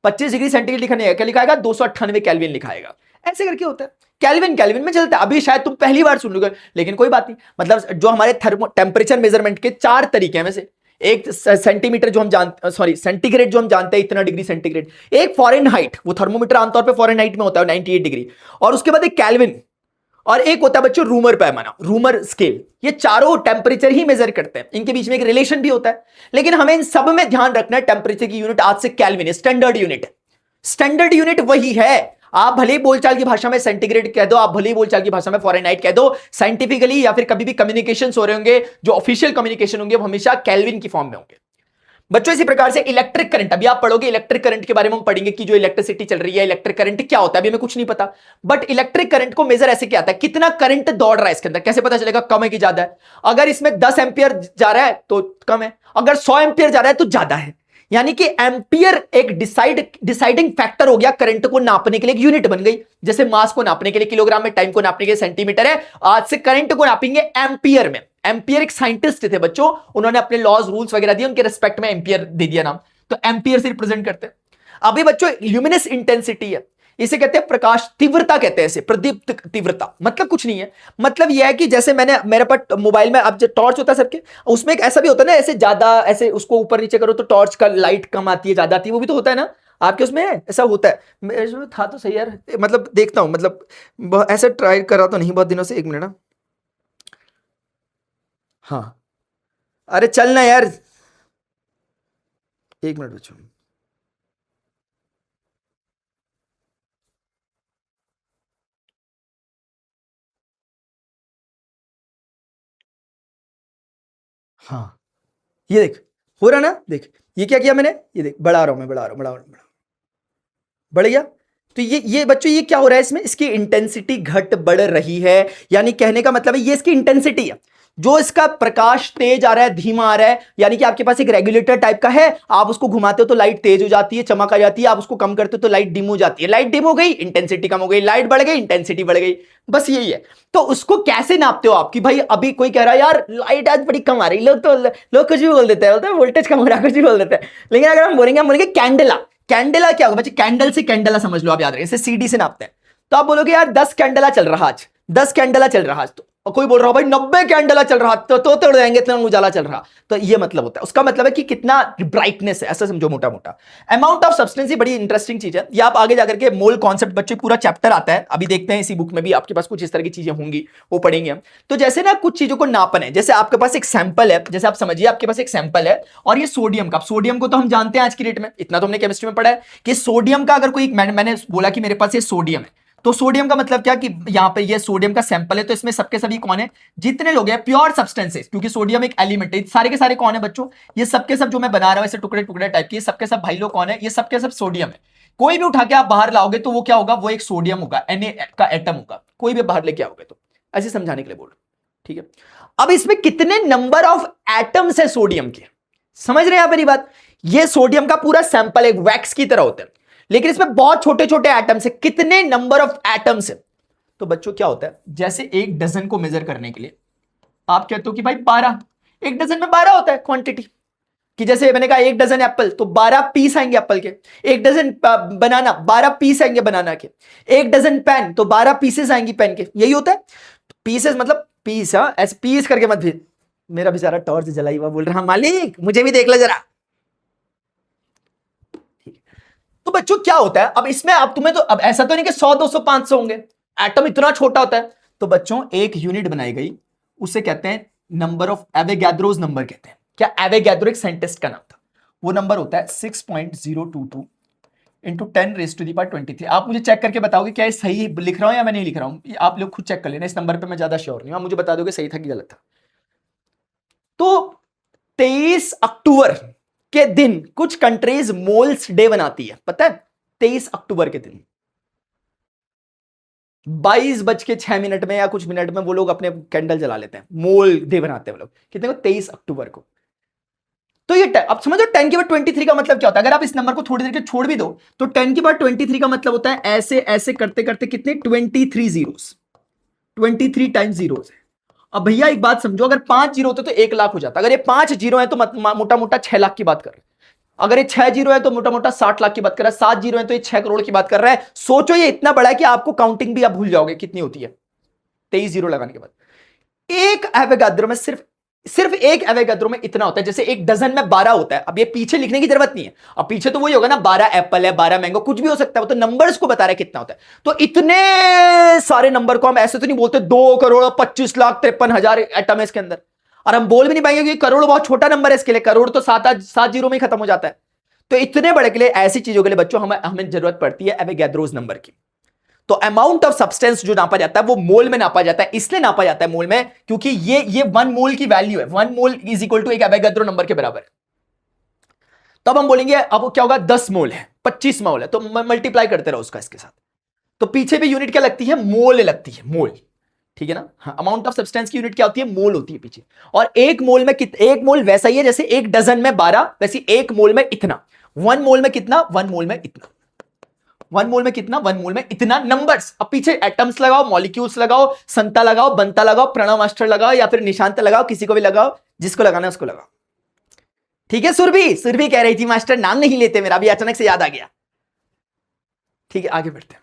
25 डिग्री सेंटीग्रेड लिखा नहीं आएगा, क्या लिखा आएगा 298 केल्विन लिखा आएगा। ऐसे करके होता है, केल्विन केल्विन में चलता है। अभी शायद तुम पहली बार सुन लोगे लेकिन कोई बात नहीं, मतलब जो हमारे थर्मो टेंपरेचर मेजरमेंट के 4 तरीके हैं, में से एक सेंटीमीटर जो हम जानते सॉरी सेंटीग्रेड जो हम जानते हैं इतना डिग्री सेंटीग्रेड, एक फॉरेनहाइट वो थर्मोमीटर आमतौर पे फॉरेनहाइट में होता है 98 डिग्री, और उसके बाद एक केल्विन, और एक होता है बच्चों रूमर पैमाना, रूमर स्केल। ये चारों टेंपरेचर ही मेजर करते हैं, इनके बीच में एक रिलेशन भी होता है, लेकिन हमें इन सब में ध्यान रखना है टेंपरेचर की यूनिट आज से kelvin standard unit. Standard unit वही है, आप भले ही बोलचाल की भाषा में सेंटीग्रेड कह दो, आप भले ही बोलचाल की भाषा में फॉरेनहाइट कह दो, साइंटिफिकली या फिर कभी भी कम्युनिकेशन हो रहे होंगे जो ऑफिशियल कम्युनिकेशन होंगे वो हमेशा केल्विन की फॉर्म में होंगे। बच्चों इसी प्रकार से इलेक्ट्रिक करंट, अभी आप पढ़ोगे इलेक्ट्रिक करंट के बारे में हम पढ़ेंगे कि जो इलेक्ट्रिसिटी चल रही है इलेक्ट्रिक करंट क्या होता है, अभी हमें कुछ नहीं पता, बट इलेक्ट्रिक करंट को मेजर ऐसे किया जाता है कितना करंट दौड़ रहा है इसके अंदर, कैसे पता चलेगा कम है कि ज्यादा है। अगर इसमें 10 एम्पियर जा रहा है तो कम है, अगर 100 एम्पियर जा रहा है तो ज्यादा है। यानी कि एम्पियर एक डिसाइडिंग फैक्टर हो गया, करंट को नापने के लिए एक यूनिट बन गई। जैसे मास को नापने के लिए किलोग्राम में, टाइम को नापने के लिए सेंटीमीटर है, आज से करंट को नापेंगे एम्पियर में। एम्पियर एक साइंटिस्ट थे बच्चों, उन्होंने अपने लॉज रूल्स वगैरह दिए, उनके रिस्पेक्ट में एम्पियर दे दिया नाम, तो एम्पियर से रिप्रेजेंट करते हैं। अभी बच्चों ल्यूमिनस इंटेंसिटी है, इसे कहते हैं प्रकाश तीव्रता, कहते हैं इसे प्रदीप्त तीव्रता। मतलब कुछ नहीं है, मतलब यह है कि जैसे मैंने मेरे पास मोबाइल में अब जो टॉर्च होता है सबके, उसमें एक ऐसा भी होता है ना, ऐसे ज्यादा ऐसे उसको ऊपर नीचे करो तो टॉर्च का लाइट कम आती है ज्यादा आती है, वो भी तो होता है ना आपके उसमें, ऐसा होता है। मेरे में था तो सही यार, मतलब देखता हूं, मतलब ऐसे ट्राई करा तो नहीं बहुत दिनों से, 1 मिनट ना। हाँ अरे चल ना यार, 1 मिनट बच्चों। हाँ ये देख हो रहा ना, देख ये क्या किया मैंने, ये देख बढ़ा रहा हूं मैं, बढ़ा रहा हूं, बढ़ा रहा हूं, बढ़ गया। तो ये बच्चों ये क्या हो रहा है इसमें, इसकी इंटेंसिटी घट बढ़ रही है, यानी कहने का मतलब है ये इसकी इंटेंसिटी है। जो इसका प्रकाश तेज आ रहा है धीमा आ रहा है, यानी कि आपके पास एक रेगुलेटर टाइप का है, आप उसको घुमाते हो तो लाइट तेज हो जाती है, चमक आ जाती है, आप उसको कम करते हो तो लाइट डिम हो जाती है। लाइट डिम हो गई इंटेंसिटी कम हो गई, लाइट बढ़ गई इंटेंसिटी बढ़ गई, बस यही है। तो उसको कैसे नापते हो आप कि भाई अभी कोई कह रहा है यार लाइट आज बड़ी कम आ रही, लोग कुछ भी बोल देते हैं, बोलते हैं वोल्टेज कम हो रहा है, कुछ भी बोल देते हैं। लेकिन अगर हम बोलेंगे कैंडला, कैंडला क्या होगा बच्चे, कैंडल से कैंडला समझ लो आप, याद रहे इसे सीडी से नापते हैं। तो आप बोलोगे यार 10 कैंडला चल रहा आज, 10 कैंडला चल रहा आज, तो और कोई बोल रहा हो भाई 90 कैंडला चल रहा, तो तोड़ देंगे इतना उजाला चल रहा। तो ये मतलब होता है, उसका मतलब है कि कितना ब्राइटनेस है, ऐसा समझो मोटा मोटा। अमाउंट ऑफ सब्सटेंस ही बड़ी इंटरेस्टिंग चीज है, ये आप आगे जाकर के मोल कॉन्सेप्ट बच्चे पूरा चैप्टर आता है, अभी देखते हैं इसी बुक में भी आपके पास कुछ इस तरह की चीजें होंगी, वो पढ़ेंगे हम। तो जैसे ना कुछ चीजों को नापन है, जैसे आपके पास एक सैंपल है, जैसे आप समझिए आपके पास एक सैंपल है और ये सोडियम का, सोडियम को तो हम जानते हैं आज की डेट में, इतना तो हमने केमिस्ट्री में पढ़ा है कि सोडियम का अगर कोई, मैंने बोला कि मेरे पास ये सोडियम है, तो सोडियम का मतलब क्या कि यहां पे ये सोडियम का सैंपल है, तो इसमें सबके सभी कौन है, जितने लोग हैं प्योर सब्सटेंसेस, क्योंकि सोडियम एक एलिमेंट है, सारे के सारे कौन है बच्चों, ये सबके सब जो मैं बना रहा हूं ऐसे टुकड़े टुकड़े टाइप के, सबके सब भाई लोग कौन है, ये सबके सब सोडियम है। कोई भी उठा के आप बाहर लाओगे तो वो क्या होगा, वो एक सोडियम होगा, Na का एटम होगा, कोई भी बाहर लेके आओगे तो, ऐसे समझाने के लिए बोल रहा हूं, ठीक है। अब इसमें कितने नंबर ऑफ एटम्स है सोडियम के, समझ रहे हैं आप मेरी बात। ये सोडियम का पूरा सैंपल एक वैक्स की तरह होता है, लेकिन इसमें बहुत छोटे छोटे एटम्स है, कितने नंबर ऑफ एटम्स है। तो बच्चों क्या होता है, जैसे एक डजन को मेजर करने के लिए आप कहते हो कि भाई 12, एक डजन में 12 होता है क्वांटिटी, कि जैसे मैंने कहा एक डजन एप्पल तो 12 पीस आएंगे एप्पल के, एक डजन बनाना 12 पीस आएंगे बनाना के, एक डजन पेन तो 12 पीसेस आएंगी पेन के, यही होता है। पीसेस मतलब पीस, हाँ ऐसे पीस करके मत भी, मेरा बेचारा टॉर्च जलाई हुआ बोल रहा मालिक मुझे भी देख ले जरा। तो बच्चों क्या होता है अब इसमें, अब तुम्हें तो अब ऐसा तो नहीं कि 100 200 500 होंगे, एटम इतना छोटा होता है। तो बच्चों एक यूनिट बनाई गई, उसे कहते हैं नंबर ऑफ एवोगैड्रोस नंबर कहते हैं। क्या एवोगैड्रो एक साइंटिस्ट का नाम था, वो नंबर होता है 6.022 इंटू 10⁻23। आप मुझे चेक करके बताओगे क्या ये सही लिख रहा हूं या मैं नहीं लिख रहा हूं, आप लोग खुद चेक कर लेना, इस नंबर पे मैं ज्यादा श्योर नहीं हूं, आप मुझे बता दोगे सही था कि गलत था। तो 23 अक्टूबर के दिन कुछ कंट्रीज मोल्स डे मनाती है, पता है 23 अक्टूबर के दिन, 22:06 में या कुछ मिनट में वो लोग अपने कैंडल जला लेते हैं, मोल डे बनाते हैं वो लोग। कितने को? 23 अक्टूबर को। तो ये अब समझो 10 के बाद 23 का मतलब क्या होता है। अगर आप इस नंबर को थोड़ी देर के छोड़ भी दो तो 10 के बाद 23 का मतलब होता है ऐसे ऐसे करते करते कितने? 23 जीरोस, 23 टाइम्स जीरोस है। अब भैया एक बात समझो, अगर 5 जीरो होते तो 1 लाख हो जाता। अगर ये 5 जीरो है तो मोटा मोटा 6 लाख की बात कर रहे हैं। अगर ये 6 जीरो है तो मोटा मोटा 60 लाख की बात कर रहा है। 7 जीरो है तो ये 6 करोड़ की बात कर रहा है। सोचो ये इतना बड़ा है कि आपको काउंटिंग भी आप भूल जाओगे कितनी होती है 23 जीरो लगाने के बाद। एक एवोगाड्रो में सिर्फ एक एवोगाड्रो में इतना होता है, जैसे एक डजन में 12 होता है। अब ये पीछे लिखने की जरूरत नहीं है, अब पीछे तो वही होगा ना, 12 एप्पल है, 12 मैंगो, कुछ भी हो सकता है, वो तो नंबर्स को बता रहा है कितना होता है। तो इतने सारे नंबर को हम ऐसे तो नहीं बोलते 2,25,53,53,000 एटम है इसके अंदर, और हम बोल भी नहीं पाएंगे क्योंकि करोड़ बहुत छोटा नंबर है इसके लिए। करोड़ तो 7 जीरो में ही खत्म हो जाता है। तो इतने बड़े के लिए, ऐसी चीजों के लिए बच्चों हमें जरूरत पड़ती है एवोगाड्रोस नंबर की। तो अमाउंट ऑफ सब्सटेंस जो नापा जाता है वो मोल में नापा जाता है। इसलिए नापा जाता है मोल में क्योंकि ये 1 मोल की वैल्यू है। 1 मोल इज इक्वल टू एक एवोगाड्रो नंबर के बराबर। तब हम बोलेंगे अब क्या होगा, 10 मोल है, 25 मोल है, तो मल्टीप्लाई करते रहो उसका इसके साथ। तो पीछे भी यूनिट क्या लगती है? मोल लगती है, मोल। ठीक है ना? हाँ, अमाउंट ऑफ सब्सटेंस की यूनिट क्या होती है? मोल होती है पीछे। और एक मोल में एक मोल वैसा ही है जैसे एक डजन में 12, वैसे एक मोल में इतना। 1 मोल में कितना? 1 मोल में इतना। 1 मोल में कितना? 1 मोल में इतना। नंबर्स, अब पीछे एटम्स लगाओ, मॉलिक्यूल्स लगाओ, संता लगाओ, बनता लगाओ, प्रणव मास्टर लगाओ, या फिर निशांत लगाओ, किसी को भी लगाओ, जिसको लगाना है उसको लगाओ। ठीक है? सुरभि कह रही थी मास्टर नाम नहीं लेते, मेरा भी अचानक से याद आ गया। ठीक है, आगे बढ़ते हैं।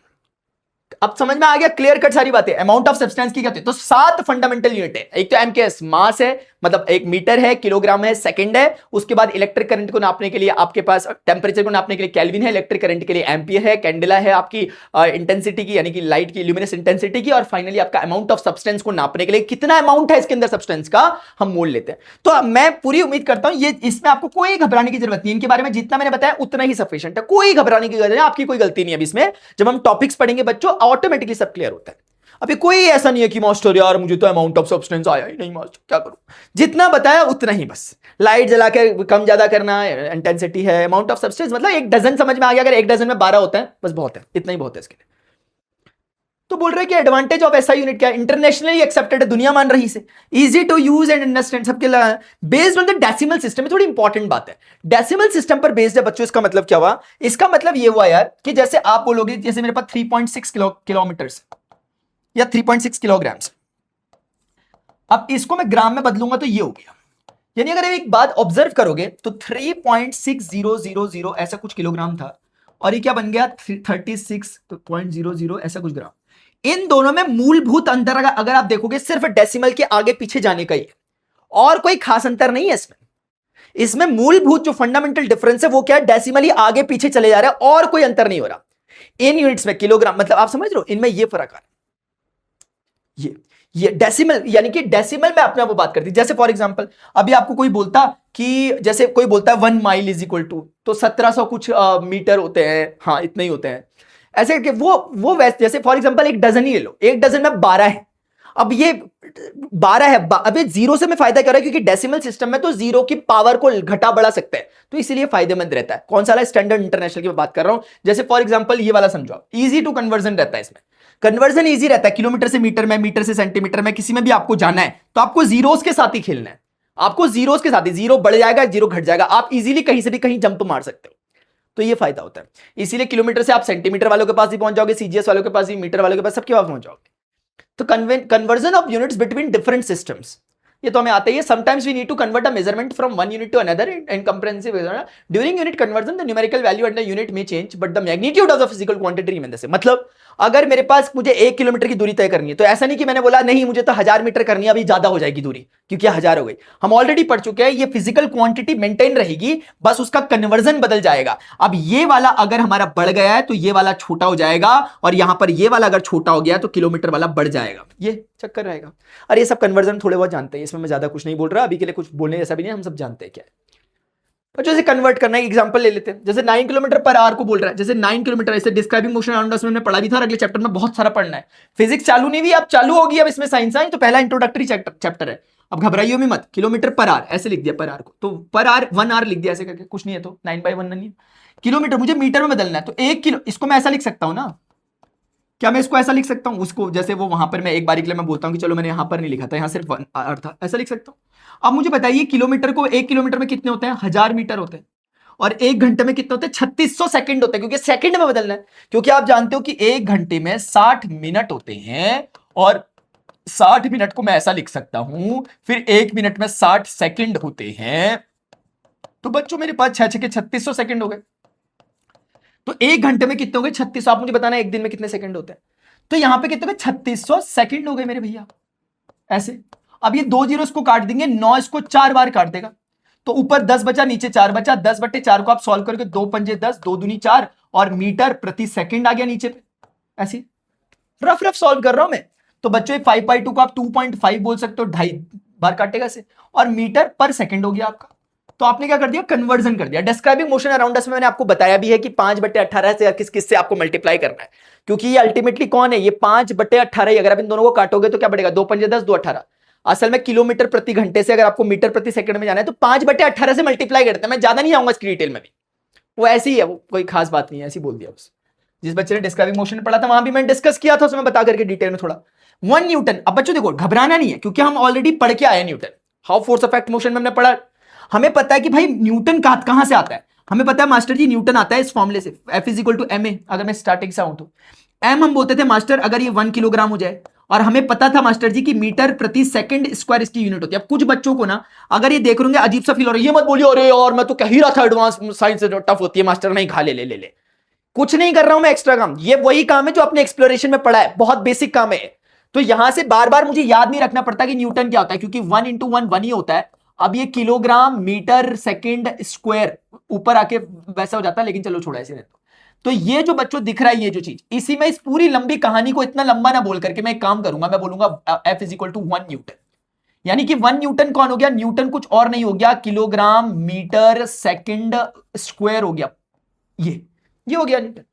अब समझ में आ गया क्लियर कट सारी बातें। अमाउंट ऑफ सब्सटेंस की कहते हैं तो 7 फंडामेंटल यूनिट है। एक तो एमकेएस मास है, मतलब एक मीटर है, किलोग्राम है, सेकंड है। उसके बाद इलेक्ट्रिक करंट को नापने के लिए आपके पास, टेंपरेचर को नापने के लिए केल्विन है, इलेक्ट्रिक करंट के लिए एम्पियर है, कैंडेला है आपकी इंटेंसिटी की, यानी कि लाइट की ल्यूमिनस इंटेंसिटी की, और फाइनली आपका अमाउंट ऑफ सब्सटेंस को नापने के लिए कितना अमाउंट है इसके अंदर सब्सटेंस का, हम मोल लेते हैं। तो मैं पूरी उम्मीद करता हूं ये, इसमें आपको कोई घबराने की जरूरत नहीं। इनके बारे में जितना मैंने बताया उतना ही सफिशिएंट है, कोई घबराने की जरूरत नहीं, आपकी कोई गलती नहीं है इसमें। जब हम टॉपिक्स पढ़ेंगे बच्चों ऑटोमेटिकली सब क्लियर होता है। अभी कोई ऐसा नहीं है कि मास्टर यार मुझे तो अमाउंट ऑफ सब्सटेंस आया ही नहीं मास्टर, क्या करूं? जितना बताया उतना ही बस। लाइट जला के कम ज्यादा करना, इंटेंसिटी है, अमाउंट ऑफ सब्सटेंस, मतलब एक डजन समझ में आ गया। अगर एक डजन में 12 होता है बस बहुत है, इतना ही बहुत है इसके लिए। तो बोल रहे कि एडवांटेज ऑफ ऐसा यूनिट क्या है? इंटरनेशनली एक्सेप्टेड है, दुनिया मान रही से, easy to use and understand सबके लिए, based on the decimal system. थोड़ी इंपॉर्टेंट बात है, डेसिमल सिस्टम पर बेस्ड है बच्चों। इसका मतलब क्या हुआ? इसका मतलब ये हुआ यार कि जैसे आप बोलोगे, जैसे मेरे पास 3.6 किलोमीटर या 3.6 किलोग्राम्स, अब इसको मैं ग्राम में बदलूंगा तो ये हो गया। यानी अगर एक बात ऑब्जर्व करोगे तो 3.6000 ऐसा कुछ किलोग्राम था, और ये क्या बन गया? 36.00 ऐसा कुछ ग्राम। इन दोनों में मूलभूत अंतर अगर आप देखोगे सिर्फ डेसिमल के आगे पीछे जाने का ही है, और कोई खास अंतर नहीं है इसमें। इसमें मूलभूत जो फंडामेंटल डिफरेंस है वो क्या है? डेसिमल ही आगे पीछे चले जा रहा है, और कोई अंतर नहीं हो रहा इन यूनिट्स में। किलोग्राम मतलब आप समझ रहे हो, इनमें ये फर्क आ रहा है। ये डेसिमल, यानी कि डेसिमल में अपने आप बात करती। जैसे फॉर एग्जांपल अभी आपको कोई बोलता कि, जैसे कोई बोलता है 1 माइल इज इक्वल टू, तो 1700 कुछ मीटर होते हैं, हाँ इतने ही होते हैं ऐसे कि वो वैसे, जैसे फॉर एग्जांपल एक डजन ही ले लो, एक डजन में 12 है। अब ये 12 है, अबे जीरो से में फायदा क्या रहा है? क्योंकि डेसिमल सिस्टम में तो जीरो की पावर को घटा बढ़ा सकते हैं, तो इसीलिए फायदेमंद रहता है। कौन सा वाला? स्टैंडर्ड इंटरनेशनल की बात कर रहा हूं। जैसे फॉर एग्जांपल ये वाला समझो, इजी टू कन्वर्जन रहता है इसमें। कन्वर्जन इजी रहता है, किलोमीटर से मीटर में, मीटर से सेंटीमीटर में, किसी में भी आपको जाना है तो आपको जीरोस के साथ ही खेलना है। आपको जीरोस के साथ ही, जीरो बढ़ जाएगा, जीरो घट जाएगा, आप इजीली कहीं से भी कहीं जंप मार सकते हो। तो ये फायदा होता है। इसीलिए किलोमीटर से आप सेंटीमीटर वालों के पास भी पहुंच जाओगे, सीजीएस वालों के पास भी, मीटर वालों के पास, सबके पास पहुंच जाओगे। तो conversion of units between different systems, ये तो हमें आता ही है। Sometimes we need to convert a measurement from one unit to another in comprehensive measure. During unit conversion the numerical value and the unit में change but the magnitude of the physical quantity remain the same. मतलब अगर मेरे पास मुझे 1 kilometre की दूरी तय करनी है, तो ऐसा नहीं कि मैंने बोला नहीं मुझे तो 1000 मीटर करनी है, अभी ज्यादा हो जाएगी दूरी क्योंकि 1000 हो गई। हम ऑलरेडी पढ़ चुके हैं, ये फिजिकल क्वांटिटी मेंटेन रहेगी, बस उसका कन्वर्जन बदल जाएगा। अब ये वाला अगर हमारा बढ़ गया है तो ये वाला छोटा हो जाएगा, और यहां पर ये वाला अगर छोटा हो गया तो किलोमीटर वाला बढ़ जाएगा। ये चक्कर रहेगा। और ये सब कन्वर्जन थोड़े बहुत जानते हैं, इसमें मैं ज्यादा कुछ नहीं बोल रहा अभी के लिए, कुछ बोलने जैसा भी नहीं, हम सब जानते हैं क्या है। तो जैसे कन्वर्ट करना है, एग्जांपल ले लेते हैं। जैसे 9 किलोमीटर पर आवर को बोल रहा है, जैसे 9 किलोमीटर, ऐसे डिस्क्राइबिंग मोशन अराउंड अस में हमने पढ़ा भी था, और अगले चैप्टर में बहुत सारा पढ़ना है। फिजिक्स चालू नहीं हुई, अब चालू होगी, अब इसमें साइंस आई, तो पहला इंट्रोडक्टरी चैप्टर है। अब घबराइयो में मत, किलोमीटर पर आवर ऐसे लिख दिया, पर आवर को तो पर आवर 1 आवर लिख दिया ऐसे करके, कुछ नहीं है तो 9/1 नहीं है। किलोमीटर मुझे मीटर में बदलना है, तो 1 किलो, इसको मैं ऐसा लिख सकता हूं ना, क्या मैं इसको ऐसा लिख सकता हूं, उसको जैसे वो वहां पर मैं एक बारी के लिए मैं बोलता हूं कि चलो मैंने यहां पर नहीं लिखा था, यहां सिर्फ आर था, ऐसा लिख सकता हूं। अब मुझे बताइए किलोमीटर को, 1 किलोमीटर में कितने होते हैं, 1000 मीटर होते हैं, और 1 घंटे में कितने होते हैं, 3600 सेकंड होते हैं, क्योंकि सेकंड में बदलना है। क्योंकि आप जानते हो कि 1 घंटे में 60 मिनट होते हैं, और 60 मिनट को मैं ऐसा लिख सकता हूं, फिर 1 मिनट में 60 सेकंड होते हैं। तो बच्चों मेरे पास 6 के 3600 सेकंड हो गए। तो 1 घंटे में कितने हो गए, 3600। आप मुझे बताना एक दिन में कितने सेकंड होते हैं। तो यहां पे कितने हो गए, 3600 सेकंड हो गए मेरे भैया, ऐसे। अब ये 2 जीरो इसको काट देंगे, 9 इसको 4 बार काट देगा, तो ऊपर 10 बचा, नीचे 4 बचा। 10/4 को आप सॉल्व करके 2 पंजे 10, 2 दूनी 4, और मीटर प्रति सेकंड आ गया नीचे पे, ऐसे रफ रफ सॉल्व कर रहा हूं मैं। तो बच्चों 5/2 को आप 2.5 बोल सकते हो, 2.5 बार काटेगा से, और मीटर पर सेकंड हो गया आपका। तो आपने क्या कर दिया, कन्वर्जन कर दिया। डिस्क्राइबिंग मोशन अराउंड अस में मैंने आपको बताया भी है कि 5/18 से किस किस से आपको मल्टीप्लाई करना है, क्योंकि ये अल्टीमेटली कौन है, ये 5/18। अगर आप इन दोनों को काटोगे तो क्या बढ़ेगा, 2 पंजे 10, 2 18। असल में किलोमीटर प्रति घंटे से अगर आपको मीटर प्रति सेकंड में जाना है तो 5/18 से मल्टीप्लाई करते हैं। मैं ज्यादा नहीं आऊंगा इसकी डिटेल में भी, वो ऐसी ही है, वो कोई खास बात नहीं है, ऐसी बोल दिया बस। जिस बच्चे ने डिस्क्राइबिंग मोशन पढ़ा था वहां भी मैंने डिस्कस किया था, उसमें बता करके डिटेल में थोड़ा। 1 न्यूटन। अब बच्चों देखो घबराना नहीं है, क्योंकि हम ऑलरेडी पढ़ के आए Newton, how force affect motion में हमने पढ़ा। हमें पता है कि भाई न्यूटन कहां से आता है, हमें पता है मास्टर जी न्यूटन आता है इस फॉर्मूले से, F = ma। अगर मैं स्टार्टिंग से आऊं तो m हम बोलते थे मास्टर अगर ये 1 किलोग्राम हो जाए, और हमें पता था मास्टर जी की मीटर प्रति सेकंड स्क्वायर इसकी यूनिट होती है। अब कुछ बच्चों को ना अगर ये देख रहे अजीब सा फील हो रहा है, ये मत बोलिए अरे यार मैं तो कह ही रहा था एडवांस साइंस टफ होती है मास्टर, नहीं खा ले। कुछ नहीं कर रहा हूं मैं एक्स्ट्रा काम, ये वही काम है जो आपने एक्सप्लोरेशन में पढ़ा है, बहुत बेसिक काम है। तो यहां से बार बार मुझे याद नहीं रखना पड़ता कि न्यूटन क्या होता है, क्योंकि 1 × 1 1 ही होता है। अब ये किलोग्राम मीटर सेकंड स्क्वायर ऊपर आके वैसा हो जाता है, लेकिन चलो छोड़ा ऐसे। तो ये जो बच्चों दिख रहा है, ये जो चीज, इसी में इस पूरी लंबी कहानी को इतना लंबा ना बोल करके मैं एक काम करूंगा, मैं बोलूंगा F = 1 न्यूटन। यानी कि 1 न्यूटन कौन हो गया, न्यूटन कुछ और नहीं हो गया, किलोग्राम मीटर सेकंड स्क्वायर हो गया, ये हो गया न्यूटन।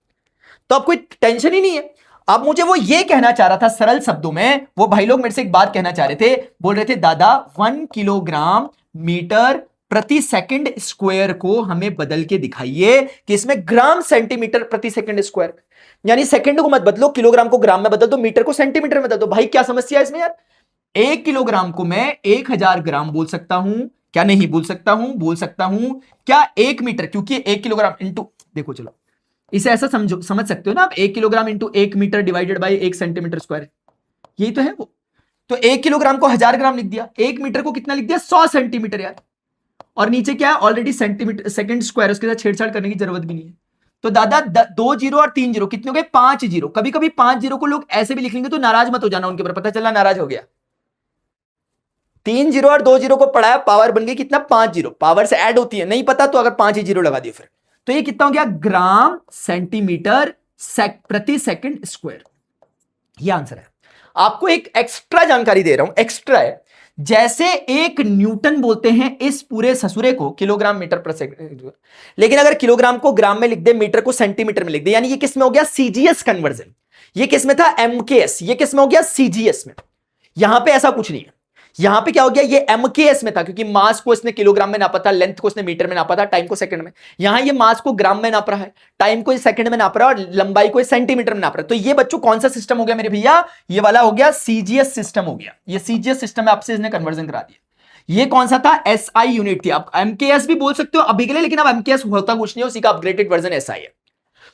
तो अब कोई टेंशन ही नहीं है। अब मुझे वो ये कहना चाह रहा था सरल शब्दों में, वो भाई लोग मेरे से एक बात कहना चाह रहे थे, बोल रहे थे दादा 1 किलोग्राम मीटर प्रति सेकंड स्क्वायर को हमें बदल के दिखाइए कि इसमें ग्राम सेंटीमीटर प्रति सेकंड स्क्वायर, यानी सेकंड को मत बदलो, किलोग्राम को ग्राम में बदल दो, मीटर को सेंटीमीटर में बदल दो। भाई क्या समस्या है इसमें यार, 1 किलोग्राम को मैं 1000 ग्राम बोल सकता हूं, क्या नहीं बोल सकता हूं, बोल सकता हूं। क्या 1 मीटर, क्योंकि 1 किलोग्राम इंटू, देखो चलो इसे ऐसा समझ सकते हो ना आप, 1 kilogram into 1 metre divided by 1 centimetre square, यही तो है वो। तो 1 किलोग्राम को 1000 ग्राम लिख दिया, 1 मीटर को कितना लिख दिया, 100 सेंटीमीटर यार, और नीचे क्या है ऑलरेडी सेंटीमीटर सेकंड स्क्वायर, उसके साथ छेड़छाड़ करने की जरूरत भी नहीं है। तो दादा 2 जीरो और 3 जीरो कितने हो गए, 5 जीरो। कभी कभी 5 जीरो को लोग ऐसे भी लिख लेंगे, तो नाराज मत हो जाना उनके ऊपर, पता चला नाराज हो गया। 3 जीरो और 2 जीरो को पढ़ाया, पावर बन गई कितना, 5 जीरो, पावर से ऐड होती है, नहीं पता तो अगर 5 ही जीरो लगा दिए फिर, तो ये कितना हो गया, ग्राम सेंटीमीटर प्रति सेकंड स्क्वायर। ये आंसर है। आपको एक एक्स्ट्रा जानकारी दे रहा हूं, एक्स्ट्रा है। जैसे 1 न्यूटन बोलते हैं इस पूरे ससुरे को किलोग्राम मीटर पर सेकंड, लेकिन अगर किलोग्राम को ग्राम में लिख दे, मीटर को सेंटीमीटर में लिख दे, यानी ये किस में हो गया, सीजीएस कन्वर्जन। ये किस में था, एमकेएस, ये किस में हो गया, सीजीएस में। यहां पे ऐसा कुछ नहीं है, यहां पे क्या हो गया, ये एमकेएस में था, क्योंकि मास को इसने किलोग्राम में नापा था, लेंथ को इसने मीटर में नापा था, टाइम को सेकंड में। यहां ये मास को ग्राम में नाप रहा है, टाइम को सेकंड में नाप रहा है, और लंबाई को सेंटीमीटर में नाप रहा है। तो ये बच्चों कौन सा सिस्टम हो गया मेरे भैया, ये वाला हो गया सीजीएस सिस्टम हो गया। ये सीजीएस सिस्टम में आपसे इसने कन्वर्जन करा दिया। ये कौन सा था, एसआई यूनिट थी। आप एमकेएस भी बोल सकते हो अभी के लिए, लेकिन अब एमकेएस होता कुछ नहीं है, उसी का अपग्रेडेड वर्जन एसआई है।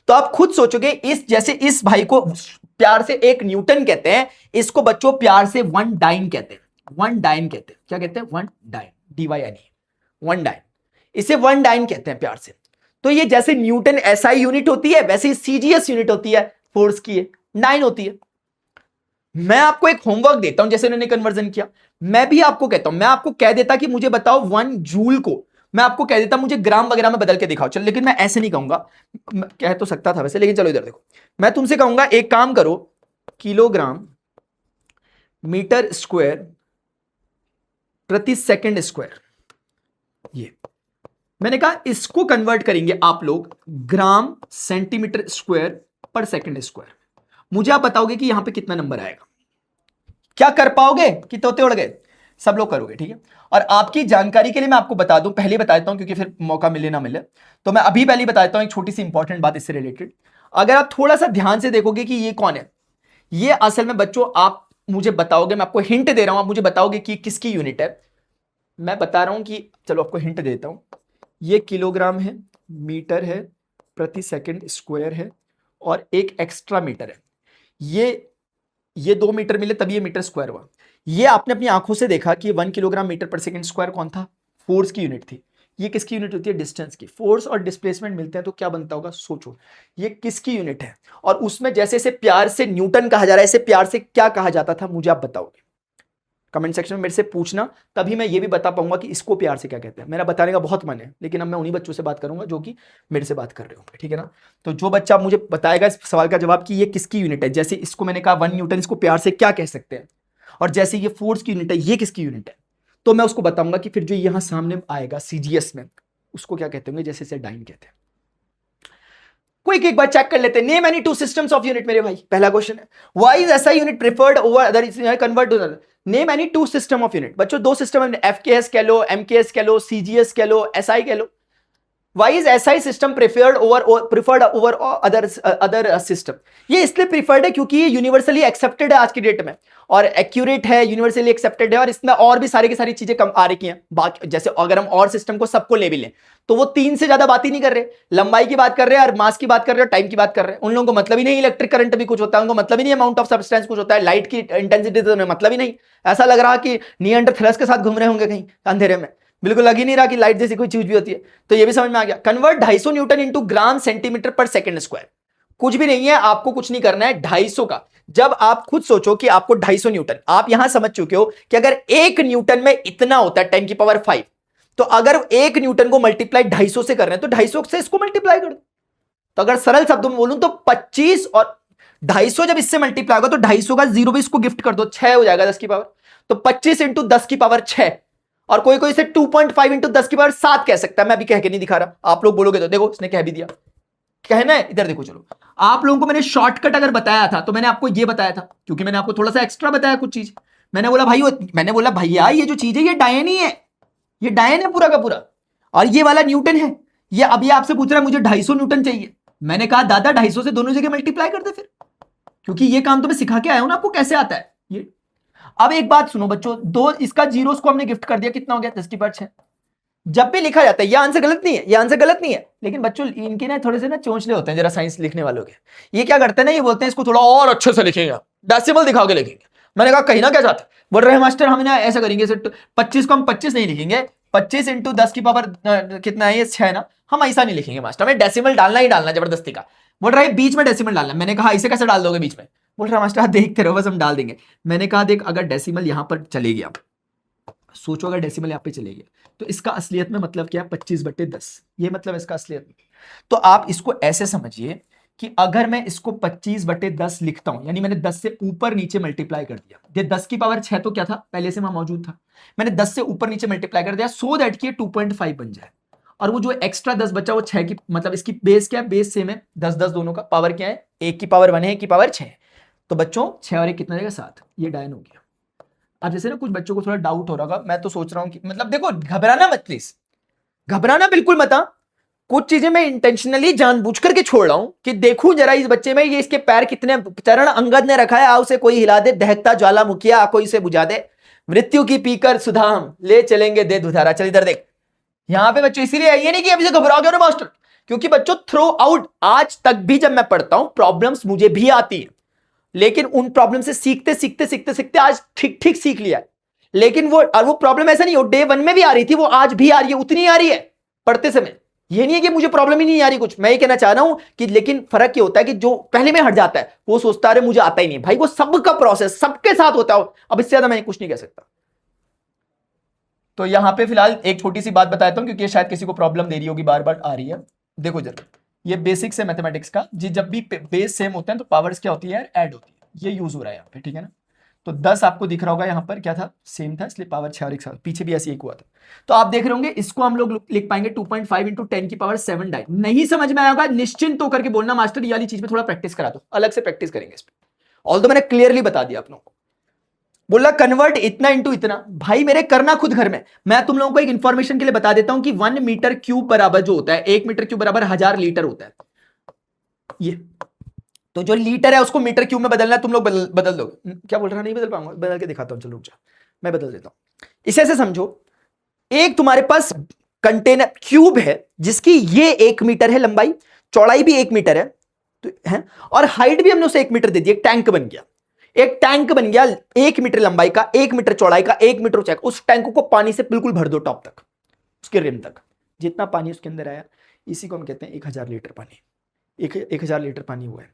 तो आप खुद सोचोगे, इस जैसे इस भाई को प्यार से 1 न्यूटन कहते हैं, इसको बच्चों प्यार से 1 डाइन कहते हैं। 1 डाइन कहते हैं, क्या कहते हैं, 1 डाइन, DYN, 1 डाइन, इसे 1 डाइन कहते हैं प्यार से। तो ये जैसे न्यूटन एसआई यूनिट होती है, वैसे ही सीजीएस यूनिट होती है, फोर्स की है, 9 होती है। मैं आपको एक होमवर्क देता हूं, जैसे उन्होंने कन्वर्जन किया, मैं भी आपको कहता हूं, मैं आपको कह देता कि मुझे बताओ 1 जूल को, मैं आपको कह देता मुझे ग्राम वगैरह में बदल के दिखाओ, चलो, लेकिन मैं ऐसे नहीं कहूंगा, कह तो सकता था वैसे, लेकिन चलो इधर देखो, मैं तुमसे कहूंगा एक काम करो, किलोग्राम मीटर स्क्वायर प्रति सेकंड स्क्वायर, ये मैंने कहा इसको कन्वर्ट करेंगे आप लोग ग्राम सेंटीमीटर स्क्वायर पर सेकंड स्क्वायर। मुझे आप बताओगे कि यहां पे कितना नंबर आएगा, क्या कर पाओगे कि तोते उड़ गए, सब लोग करोगे, ठीक है। और आपकी जानकारी के लिए मैं आपको बता दूं, पहले बता देता हूं क्योंकि फिर मौका मिले ना मिले, तो मैं अभी पहले बता देता हूं एक छोटी सी इंपॉर्टेंट बात इससे रिलेटेड। अगर आप थोड़ा सा ध्यान से देखोगे कि ये कौन है, ये असल में बच्चों आप मुझे बताओगे, मैं आपको हिंट दे रहा हूं, आप मुझे बताओगे कि किसकी यूनिट है। मैं बता रहा हूं कि चलो आपको हिंट देता हूं, ये किलोग्राम है, मीटर है, प्रति सेकंड स्क्वायर है, और एक एक्स्ट्रा मीटर है। ये 2 मीटर मिले तभी ये मीटर स्क्वायर हुआ। ये आपने अपनी आंखों से देखा कि 1 किलोग्राम मीटर पर सेकंड स्क्वायर कौन था, फोर्स की यूनिट थी। ये किसकी यूनिट होती है, डिस्टेंस की। फोर्स और डिस्प्लेसमेंट मिलते हैं तो क्या बनता होगा, सोचो ये किसकी यूनिट है। और उसमें जैसे इसे प्यार से न्यूटन कहा जा रहा है, इसे प्यार से क्या कहा जाता था, मुझे आप बताओगे। कमेंट सेक्शन में मेरे से पूछना, तभी मैं ये भी बता पाऊंगा कि इसको प्यार से क्या कहते हैं। मेरा बताने का बहुत मन है, लेकिन अब मैं उन्हीं बच्चों से बात करूंगा जो कि मेरे से बात कर रहे होंगे, ठीक है ना। तो जो बच्चा मुझे बताएगा इस सवाल का जवाब कि ये किसकी यूनिट है, जैसे इसको मैंने कहा 1 न्यूटन, इसको प्यार से क्या कह सकते हैं, और जैसे ये फोर्स की यूनिट है, ये किसकी यूनिट है, तो मैं उसको बताऊंगा कि फिर जो यहां सामने आएगा सीजीएस में, उसको क्या कहते होंगे, जैसे इसे डाइन कहते हैं। क्विक एक बार चेक कर लेते हैं। Name any two systems of unit मेरे भाई, पहला क्वेश्चन है। Why is SI unit preferred over other convert to other. Name any two system of unit. बच्चों दो सिस्टम है, एफकेएस कह लो, एमकेएस कह लो, सीजीएस कह लो, एसआई कह लो। Why is SI system preferred over other system? ये इसलिए प्रीफर्ड है क्योंकि ये यूनिवर्सली एक्सेप्टेड है आज की डेट में, और एक्यूरेट है, यूनिवर्सली एक्सेप्टेड है, और इसमें और भी सारी की सारी चीजें कम आ रही हैं। बाकी जैसे अगर हम और सिस्टम को सबको ले भी लें तो वो 3 से ज्यादा बात ही नहीं कर रहे, लंबाई की बात कर रहे हैं, और मास की बात कर रहे हैं, टाइम की बात कर रहे हैं। उन लोगों को मतलब ही नहीं इलेक्ट्रिक करंट भी कुछ होता है, उनको मतलब ही नहीं अमाउंट ऑफ सब्सटेंस कुछ होता है, लाइट की इंटेंसिटी तो मतलब ही नहीं। ऐसा लग रहा कि निएंडरथैलर्स के साथ घूम रहे होंगे कहीं अंधेरे में, बिल्कुल लग ही नहीं रहा कि लाइट जैसी कोई चीज भी होती है। तो ये भी समझ में आ गया। Convert 250 Newton into gram centimetre पर सेकंड स्क्वायर। कुछ भी नहीं है, आपको कुछ नहीं करना है। 250 का, जब आप खुद सोचो कि आपको 250 न्यूटन, आप यहां समझ चुके हो कि अगर 1 न्यूटन में इतना होता है 10 की पावर 5, तो अगर 1 न्यूटन को मल्टीप्लाई 250 से कर रहे हैं तो 250 से इसको मल्टीप्लाई कर दो। तो अगर सरल शब्दों में बोलूं तो 25 और 250 जब इससे मल्टीप्लाई होगा तो 250 का 0 भी इसको गिफ्ट कर दो, 6 हो जाएगा 10 की पावर। तो 25 इंटू 10 की पावर 6, और कोई कोई इसे 2.5 इंटू 10 की पावर 7 कह सकता है। मैं अभी कह के नहीं दिखा रहा, आप लोग बोलोगे तो देखो इसने कह भी दिया। कहना है इधर देखो, चलो आप लोगों को मैंने शॉर्टकट अगर बताया था तो मैंने आपको ये बताया था, क्योंकि मैंने आपको थोड़ा सा एक्स्ट्रा बताया कुछ चीज। मैंने बोला भाई, मैंने बोला भैया ये जो चीज है ये डायन ही है, ये डायन है पूरा का पूरा, और ये वाला न्यूटन है। ये अभी आपसे पूछ रहा है मुझे 250 न्यूटन चाहिए। मैंने कहा दादा 250 से दोनों जगह मल्टीप्लाई कर दे फिर, क्योंकि ये काम तो मैं सिखा के आया हूं ना आपको कैसे आता है ये। अब एक बात सुनो बच्चों, दो इसका जीरोस को हमने गिफ्ट कर दिया, कितना हो गया 10 की पावर 6। जब भी लिखा जाता है, ये आंसर गलत नहीं है, ये आंसर गलत नहीं है, लेकिन बच्चों इनके ना थोड़े से ना चोंचले होते हैं जरा साइंस लिखने वालों के। ये क्या करते हैं ना, ये बोलते हैं इसको थोड़ा और अच्छे से लिखेंगे, डेसिमल दिखा के लिखेंगे। मैंने कहा कहीं ना क्या चाहते बोल रहे हैं मास्टर, हम ना ऐसा करेंगे 25 को हम 25 नहीं लिखेंगे, 25 इंटू 10 की पावर कितना है ये 6 ना, हम ऐसा नहीं लिखेंगे मास्टर, हमें डेसिमल डालना ही डालना जबरदस्ती का। बोल रहा है बीच में डेसिमल डालना। मैंने कहा इसे कैसे डाल दोगे बीच में। बोल रहा मास्टर देखते रहो बस हम डाल देंगे। मैंने कहा देख अगर डेसिमल यहां पर चले गया, सोचो अगर डेसिमल यहां पे चले गया तो इसका असलियत में मतलब क्या है, 25/10, ये मतलब इसका असलियत में। तो आप इसको ऐसे समझिए कि अगर मैं इसको 25/10 लिखता हूं, यानी मैंने 10 से ऊपर नीचे मल्टीप्लाई कर दिया, ये 10 की पावर 6 तो क्या था पहले से वहां मौजूद था, मैंने 10 से ऊपर नीचे मल्टीप्लाई कर दिया सो दैट कि 2.5 बन जाए, और वो जो एक्स्ट्रा 10 बचा वो 6 की, मतलब इसकी बेस क्या है, बेस सेम है 10 दोनों का, पावर क्या है 1 की पावर 1 है, 1 की पावर 6। तो बच्चों 6 और 1 कितना देगा 7, ये डायन हो गया। अब जैसे ना कुछ बच्चों को थोड़ा डाउट हो रहा होगा, मैं तो सोच रहा हूं कि मतलब देखो घबराना मत प्लीज, घबराना बिल्कुल मत। कुछ चीजें मैं इंटेंशनली जानबूझ करके छोड़ रहा हूं कि देखूं जरा इस बच्चे में, ये इसके पैर कितने चरण अंगद ने रखा है, आ उसे कोई हिला दे, दहकता ज्वालामुखिया आ कोई से बुझा दे, मृत्यु की पीकर सुधाम ले चलेंगे दे दुधारा। चल इधर देख, यहां पे बच्चों इसीलिए ये नहीं कि अभी से घबराओगे ना मास्टर, क्योंकि बच्चों थ्रू आउट आज तक भी जब मैं पढ़ता हूं प्रॉब्लम्स मुझे भी आती है, लेकिन उन प्रॉब्लम से सीखते सीखते सीखते सीखते आज ठीक ठीक सीख लिया है। लेकिन वो प्रॉब्लम ऐसा नहीं हो डे 1 में भी आ रही थी, वो आज भी आ रही है, उतनी आ रही है पढ़ते समय। ये नहीं है कि मुझे प्रॉब्लम ही नहीं आ रही कुछ, मैं ये कहना चाह रहा हूं कि लेकिन फर्क ये होता है कि जो पहले में हट जाता है वो सोचता है मुझे आता ही नहीं। भाई वो सबका प्रोसेस सबके साथ होता है, अब इससे ज्यादा मैं कुछ नहीं कह सकता। तो यहां पे फिलहाल एक छोटी सी बात बताता हूं क्योंकि शायद किसी को प्रॉब्लम दे रही होगी, बार बार आ रही है। देखो जरा, ये बेसिक्स है मैथमेटिक्स का जी, जब भी बेस सेम होते हैं तो पावर्स क्या होती है यार, ऐड होती है, ये यूज हो रहा है यहाँ पे, ठीक है ना। तो 10 आपको दिख रहा होगा यहाँ पर क्या था, सेम था, इसलिए पावर 6 और 1 साथ, पीछे भी ऐसे एक हुआ था। तो आप देख रहे होंगे इसको हम लोग लिख पाएंगे 2.5 इंटू 10 की पावर 7 डाई। नहीं समझ में आएगा निश्चिंत होकर के बोलना मास्टर ये वाली चीज में थोड़ा प्रैक्टिस करा दो, अलग से प्रैक्टिस करेंगे इस पर। ऑल्दो मैंने क्लियरली बता दिया आप लोगों को। बोला कन्वर्ट इतना इंटू इतना, भाई मेरे करना खुद घर में। मैं तुम लोगों को एक इंफॉर्मेशन के लिए बता देता हूं कि 1 मीटर क्यूब बराबर जो होता है, 1 मीटर क्यूब बराबर 1000 लीटर होता है। ये तो जो लीटर है उसको मीटर क्यूब में बदलना है, तुम लोग बदल दो। क्या बोल रहा, नहीं बदल पाऊंगा, बदल के दिखाता हूं, चलो रुक जा, मैं बदल देता हूं। इसे ऐसे समझो, एक तुम्हारे पास कंटेनर क्यूब है जिसकी ये 1 मीटर है लंबाई, चौड़ाई भी 1 मीटर है, तो है, और हाइट भी हमने उसे 1 मीटर दे दी, एक टैंक बन गया। एक टैंक बन गया 1 मीटर लंबाई का, 1 मीटर चौड़ाई का, 1 मीटर ऊंचाई का। उस टैंक को पानी से बिल्कुल भर दो टॉप तक, उसके रिम तक, जितना पानी उसके अंदर आया, इसी को हम कहते हैं 1000 लीटर पानी। 1000 लीटर पानी हुआ है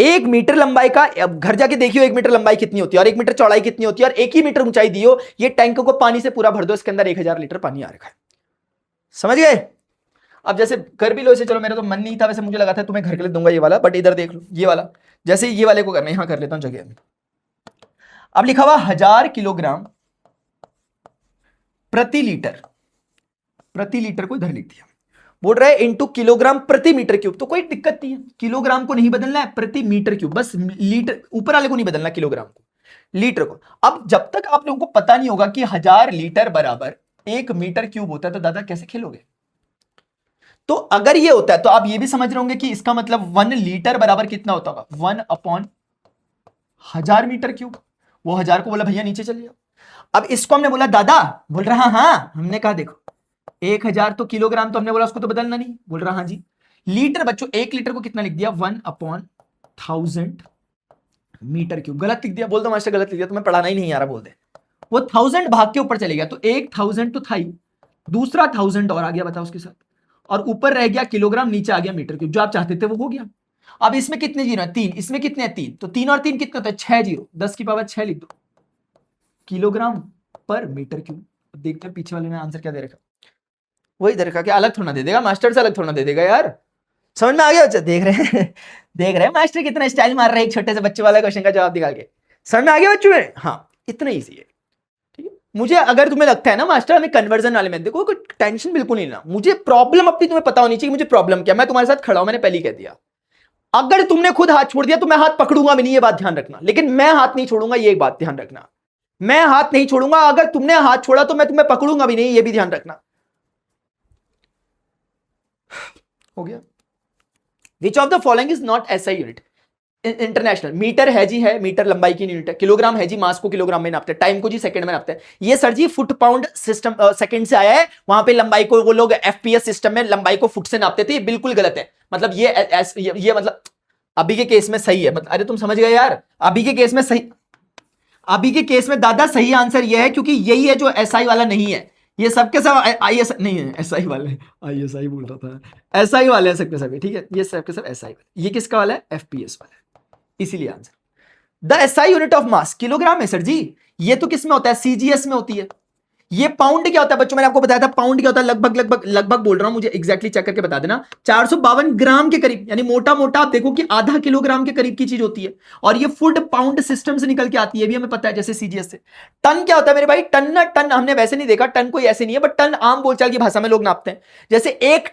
1 मीटर लंबाई का। अब घर जाके देखियो 1 मीटर लंबाई कितनी होती है और 1 मीटर चौड़ाई कितनी होती है, और 1 ही मीटर ऊंचाई दियो, ये टैंक को पानी से पूरा भर दो, इसके अंदर 1000 लीटर पानी आ रखा है। समझ गए? अब जैसे कर भी लो इसे, चलो मेरा तो मन नहीं था, वैसे मुझे लगा था तुम्हें घर के लिए दूंगा ये वाला, बट इधर देख लो ये वाला, जैसे ये वाले को करना है, यहां कर लेता हूं जगह। अब लिखा हुआ 1000 किलोग्राम प्रति लीटर, प्रति लीटर को इधर लिख दिया। बोल रहा है इनटू किलोग्राम प्रति मीटर क्यूब, तो कोई दिक्कत नहीं है, किलोग्राम को नहीं बदलना है, प्रति मीटर क्यूब, बस लीटर ऊपर वाले को नहीं बदलना, किलोग्राम को, लीटर को। अब जब तक आप लोगों को पता नहीं होगा कि 1000 लीटर बराबर 1 मीटर क्यूब होता है, तो दादा कैसे खेलोगे? तो अगर ये होता है तो आप ये भी समझ रहे होंगे कि इसका मतलब 1 लीटर बराबर कितना होता होगा, 1/1000 मीटर क्यूब। वो 1000 को बोला भैया नीचे चलिए। अब इसको हमने बोला दादा, बोल रहा हाँ, हमने कहा देखो 1000 तो किलोग्राम, तो हमने बोला उसको तो बदलना नहीं, बोल रहा हाँ जी। लीटर बच्चों 1 लीटर को कितना लिख दिया, 1/1000 मीटर क्यूब। गलत लिख दिया, बोल दो मास्टर गलत लिख दिया, तुम्हें पढ़ाना ही नहीं आ रहा, बोल दे। वो 1000 भाग के ऊपर चले गया, तो 1000 तो था ही, दूसरा 1000 और आ गया, बताओ उसके साथ, और ऊपर रह गया किलोग्राम, नीचे आ गया मीटर क्यूब। जो आप चाहते थे वो हो गया। अब इसमें कितने जीरो है, 3, इसमें कितने हैं 3, तो 3 और 3 कितने होता है, 6 जीरो, 10 की पावर 6 लिख दो, किलोग्राम पर मीटर क्यूब। देखते हैं पीछे वाले ने आंसर क्या दे रखा, वही दे रखा, क्या अलग थोड़ा दे देगा, मास्टर से अलग थोड़ा दे देगा यार। समझ में आ गया बच्चा? देख रहे हैं देख रहे हैं मास्टर कितना स्टाइल मार रहा है एक छोटे से बच्चे वाला क्वेश्चन का जवाब निकाल के। समझ में आ गया बच्चों में? हाँ, इतना ईजी है। ठीक है, मुझे अगर तुम्हें लगता है ना मास्टर हमें कन्वर्जन वाले में, देखो कोई टेंशन बिल्कुल नहीं लेना, मुझे प्रॉब्लम अपनी तुम्हें पता होनी चाहिए, मुझे प्रॉब्लम क्या, मैं तुम्हारे साथ खड़ा हूं, मैंने पहले ही कह दिया। अगर तुमने खुद हाथ छोड़ दिया तो मैं हाथ पकड़ूंगा भी नहीं, ये बात ध्यान रखना, लेकिन मैं हाथ नहीं छोड़ूंगा, ये एक बात ध्यान रखना, मैं हाथ नहीं छोड़ूंगा। अगर तुमने हाथ छोड़ा तो मैं तुम्हें पकड़ूंगा भी नहीं, ये भी ध्यान रखना। हो गया? Which of the following is not SI unit? International metre है जी, है मीटर लंबाई की यूनिट है, किलोग्राम है जी, मास को किलोग्राम में नापते हैं, टाइम को जी सेकंड में नापते हैं। ये सर जी फुट पाउंड सिस्टम सेकंड से आया है, वहां पे लंबाई को वो लोग एफपीएस सिस्टम में लंबाई को फुट से नापते थे, ये बिल्कुल गलत है। मतलब ये मतलब अभी के केस में सही है, मतलब अरे तुम समझ गए यार, अभी के केस में सही, अभी के केस में दादा सही आंसर ये है, क्योंकि यही है जो एसआई वाला नहीं है। ये सबके सब आईएस नहीं है, एसआई वाले, आईएसआई बोल रहा था, एसआई वाले हैं सबके सब, ठीक है, ये सबके सब एसआई वाले। ये किसका वाला है, एफपीएस वाला है, इसीलिए answer. The SI unit of mass kilogram है सर जी। ये तो किस में होता है, सीजीएस में होती है। ये पाउंड क्या होता है बच्चों, मैंने आपको बताया था पाउंड क्या होता है, लगभग लगभग लगभग बोल रहा हूं, मुझे एग्जैक्टली चेक करके बता देना, 452 ग्राम के करीब, यानी मोटा मोटा आप देखो कि आधा किलोग्राम के करीब की चीज होती है। और ये फुट पाउंड सिस्टम से निकल के आती है, भी हमें पता है, जैसे सीजीएस से। टन क्या होता है मेरे भाई, टन ना, टन हमने वैसे नहीं देखा, टन कोई ऐसे नहीं है, बट टन आम बोलचाल की भाषा में लोग नापते हैं। जैसे एक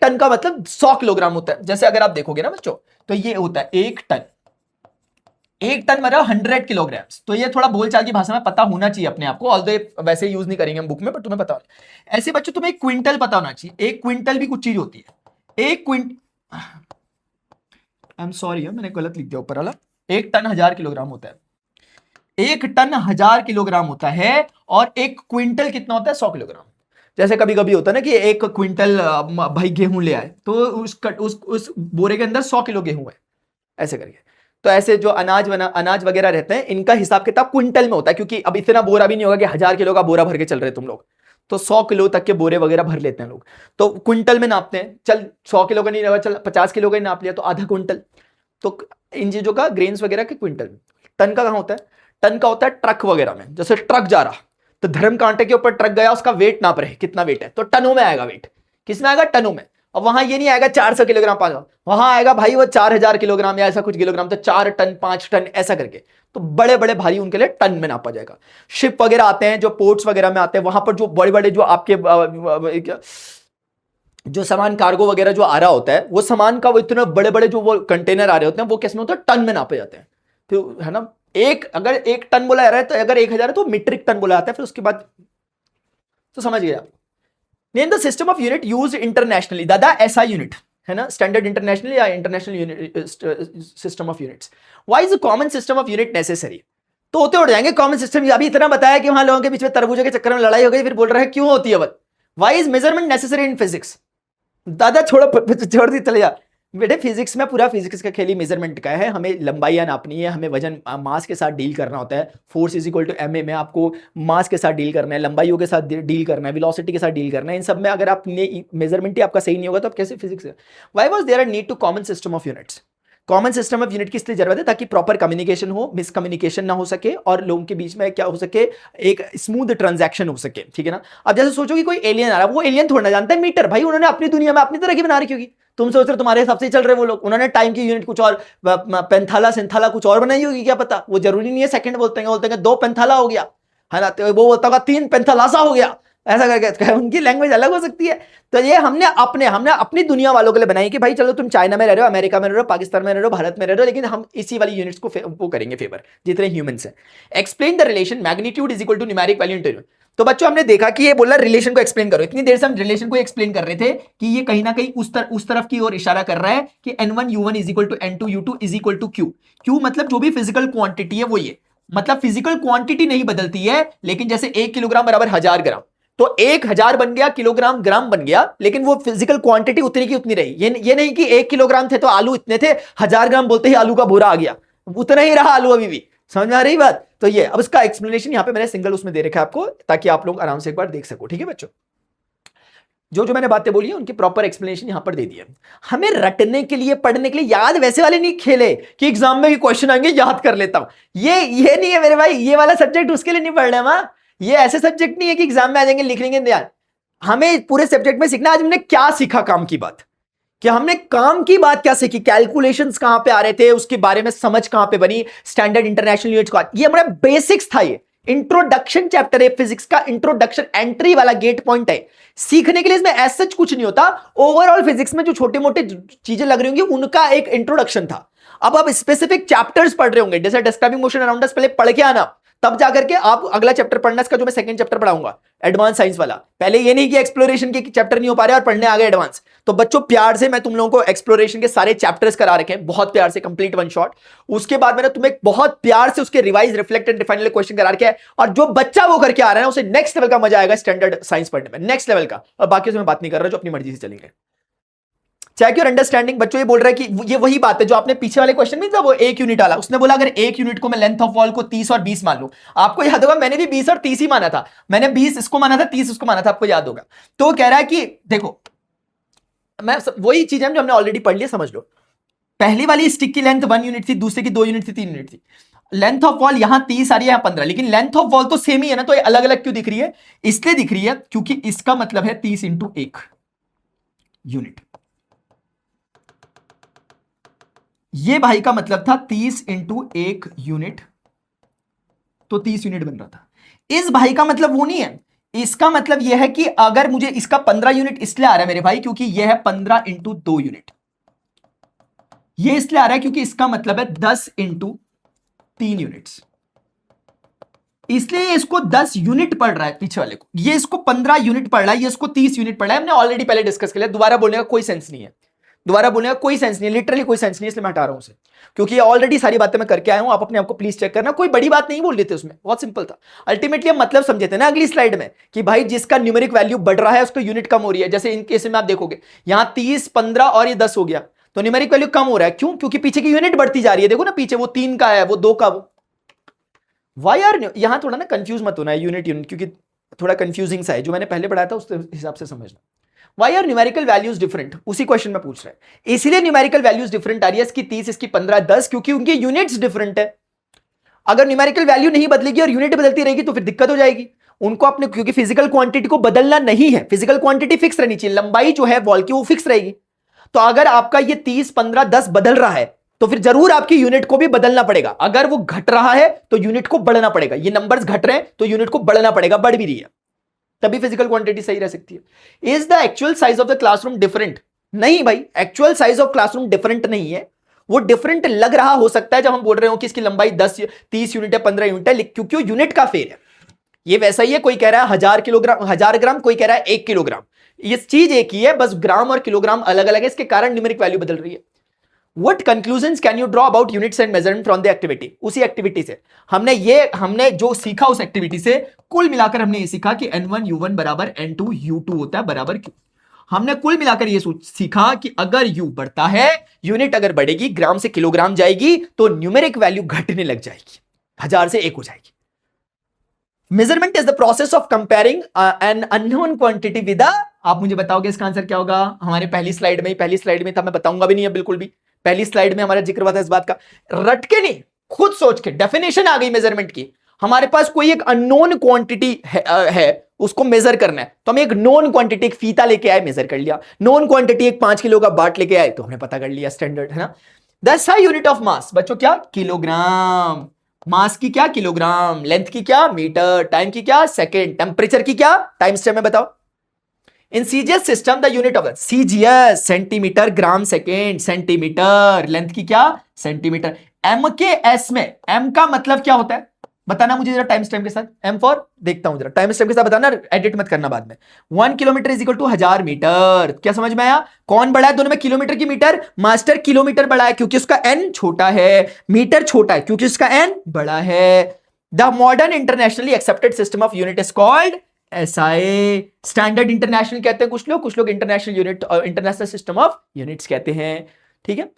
टन का मतलब 100 किलोग्राम होता है। जैसे अगर आप देखोगे ना बच्चों, तो ये होता है 1 टन मतलब 100 किलोग्राम। तो ये थोड़ा बोलचाल की भाषा में पता होना चाहिए अपने आपको, ऑल्दो वैसे यूज नहीं करेंगे हम बुक में, पर तुम्हें पता होना। ऐसे बच्चों तुम्हें 1 क्विंटल पता होना चाहिए, 1 क्विंटल भी कुछ चीज होती है। 1 क्विंटल, आई एम सॉरी मैंने गलत लिख दिया ऊपर वाला, 1 टन 1000 किलोग्राम होता है। 1 टन 1000 किलोग्राम होता है, और 1 क्विंटल कितना होता है, 100 किलोग्राम। जैसे कभी कभी होता है ना कि 1 क्विंटल भाई गेहूं ले आए, तो उस बोरे के अंदर 100 किलो गेहूं है, ऐसे करके। तो ऐसे जो अनाज वगैरह रहते हैं, इनका हिसाब किताब क्विंटल में होता है, क्योंकि अब इतना बोरा भी नहीं होगा कि 1000 किलो का बोरा भर के चल रहे तुम लोग, तो 100 किलो तक के बोरे वगैरह भर लेते हैं लोग, तो क्विंटल में नापते हैं। चल 100 किलो का नहीं लगा, चल 50 किलो का ही नाप लिया, तो आधा क्विंटल। तो इन चीजों का ग्रेन्स वगैरह के क्विंटल। टन का कहां होता है, टन का होता है ट्रक वगैरह में। जैसे ट्रक जा रहा, तो धर्म कांटे के ऊपर ट्रक गया, उसका वेट नाप रहे कितना वेट है, तो टनों में आएगा वेट। किस में आएगा, टनों में। अब वहां ये नहीं आएगा 400 किलोग्राम 500, वहां आएगा भाई वो 4000 किलोग्राम या ऐसा कुछ किलोग्राम, तो 4 टन 5 टन ऐसा करके। तो बड़े बड़े भारी उनके लिए टन में नापा जाएगा। शिप वगैरह आते हैं जो पोर्ट्स वगैरह में आते हैं, वहां पर जो बड़े बड़े जो आपके जो सामान कार्गो वगैरह जो आ रहा होता है, वो सामान का वो इतने बड़े बड़े जो वो कंटेनर आ रहे होते हैं, वो किस में होता है, टन में नापे जाते हैं। तो है ना, अगर 1 टन बोला जा रहा है, तो अगर 1000 है तो मीट्रिक टन बोला जाता है। फिर उसके बाद तो समझ गए आप। Name the system of unit used internationally. दादा एसआई यूनिट, है ना, स्टैंडर्ड इंटरनेशनल या international system of units. Why is a common system of unit necessary? तो होते उड़ जाएंगे कॉमन सिस्टम। अभी इतना बताया कि वहां लोगों के बीच में तरबूजों के चक्कर में लड़ाई हो गई, फिर बोल रहे हैं क्यों होती है बस। Why is measurement necessary in physics? दादा छोड़ दी, चले जा बेटे। फिजिक्स में पूरा फिजिक्स का खेल ही मेजरमेंट का है। हमें लंबाइयां नापनी है, हमें वजन मास के साथ डील करना होता है। Force is equal to m a में आपको मास के साथ डील करना है, लंबाइयों के साथ डील करना है, वेलोसिटी के साथ डील करना है। इन सब में अगर आपने मेजरमेंट ही आपका सही नहीं होगा तो आप कैसे फिजिक्स है? Why was there a need to common system of units? Common system of unit की इसलिए जरूरत है ताकि प्रॉपर कम्युनिकेशन हो, मिसकम्युनिकेशन ना हो सके और लोगों के बीच में क्या हो सके, एक स्मूथ ट्रांजैक्शन हो सके, ठीक है ना। अब जैसे सोचो कि कोई एलियन आ रहा है, वो एलियन थोड़ा ना जानता है मीटर, भाई उन्होंने अपनी दुनिया में अपनी तरह की बना रखी होगी। तुम सोच रहे हो तुम्हारे हिसाब से ही चल रहे वो लोग, उन्होंने टाइम की यूनिट कुछ और, पेंथाला सिंथाला कुछ और बनाई होगी, क्या पता। वो जरूरी नहीं है सेकंड बोलते हैं 2 पेंथाला हो गया, है ना, तो वो बोलता होगा 3 पेंथालासा हो गया, ऐसा करके। उनकी लैंग्वेज अलग हो सकती है। तो ये हमने अपनी दुनिया वालों के लिए बनाई कि भाई चलो तुम चाइना में रह रहे हो, अमेरिका में रह रहे हो, पाकिस्तान में रह रहे हो, भारत में रह रहे हो, लेकिन हम इसी वाली यूनिट्स को वो करेंगे फेवर जितने ह्यूमंस हैं। Explain the relation magnitude is equal to numeric value into. तो बच्चों हमने देखा कि ये बोला रिलेशन को एक्सप्लेन करो। इतनी देर से हम रिलेशन को एक्सप्लेन कर रहे थे कि ये कहीं ना कहीं उस तरफ की ओर इशारा कर रहा है कि n1 u1 is equal to n2 u2 is equal to q। q मतलब जो भी फिजिकल क्वांटिटी है वो ये, मतलब फिजिकल क्वांटिटी नहीं बदलती है, लेकिन जैसे 1 किलोग्राम बराबर 1000 ग्राम, तो 1000 बन गया, किलोग्राम ग्राम बन गया, लेकिन वो फिजिकल क्वांटिटी उतनी की उतनी रही। ये नहीं कि 1 किलोग्राम थे तो आलू इतने थे, 1000 ग्राम बोलते ही आलू का बोरा आ गया, उतना ही रहा आलू अभी भी। समझ में आ रही बात? तो ये अब इसका एक्सप्लेनेशन यहां पे मैंने सिंगल उसमें दे रखा है आपको, ताकि आप लोग आराम से एक बार देख सको, ठीक है बच्चों। जो मैंने बातें बोली है उनकी प्रॉपर एक्सप्लेनेशन यहां पर दे दी है। हमें रटने के लिए, पढ़ने के लिए, याद वैसे वाले नहीं खेले कि एग्जाम में भी क्वेश्चन आएंगे याद कर लेता हूं, ये नहीं है मेरे भाई। ये वाला सब्जेक्ट उसके लिए नहीं पढ़ रहे हम। ये ऐसे सब्जेक्ट नहीं है कि एग्जाम में आ जाएंगे लिख लेंगे ध्यान। हमें पूरे सब्जेक्ट में सीखना। आज हमने क्या सीखा? काम की बात। कि हमने काम की बात क्या सीखी, कैलकुलेशंस कहां पे आ रहे थे, उसके बारे में समझ कहां पे बनी, स्टैंडर्ड इंटरनेशनल यूनिट्स का, ये हमारा बेसिक्स था। ये इंट्रोडक्शन चैप्टर है फिजिक्स का, इंट्रोडक्शन एंट्री वाला गेट पॉइंट है। सीखने के लिए इसमें ऐसा कुछ नहीं होता। ओवरऑल फिजिक्स में जो छोटे मोटे चीजें लग रही होंगी उनका एक इंट्रोडक्शन था। अब आप स्पेसिफिक चैप्टर्स पढ़ रहे होंगे, जैसे डिस्क्राइबिंग मोशन अराउंड अस, पहले पढ़ के आना, तब जाकर के आप अगला चैप्टर पढ़ना। इसका जो मैं सेकंड चैप्टर पढ़ाऊंगा एडवांस साइंस वाला। पहले ये नहीं कि एक्सप्लोरेशन के चैप्टर नहीं हो पा रहे और पढ़ने आ गए एडवांस। तो बच्चों प्यार से मैं तुम लोगों को एक्सप्लोरेशन के सारे चैप्टर्स करा रखे हैं, बहुत प्यार से, कंप्लीट वन शॉट। उसके बाद मैंने तुम्हें बहुत प्यार से उसके revise, reflect and define question करा रखे हैं। और जो बच्चा वो करके आ रहा है उसे नेक्स्ट लेवल का मजा आएगा स्टैंडर्ड साइंस पढ़ने में, नेक्स्ट लेवल का। और बाकी से मैं बात नहीं कर रहा जो अपनी मर्जी से चलेंगे। Check your understanding. बच्चों ये बोल रहा है कि ये वही बात है जो आपने पीछे वाले क्वेश्चन में था, वो 1 यूनिट वाला। उसने बोला अगर 1 यूनिट को मैं लेंथ ऑफ वॉल को 30 और 20 मान लूं। आपको याद होगा मैंने भी 20 और 30 ही माना था। मैंने 20 इसको माना था, 30 उसको माना था, आपको याद होगा। तो वो कह रहा है कि देखो, मैं वही चीज है जो हमने ऑलरेडी पढ़ लिया, समझ लो। पहली वाली स्टिक की लेंथ 1 यूनिट थी, दूसरे की 2 यूनिट थी, 3 यूनिट थी। लेंथ ऑफ वॉल यहां 30 आ रही है, यहां 15, लेकिन लेंथ ऑफ वॉल तो सेम ही है ना। तो ये अलग अलग क्यों दिख रही है? इसलिए दिख रही है क्योंकि इसका मतलब है 30 इंटू 1 यूनिट। ये भाई का मतलब था 30 इंटू 1 यूनिट, तो 30 यूनिट बन रहा था। इस भाई का मतलब वो नहीं है। इसका मतलब यह है कि अगर मुझे इसका 15 यूनिट इसलिए आ रहा है मेरे भाई क्योंकि यह है 15 इंटू 2 यूनिट। ये इसलिए आ रहा है क्योंकि इसका मतलब है 10 इंटू 3 यूनिट्स। इसलिए इसको 10 यूनिट पढ़ रहा है पीछे वाले को, ये इसको 15 यूनिट पढ़ रहा है, ये इसको 30 यूनिट पढ़ रहा है। हमने ऑलरेडी पहले डिस्कस कर लिया, दोबारा बोलने का कोई सेंस नहीं है। दोबारा बोलने का कोई सेंस नहीं है, लिटरली कोई सेंस नहीं है, इसलिए मैं हटा रहा हूं उसे, क्योंकि ये ऑलरेडी सारी बातें मैं करके आया हूं। आप अपने आप को प्लीज चेक करना, कोई बड़ी बात नहीं बोल देते उसमें, बहुत सिंपल था। अल्टीमेटली हम मतलब समझे थे ना अगली स्लाइड में कि भाई जिसका न्यूमेरिक वैल्यू बढ़ रहा है उसको यूनिट कम हो रही है। जैसे इन केस में आप देखोगे यहां 30, 15 और ये 10 हो गया, तो न्यूमेरिक वैल्यू कम हो रहा है। क्यों? क्योंकि पीछे की यूनिट बढ़ती जा रही है। देखो ना पीछे वो 3 का है, वो 2 का, वो वाई आर। यहां थोड़ा ना कंफ्यूज मत होना है यूनिट, क्योंकि थोड़ा कंफ्यूजिंग सा है। जो मैंने पहले पढ़ाया था उस हिसाब से समझना। Why are numerical values different? उसी क्वेश्चन में पूछ रहा है। इसलिए न्यूमेरिकल वैल्यूज डिफरेंट आ रही है, इसकी 30, इसकी 15, 10, क्योंकि उनकी यूनिट्स डिफरेंट है। अगर न्यूमेरिकल वैल्यू नहीं बदलेगी और यूनिट बदलती रहेगी तो फिर दिक्कत हो जाएगी उनको अपने, क्योंकि फिजिकल क्वांटिटी को बदलना नहीं है, फिजिकल क्वांटिटी फिक्स रहनी चाहिए। लंबाई जो है वॉल की वो फिक्स रहेगी। तो अगर आपका ये 30, 15, 10 बदल रहा है तो फिर जरूर आपकी यूनिट को भी बदलना पड़ेगा। अगर वो घट रहा है तो यूनिट को बढ़ना पड़ेगा। ये नंबर्स घट रहे हैं तो यूनिट को बढ़ना पड़ेगा, बढ़ भी रही है, तभी फिजिकल क्वांटिटी सही रह सकती है। Is the actual size of the classroom different? नहीं भाई, actual size of classroom different नहीं है। वो डिफरेंट लग रहा हो सकता है जब हम बोल रहे हो कि इसकी लंबाई 10, 30 यूनिट है, 15 यूनिट है, क्योंकि वो यूनिट का फेर है। ये वैसा ही है, कोई कह रहा है 1000 किलोग्राम, 1000 ग्राम, कोई कह रहा है 1 किलोग्राम। ये चीज एक ही है, बस ग्राम और किलोग्राम अलग अलग है, इसके कारण न्यूमेरिक वैल्यू बदल रही है। What conclusions can you draw about units and measurement from the activity? उसी एक्टिविटी से हमने जो सीखा उस एक्टिविटी से कुल मिलाकर हमने ये सीखा कि N1 U1 बराबर N2 U2 होता है बराबर Q। हमने कुल मिलाकर ये सीखा कि अगर U बढ़ता है, यूनिट अगर बढ़ेगी, ग्राम से किलोग्राम जाएगी, तो न्यूमेरिक वैल्यू घटने लग जाएगी, 1000 से 1 हो जाएगी। Measurement is the process of comparing an unknown quantity with आप मुझे बताओगे इसका आंसर क्या होगा? हमारे पहली स्लाइड में था, मैं बताऊंगा भी नहीं है बिल्कुल भी। पहली स्लाइड में हमारा जिक्र हुआ था इस बात का, रट के नहीं, खुद सोच के। डेफिनेशन आ गई मेजरमेंट की। हमारे पास कोई एक अननोन क्वांटिटी है, उसको मेजर करना है, तो हम एक नोन क्वांटिटी, एक फीता लेके आए, मेजर कर लिया। नोन क्वांटिटी एक 5 किलो का बाट लेके आए, तो हमने पता कर लिया, स्टैंडर्ड है ना। That's high unit of mass बच्चों, क्या? किलोग्राम। मास की क्या? किलोग्राम। लेंथ की क्या? मीटर। टाइम की क्या? सेकेंड। टेम्परेचर की क्या? टाइम स्टेप में बताओ। In CGS system the unit of CGS centimetre, gram, second, centimetre. Length की क्या? सेंटीमीटर। एम के एस में एम का मतलब क्या होता है बताना मुझे जरा टाइम स्टेप के साथ। एम फॉर, देखता हूं जरा टाइम स्टेप के साथ बताना, एडिट मत करना बाद में। 1 kilometre is equal to 1000 metre. क्या समझ में आया? कौन बड़ा है दोनों में, किलोमीटर की मीटर? मास्टर किलोमीटर बड़ा है क्योंकि उसका एन छोटा है, मीटर छोटा है क्योंकि उसका एन बड़ा है। The modern internationally accepted system of unit is called SI. Standard international कहते हैं कुछ लोग international unit, international system of units कहते हैं। ठीक है,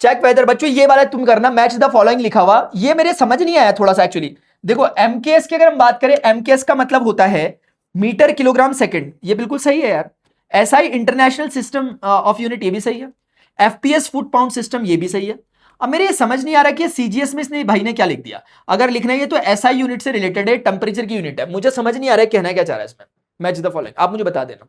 चेक वेदर बच्चों, ये वाला तुम करना, मैच द फॉलोइंग लिखा हुआ, ये मेरे समझ नहीं आया थोड़ा सा एक्चुअली। देखो एमकेएस की अगर हम बात करें, एमकेएस का मतलब होता है मीटर किलोग्राम सेकंड, ये बिल्कुल सही है यार। SI international system of unit, ये भी सही है। एफपीएस फुट पाउंड सिस्टम, ये भी सही है। अब मेरे ये समझ नहीं आ रहा कि सीजीएस में इसने भाई ने क्या लिख दिया। अगर लिखना है तो एसआई यूनिट से रिलेटेड है, टेम्परेचर की यूनिट है। मुझे समझ नहीं आ रहा है कहना क्या चाह रहा है इसमें। मैच द फॉलोइंग, आप मुझे बता देना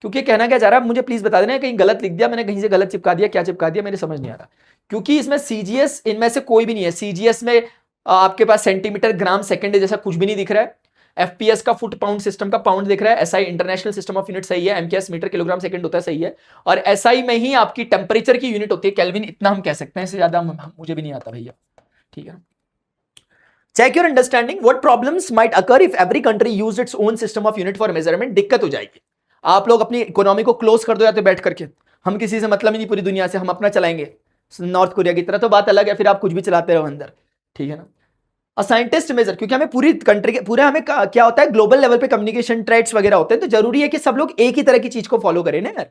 क्योंकि कहना क्या चाह रहा है, मुझे प्लीज बता देना। कहीं गलत लिख दिया मैंने, कहीं से गलत चिपका दिया, क्या चिपका दिया मेरे समझ नहीं आ रहा। क्योंकि इसमें सीजीएस, इनमें से कोई भी नहीं है। सीजीएस में आपके पास सेंटीमीटर, ग्राम, सेकंड जैसा कुछ भी नहीं दिख रहा है। एफपीएस का फुट पाउंड सिस्टम का पाउंड दिख रहा है। SI international system of unit सही है। एमकेएस मीटर किलोग्राम सेकंड होता है, सही है। और एसआई में ही आपकी टेम्परेचर की यूनिट होती है केल्विन, इतना हम कह सकते हैं, इससे ज्यादा मुझे भी नहीं आता भैया। ठीक है, check your understanding. What problems might occur if every country used its own system of unit for measurement. दिक्कत हो जाएगी। आप लोग अपनी इकोनॉमी को क्लोज कर दो या तो बैठ करके, हम किसी से मतलब ही नहीं पूरी दुनिया से, हम अपना चलाएंगे नॉर्थ कोरिया की तरह, तो बात अलग है, फिर आप कुछ भी चलाते रहो अंदर। ठीक है ना। अ साइंटिस्ट मेजर, क्योंकि हमें पूरी कंट्री के पूरे हमें क्या होता है, ग्लोबल लेवल पे कम्युनिकेशन ट्रेड्स वगैरह होते हैं, तो जरूरी है कि सब लोग एक ही तरह की चीज को फॉलो करें ना यार।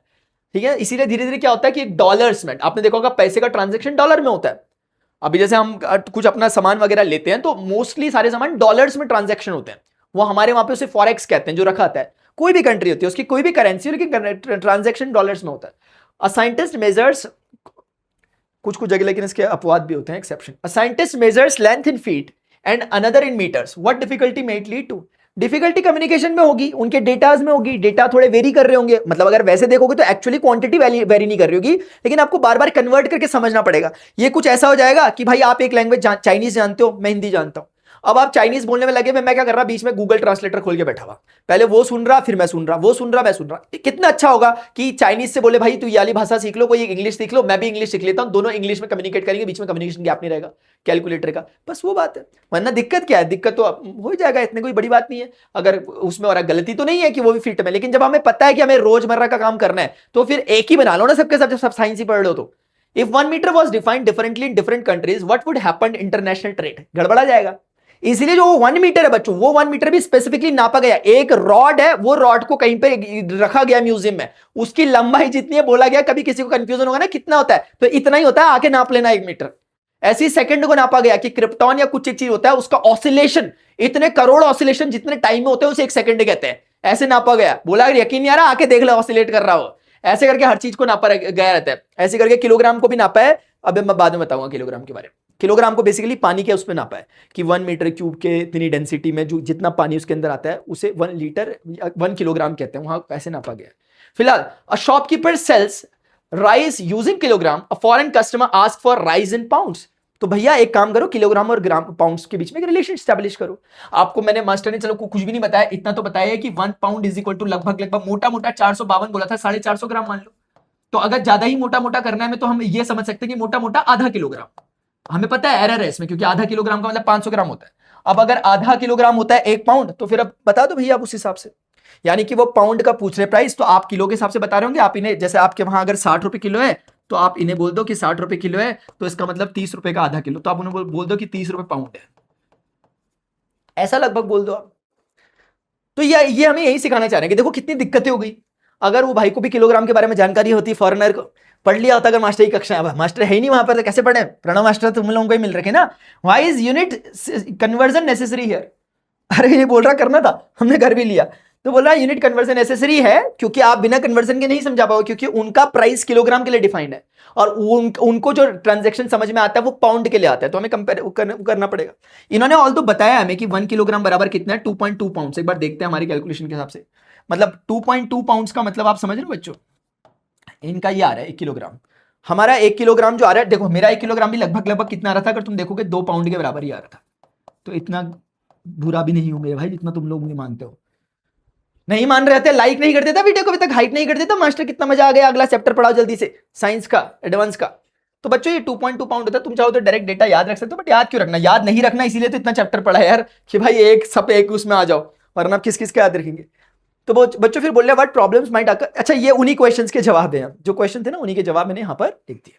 ठीक है, इसीलिए धीरे धीरे क्या होता है कि डॉलर्स में, आपने देखा होगा पैसे का ट्रांजेक्शन डॉलर में होता है। अभी जैसे हम कुछ अपना सामान वगैरह लेते हैं तो मोस्टली सारे सामान डॉलर्स में ट्रांजेक्शन होते हैं। वो हमारे वहां पे उसे फॉरेक्स कहते हैं, जो रखा आता है। कोई भी कंट्री होती है, उसकी कोई भी करेंसी, लेकिन ट्रांजेक्शन डॉलर्स में होता है। अ साइंटिस्ट मेजर्स, कुछ जगह लेकिन इसके अपवाद भी होते हैं, exception. A scientist measures length in feet and another in metres, what difficulty may it lead to. Difficulty communication में होगी, उनके डेटाज में होगी, डेटा थोड़े वेरी कर रहे होंगे। मतलब अगर वैसे देखोगे तो एक्चुअली क्वांटिटी वेरी नहीं कर रही होगी, लेकिन आपको बार बार कन्वर्ट करके समझना पड़ेगा। ये कुछ ऐसा हो जाएगा कि भाई आप एक लैंग्वेज चाइनीज जानते हो, मैं हिंदी जानता हूं। अब आप चाइनीज बोलने में लगे, मैं क्या कर रहा, बीच में गूगल ट्रांसलेटर खोल के बैठा हुआ, पहले वो सुन रहा, फिर मैं सुन रहा, वो सुन रहा, मैं सुन रहा। कितना अच्छा होगा कि चाइनीज से बोले भाई तू ये वाली भाषा सीख लो, कोई इंग्लिश सीख लो, मैं भी इंग्लिश सीख लेता हूं, दोनों इंग्लिश में कम्युनिकेट करेंगे, बीच में कम्युनिकेशन गैप नहीं रहेगा कैलकुलेटर का। बस वो बात है, वरना दिक्कत क्या है, दिक्कत तो हो ही जाएगा, इतनी कोई बड़ी बात नहीं है। अगर उसमें और गलती तो नहीं है कि वो भी फिट में, लेकिन जब हमें पता है कि हमें रोजमर्रा का काम करना है, तो फिर एक ही बना लो ना सबके सब, जब सब साइंस ही पढ़ लो तो। If 1 metre was defined differently in different countries, what would happen international trade, गड़बड़ा जाएगा। इसलिए जो 1 मीटर है बच्चों, वो 1 मीटर भी स्पेसिफिकली नापा गया। एक रॉड है, वो रॉड को कहीं पे रखा गया म्यूजियम में, उसकी लंबाई जितनी है बोला गया, कभी किसी को कंफ्यूजन होगा ना कितना होता है, तो इतना ही होता है, आके नाप लेना 1 मीटर। ऐसी सेकंड को नापा गया कि क्रिप्टॉन या कुछ एक चीज होता है, उसका ऑसिलेशन, इतने करोड़ ऑसिलेशन जितने टाइम में होते हैं उसे 1 सेकंड कहते हैं। ऐसे नापा गया, बोला अगर यकीन नहीं आ रहा आके देख लो, ऑसिलेट कर रहा हो। ऐसे करके हर चीज को नापा गया रहता है। ऐसे करके किलोग्राम को भी नापा है, अब मैं बाद में बताऊंगा किलोग्राम के बारे में। किलोग्राम को बेसिकली पानी के उस पर नापा है कि 1 मीटर क्यूब के इतनी डेंसिटी में जो जितना पानी उसके अंदर आता है उसे 1 लीटर 1 किलोग्राम कहते हैं, वहां ऐसे नापा गया है। फिलहाल a shopkeeper sells rice using kilogram, a foreign customer ask for rice in pounds. तो भैया एक काम करो, किलोग्राम और ग्राम पाउंड्स के बीच में एक रिलेशन स्टैब्लिश करो। आपको मैंने मास्टर ने चलो कुछ भी नहीं बताया, इतना तो बताया कि 1 पाउंड इज इक्वल टू लगभग मोटा मोटा 452 बोला था, 450 ग्राम मान लो। तो अगर ज्यादा ही मोटा मोटा करना है तो हम ये समझ सकते हैं कि मोटा मोटा आधा किलोग्राम। हमें पता है एरर है इसमें, क्योंकि आधा किलोग्राम का मतलब 500 ग्राम होता है। अब अगर आधा किलोग्राम होता है 1 पाउंड, तो फिर अब बता दो भैया आप उस हिसाब से। यानी कि वो पाउंड का पूछ रहे प्राइस, तो आप किलो के हिसाब से बता रहे होंगे। आप इन्हें, जैसे आपके वहां अगर 60 रुपए किलो है तो आप इन्हें बोल दो कि 60 रुपए किलो है, तो इसका मतलब 30 रुपए का आधा किलो, तो आप उन्हें बोल दो कि 30 रुपए पाउंड है, ऐसा लगभग बोल दो आप। तो ये हमें यही सिखाना चाह रहे हैं कि देखो कितनी दिक्कतें हो गई। अगर वो भाई को भी किलोग्राम के बारे में जानकारी होती, फॉरेनर को पढ़ लिया होता, अगर मास्टर की कक्षा है, मास्टर है ही नहीं वहां पर, तो कैसे पढ़े? प्रणव मास्टर तुम लोगों को ही मिल रखे ना। Why is unit conversion necessary here? अरे ये बोल रहा करना था, हमने कर भी लिया। तो बोल रहा यूनिट कन्वर्जन नेसेसरी है क्योंकि आप बिना कन्वर्जन के नहीं समझा पाओगे, क्योंकि उनका प्राइस किलोग्राम के लिए डिफाइंड है और उनको जो ट्रांजैक्शन समझ में आता है वो पाउंड के लिए आता है, तो हमें कंपेयर करना पड़ेगा। इन्होंने ऑल तो बताया हमें कि 1 किलोग्राम बराबर कितना है, 2.2 पाउंड। एक बार देखते हैं हमारी कैलकुलेशन के हिसाब से, मतलब 2.2 पाउंड का मतलब आप समझ रहे हो बच्चों, इनका ये आ रहा है 1 किलोग्राम। हमारा 1 किलोग्राम जो आ रहा है, देखो मेरा 1 किलोग्राम भी लगभग कितना आ रहा था, अगर तुम देखोगे 2 पाउंड के बराबर ही आ रहा था। तो इतना बुरा भी नहीं हूं मेरे भाई जितना तुम लोग मुझे मानते हो। नहीं मान रहे थे, लाइक नहीं कर देता वीडियो को, अभी तक हाइट नहीं कर देता, मास्टर कितना मजा आ गया, अगला चैप्टर पढ़ाओ जल्दी से, साइंस का एडवांस का। तो बच्चों ये 2.2 पाउंड होता है, तुम चाहो तो डायरेक्ट डेटा याद रख सकते हो, बट याद क्यों रखना, याद नहीं रखना इसीलिए तो इतना चैप्टर पढ़ा है यार, कि भाई एक सब एक उसमें आ जाओ, वरना आप किस किस का याद रखेंगे। तो बच्चों फिर बोल रहे व्हाट प्रॉब्लम्स माइट अकर। अच्छा ये उन्हीं क्वेश्चंस के जवाब हैं, जो क्वेश्चन थे ना उन्हीं के जवाब मैंने यहाँ पर लिख दिए।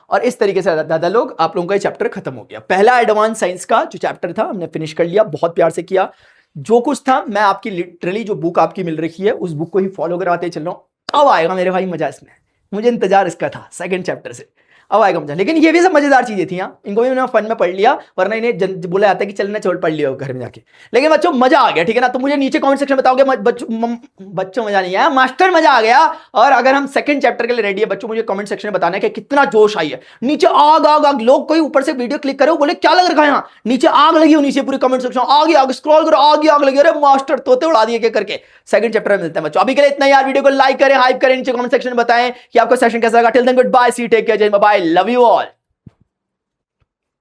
और इस तरीके से दादा लोग आप लोगों का ये चैप्टर खत्म हो गया। पहला एडवांस साइंस का जो चैप्टर था हमने फिनिश कर लिया, बहुत प्यार से किया। जो कुछ था मैं आपकी लिटरली जो बुक आपकी मिल रही है उस बुक को ही फॉलो करवाते चल रहा हूं। अब आएगा मेरे भाई मजा इसमें, मुझे इंतजार इसका था सेकंड चैप्टर से, अब आएगा मजा। लेकिन ये भी सब मजेदार चीजें थी, यहाँ इनको भी मैंने फन में पढ़ लिया, वरना इन्हें बोला जाता है कि चलना छोड़ पढ़ लिया घर में जाके। लेकिन बच्चों मजा आ गया, ठीक है ना। तो मुझे नीचे कमेंट सेक्शन में बताओगे बच्चों मजा नहीं आया, मास्टर मजा आ गया। और अगर हम सेकंड चैप्टर के लिए रेडी है बच्चों, मुझे कमेंट सेक्शन में बताना है कि कितना जोश आई है। नीचे आग आग आग, लोग कोई ऊपर से वीडियो क्लिक करे बोले क्या लग रखा है यहाँ, नीचे आग लगी हो, नीचे पूरी कमेंट सेक्शन आगे आग स्क्रॉल करो, आगे आग लगी, अरे मास्टर तोते उड़ा दिए क्या करके। सेकंड चैप्टर में मिलते हैं बच्चों, अभी के लिए इतना यार। वीडियो को लाइक करें, हाइप करें, नीचे कमेंट सेक्शन में बताएं कि आपको सेशन कैसा लगा। टिल देन गुड बाय, सी टेक केयर, जय बाय, लव यू ऑल।